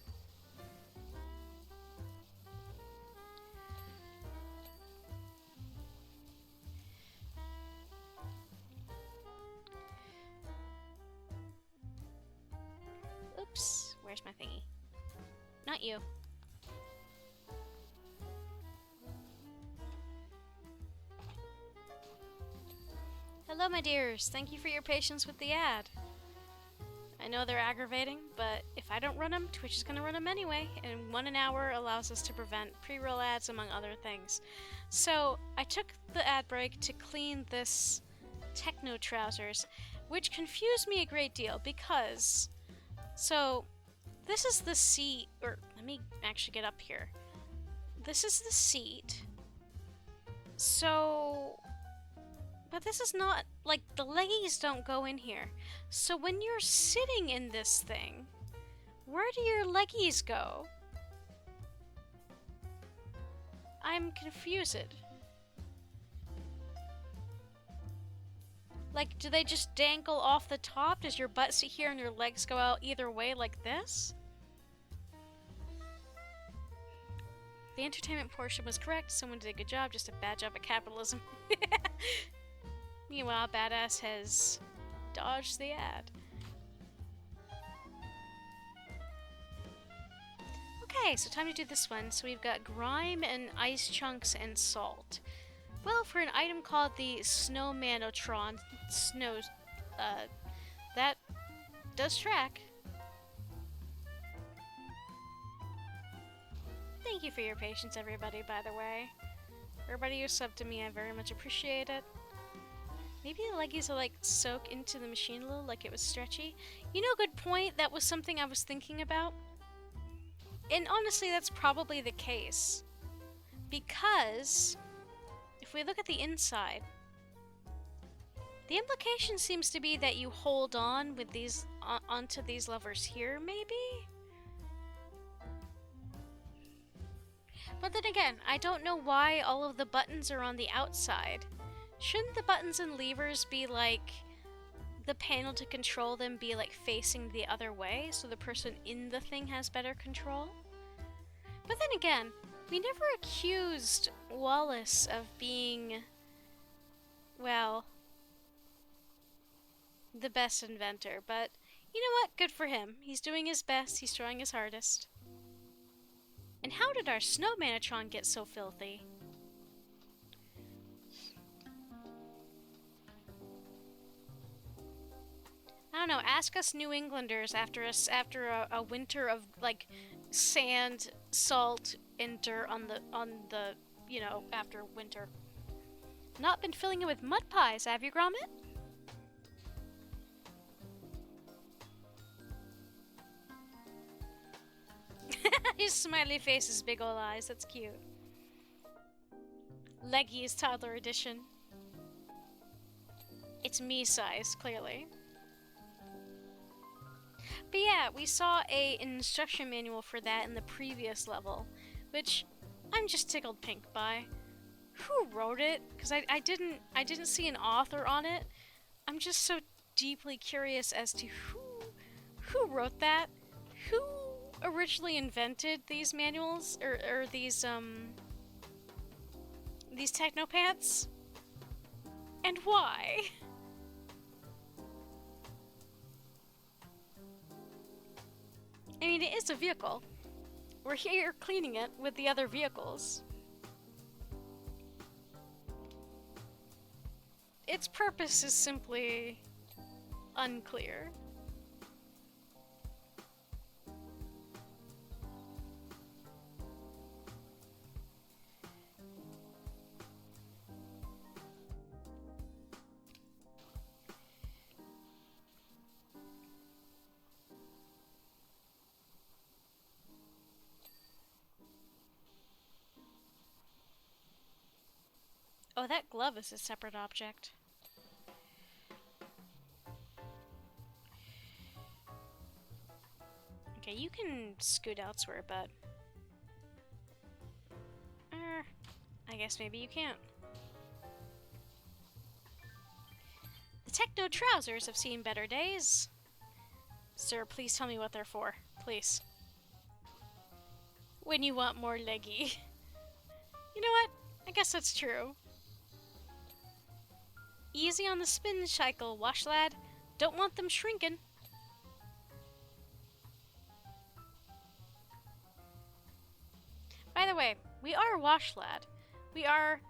Speaker 1: Oops, where's my thingy? Not you. Hello, my dears. Thank you for your patience with the ad. I know they're aggravating, but if I don't run them, Twitch is going to run them anyway, and 1 hour allows us to prevent pre-roll ads, among other things. So, I took the ad break to clean this techno trousers, which confused me a great deal because... So, this is the seat, or let me actually get up here. This is the seat. So... But this is not, like, the leggies don't go in here. So when you're sitting in this thing, where do your leggies go? I'm confused. Like, do they just dangle off the top? Does your butt sit here and your legs go out either way like this? The entertainment portion was correct. Someone did a good job, just a bad job at capitalism. Meanwhile, Badass has dodged the ad. Okay, so time to do this one. So we've got grime and ice chunks and salt. Well, for an item called the Snowmanotron, that does track. Thank you for your patience, everybody, by the way. Everybody who subbed to me, I very much appreciate it. Maybe the leggies will, like, soak into the machine a little, like it was stretchy. You know, good point. That was something I was thinking about. And honestly, that's probably the case. Because, if we look at the inside, The implication seems to be that you hold on with these onto these levers here, maybe? But then again, I don't know why all of the buttons are on the outside. Shouldn't the buttons and levers be like the panel to control them be like facing the other way so the person in the thing has better control? But then again, we never accused Wallace of being, well, the best inventor, but you know what? Good for him. He's doing his best, he's trying his hardest. And how did our Snowmanatron get so filthy? I don't know, ask us New Englanders after a winter of like sand, salt, and dirt on the you know, after winter. Not been filling it with mud pies, have you, Gromit? His smiley face, his big ol' eyes, that's cute. Leggy's toddler edition. It's me size, clearly. But yeah, we saw an instruction manual for that in the previous level, which I'm just tickled pink by. Who wrote it? Because I didn't see an author on it. I'm just so deeply curious as to who wrote that, who originally invented these manuals or these technopants, and why. I mean, it is a vehicle. We're here cleaning it with the other vehicles. Its purpose is simply unclear. Oh, that glove is a separate object. Okay, you can scoot elsewhere, but... I guess maybe you can't. The techno trousers have seen better days. Sir, please tell me what they're for. Please. When you want more leggy. You know what? I guess that's true. Easy on the spin cycle, Wash Lad. Don't want them shrinking. By the way, we are Wash Lad. We are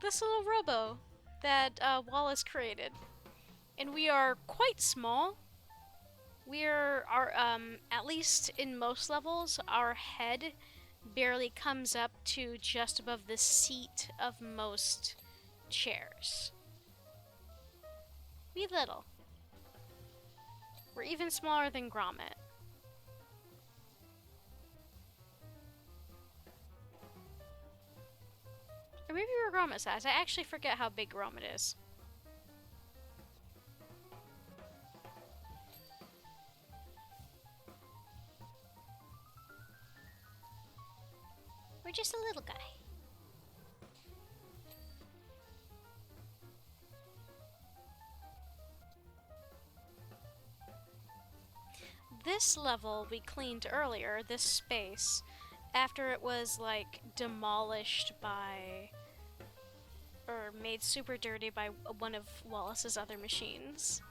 Speaker 1: this little robo that Wallace created. And we are quite small. We're at least in most levels, our head barely comes up to just above the seat of most chairs. Wee little. We're even smaller than Gromit. Or maybe we're Gromit size. I actually forget how big Gromit is. We're just a little guy. This level we cleaned earlier, this space, after it was like demolished by, or made super dirty by one of Wallace's other machines.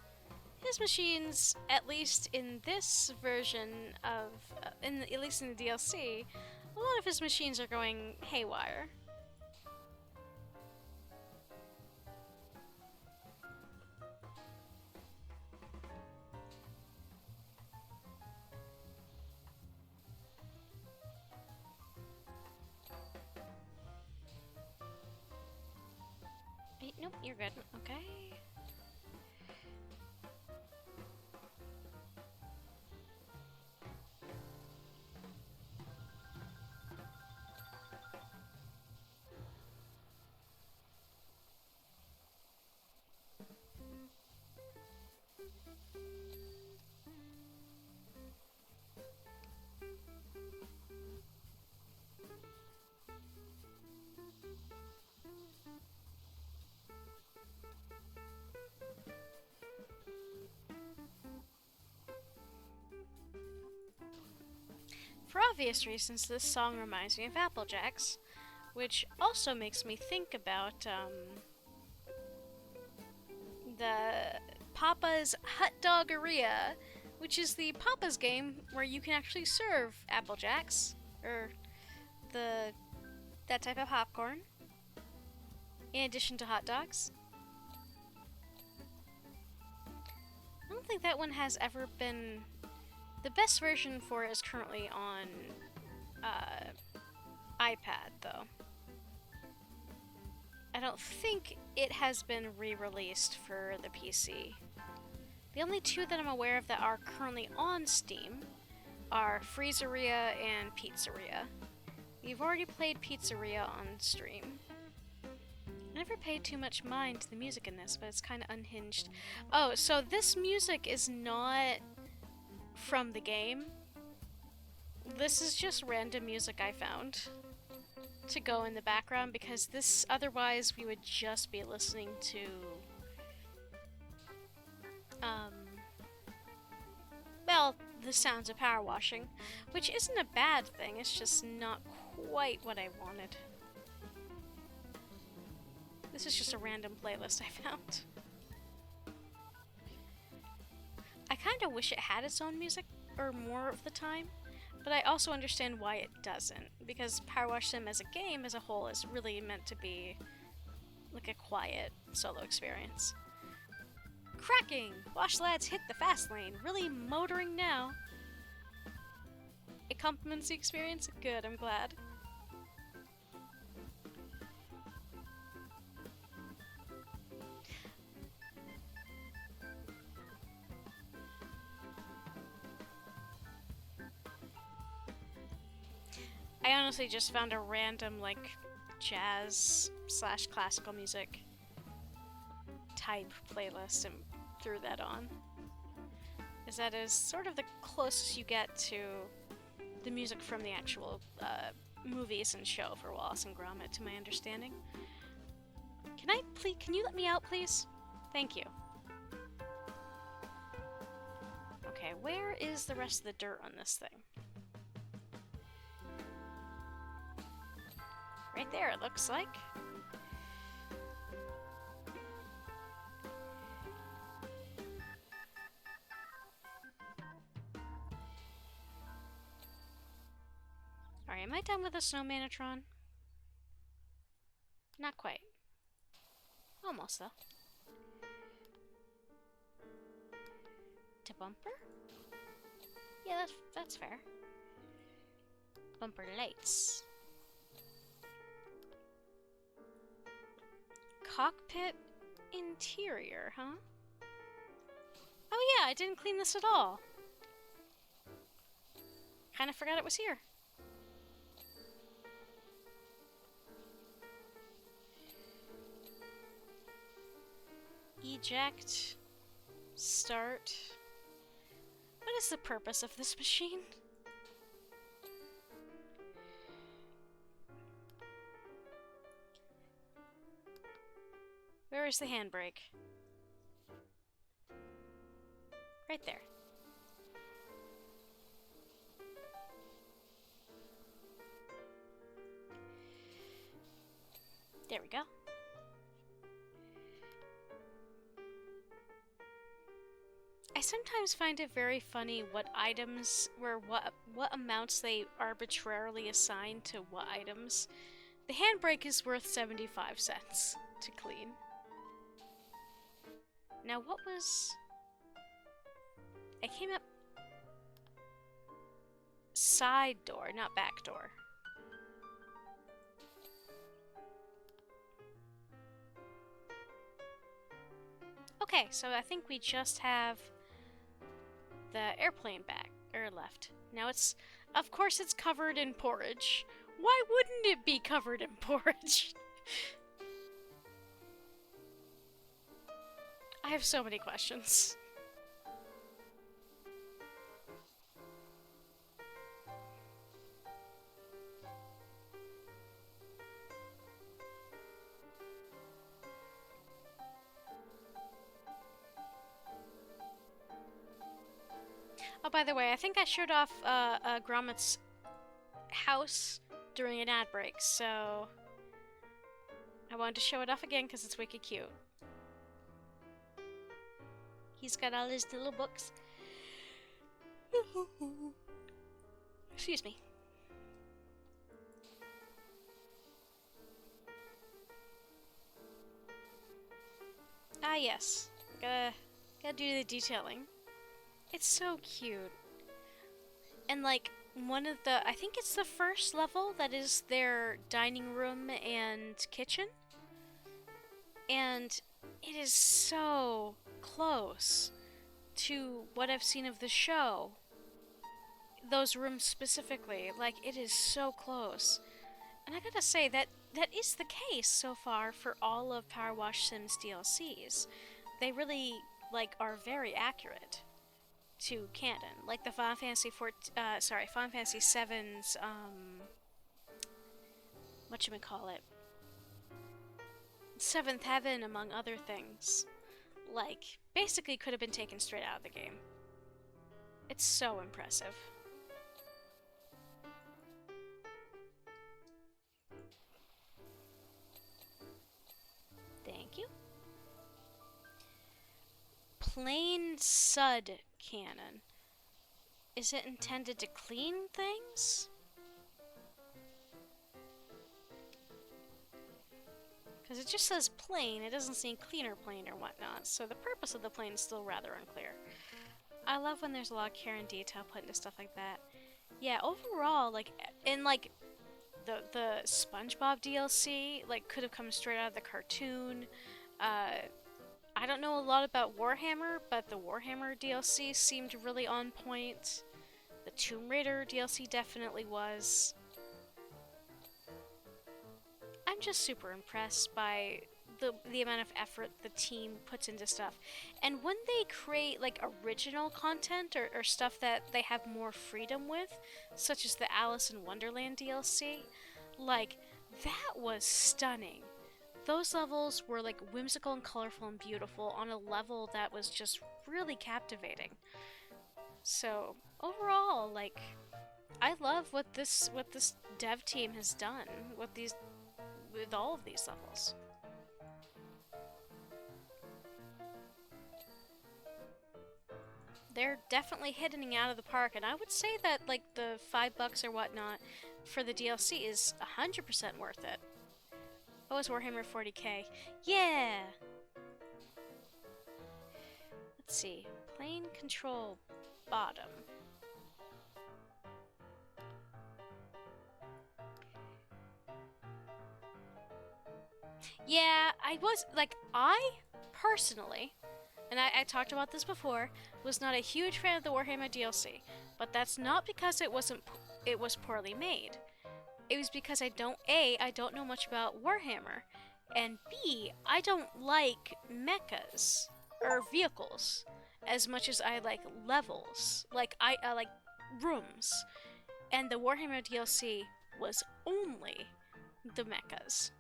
Speaker 1: His machines, at least in this version of, at least in the DLC, a lot of his machines are going haywire. Wait, nope, you're good. Okay. For obvious reasons, this song reminds me of Applejacks, which also makes me think about the Papa's Hot Doggeria, which is the Papa's game where you can actually serve Applejacks, or that type of popcorn, in addition to hot dogs. I don't think that one has ever been... The best version for it is currently on iPad, though. I don't think it has been re-released for the PC. The only two that I'm aware of that are currently on Steam are Freezeria and Pizzeria. We've already played Pizzeria on stream. I never paid too much mind to the music in this, but it's kind of unhinged. Oh, so this music is not from the game. This is just random music I found to go in the background, because this, otherwise we would just be listening to well, the sounds of power washing, which isn't a bad thing, it's just not quite what I wanted. This is just a random playlist I found. I kind of wish it had its own music, or more of the time, but I also understand why it doesn't, because Power Wash Sim as a game as a whole is really meant to be like a quiet solo experience. Cracking! Wash lads hit the fast lane, really motoring now. It complements the experience? Good, I'm glad. I honestly just found a random, like, jazz / classical music type playlist and threw that on. As that is sort of the closest you get to the music from the actual movies and show for Wallace and Gromit, to my understanding. Can you let me out, please? Thank you. Okay, where is the rest of the dirt on this thing? Right there, it looks like. Alright, am I done with the Snowmanatron? Not quite. Almost, though. To bumper? Yeah, that's fair. Bumper lights. Cockpit interior, huh? Oh yeah, I didn't clean this at all. Kinda forgot it was here. Eject. Start. What is the purpose of this machine? Where is the handbrake? Right there. There we go. I sometimes find it very funny what items, what amounts they arbitrarily assign to what items. The handbrake is worth 75 cents to clean. Now what was... I came up... Side door, not back door. Okay, so I think we just have the airplane back, or left. Now it's... Of course it's covered in porridge. Why wouldn't it be covered in porridge? I have so many questions. Oh, by the way, I think I showed off Gromit's house during an ad break, so I wanted to show it off again because it's wicked cute. He's got all his little books. Excuse me. Ah, yes. Gotta do the detailing. It's so cute. And like, one of the, I think it's the first level that is their dining room and kitchen. And it is so close to what I've seen of the show. Those rooms specifically, like, it is so close. And I gotta say, that is the case so far for all of PowerWash Sims DLCs. They really, like, are very accurate to canon. Like the Final Fantasy VII's, whatchamacallit? Seventh Heaven, among other things. Like, basically could have been taken straight out of the game. It's so impressive. Thank you. Plain Sud cannon. Is it intended to clean things? Because it just says plain, it doesn't say cleaner plane or whatnot, so the purpose of the plane is still rather unclear. I love when there's a lot of care and detail put into stuff like that. Yeah, overall, like, in like the SpongeBob DLC, like, could have come straight out of the cartoon. I don't know a lot about Warhammer, but the Warhammer DLC seemed really on point. The Tomb Raider DLC definitely was. I'm just super impressed by the amount of effort the team puts into stuff. And when they create like original content or stuff that they have more freedom with, such as the Alice in Wonderland DLC, like, that was stunning. Those levels were like whimsical and colorful and beautiful on a level that was just really captivating. So overall, like, I love what this dev team has done with all of these levels. They're definitely hitting it out of the park, and I would say that like the $5 or whatnot for the DLC is 100% worth it. Oh, it's Warhammer 40k. Yeah! Let's see. Plane control bottom. Yeah, I personally, and I talked about this before, was not a huge fan of the Warhammer DLC, but that's not because it was poorly made. It was because I don't know much about Warhammer, and B, I don't like mechas or vehicles as much as I like levels. Like, I like rooms, and the Warhammer DLC was only the mechas.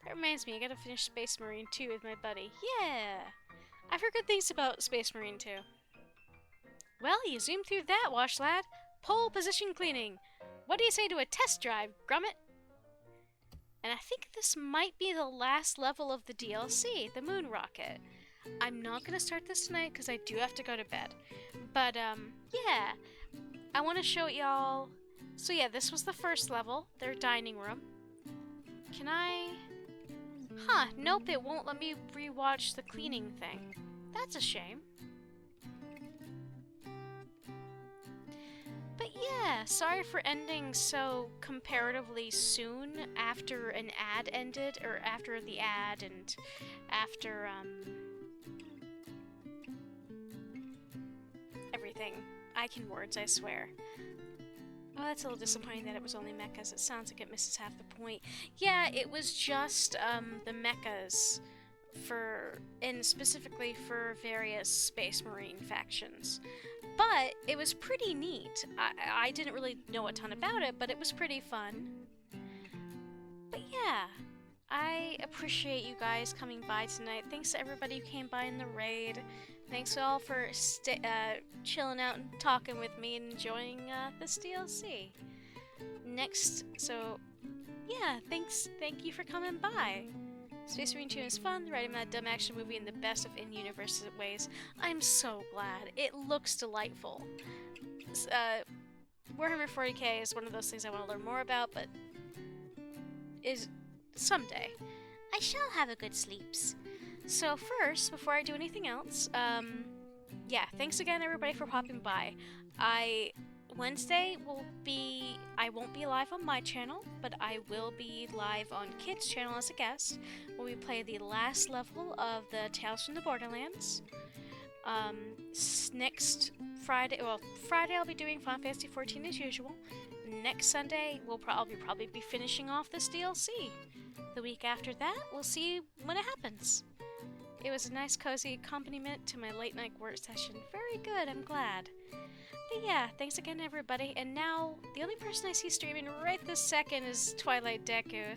Speaker 1: That reminds me, I gotta finish Space Marine 2 with my buddy. Yeah! I've heard good things about Space Marine 2. Well, you zoomed through that, Wash Lad. Pole position cleaning. What do you say to a test drive, Gromit? And I think this might be the last level of the DLC, the Moon Rocket. I'm not gonna start this tonight because I do have to go to bed. But, yeah. I want to show y'all... So yeah, this was the first level, their dining room. Can I... Huh, nope, it won't let me rewatch the cleaning thing. That's a shame. But yeah, sorry for ending so comparatively soon after an ad ended, or after the ad and after, everything. I can words, I swear. Oh, that's a little disappointing that it was only mechas. It sounds like it misses half the point. Yeah, it was just, the mechas and specifically for various Space Marine factions. But it was pretty neat. I didn't really know a ton about it, but it was pretty fun. But yeah, I appreciate you guys coming by tonight. Thanks to everybody who came by in the raid. Thanks to all for chilling out and talking with me and enjoying this DLC. Next, so yeah, thank you for coming by. Space Marine 2 is fun, writing that dumb action movie in the best of in-universe ways. I'm so glad. It looks delightful. Warhammer 40k is one of those things I want to learn more about, but is someday. I shall have a good sleeps. So first, before I do anything else, yeah, thanks again everybody for popping by. Wednesday I won't be live on my channel, but I will be live on Kid's channel as a guest, where we play the last level of the Tales from the Borderlands. Next Friday, Friday I'll be doing Final Fantasy XIV as usual. Next Sunday, I'll probably be finishing off this DLC. The week after that, we'll see when it happens. It was a nice cozy accompaniment to my late night work session. Very good, I'm glad. But yeah, thanks again everybody, and now the only person I see streaming right this second is Twilight Deku,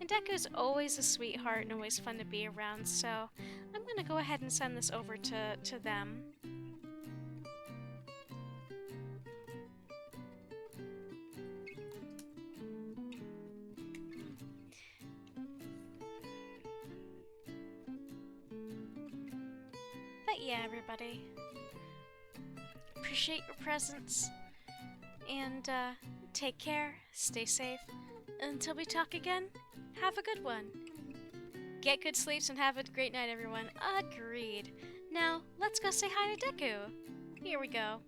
Speaker 1: and Deku's always a sweetheart and always fun to be around, so I'm gonna go ahead and send this over to them. But yeah, everybody. Appreciate your presence, and take care, stay safe. Until we talk again, have a good one. Get good sleeps and have a great night, everyone. Agreed. Now, let's go say hi to Deku. Here we go.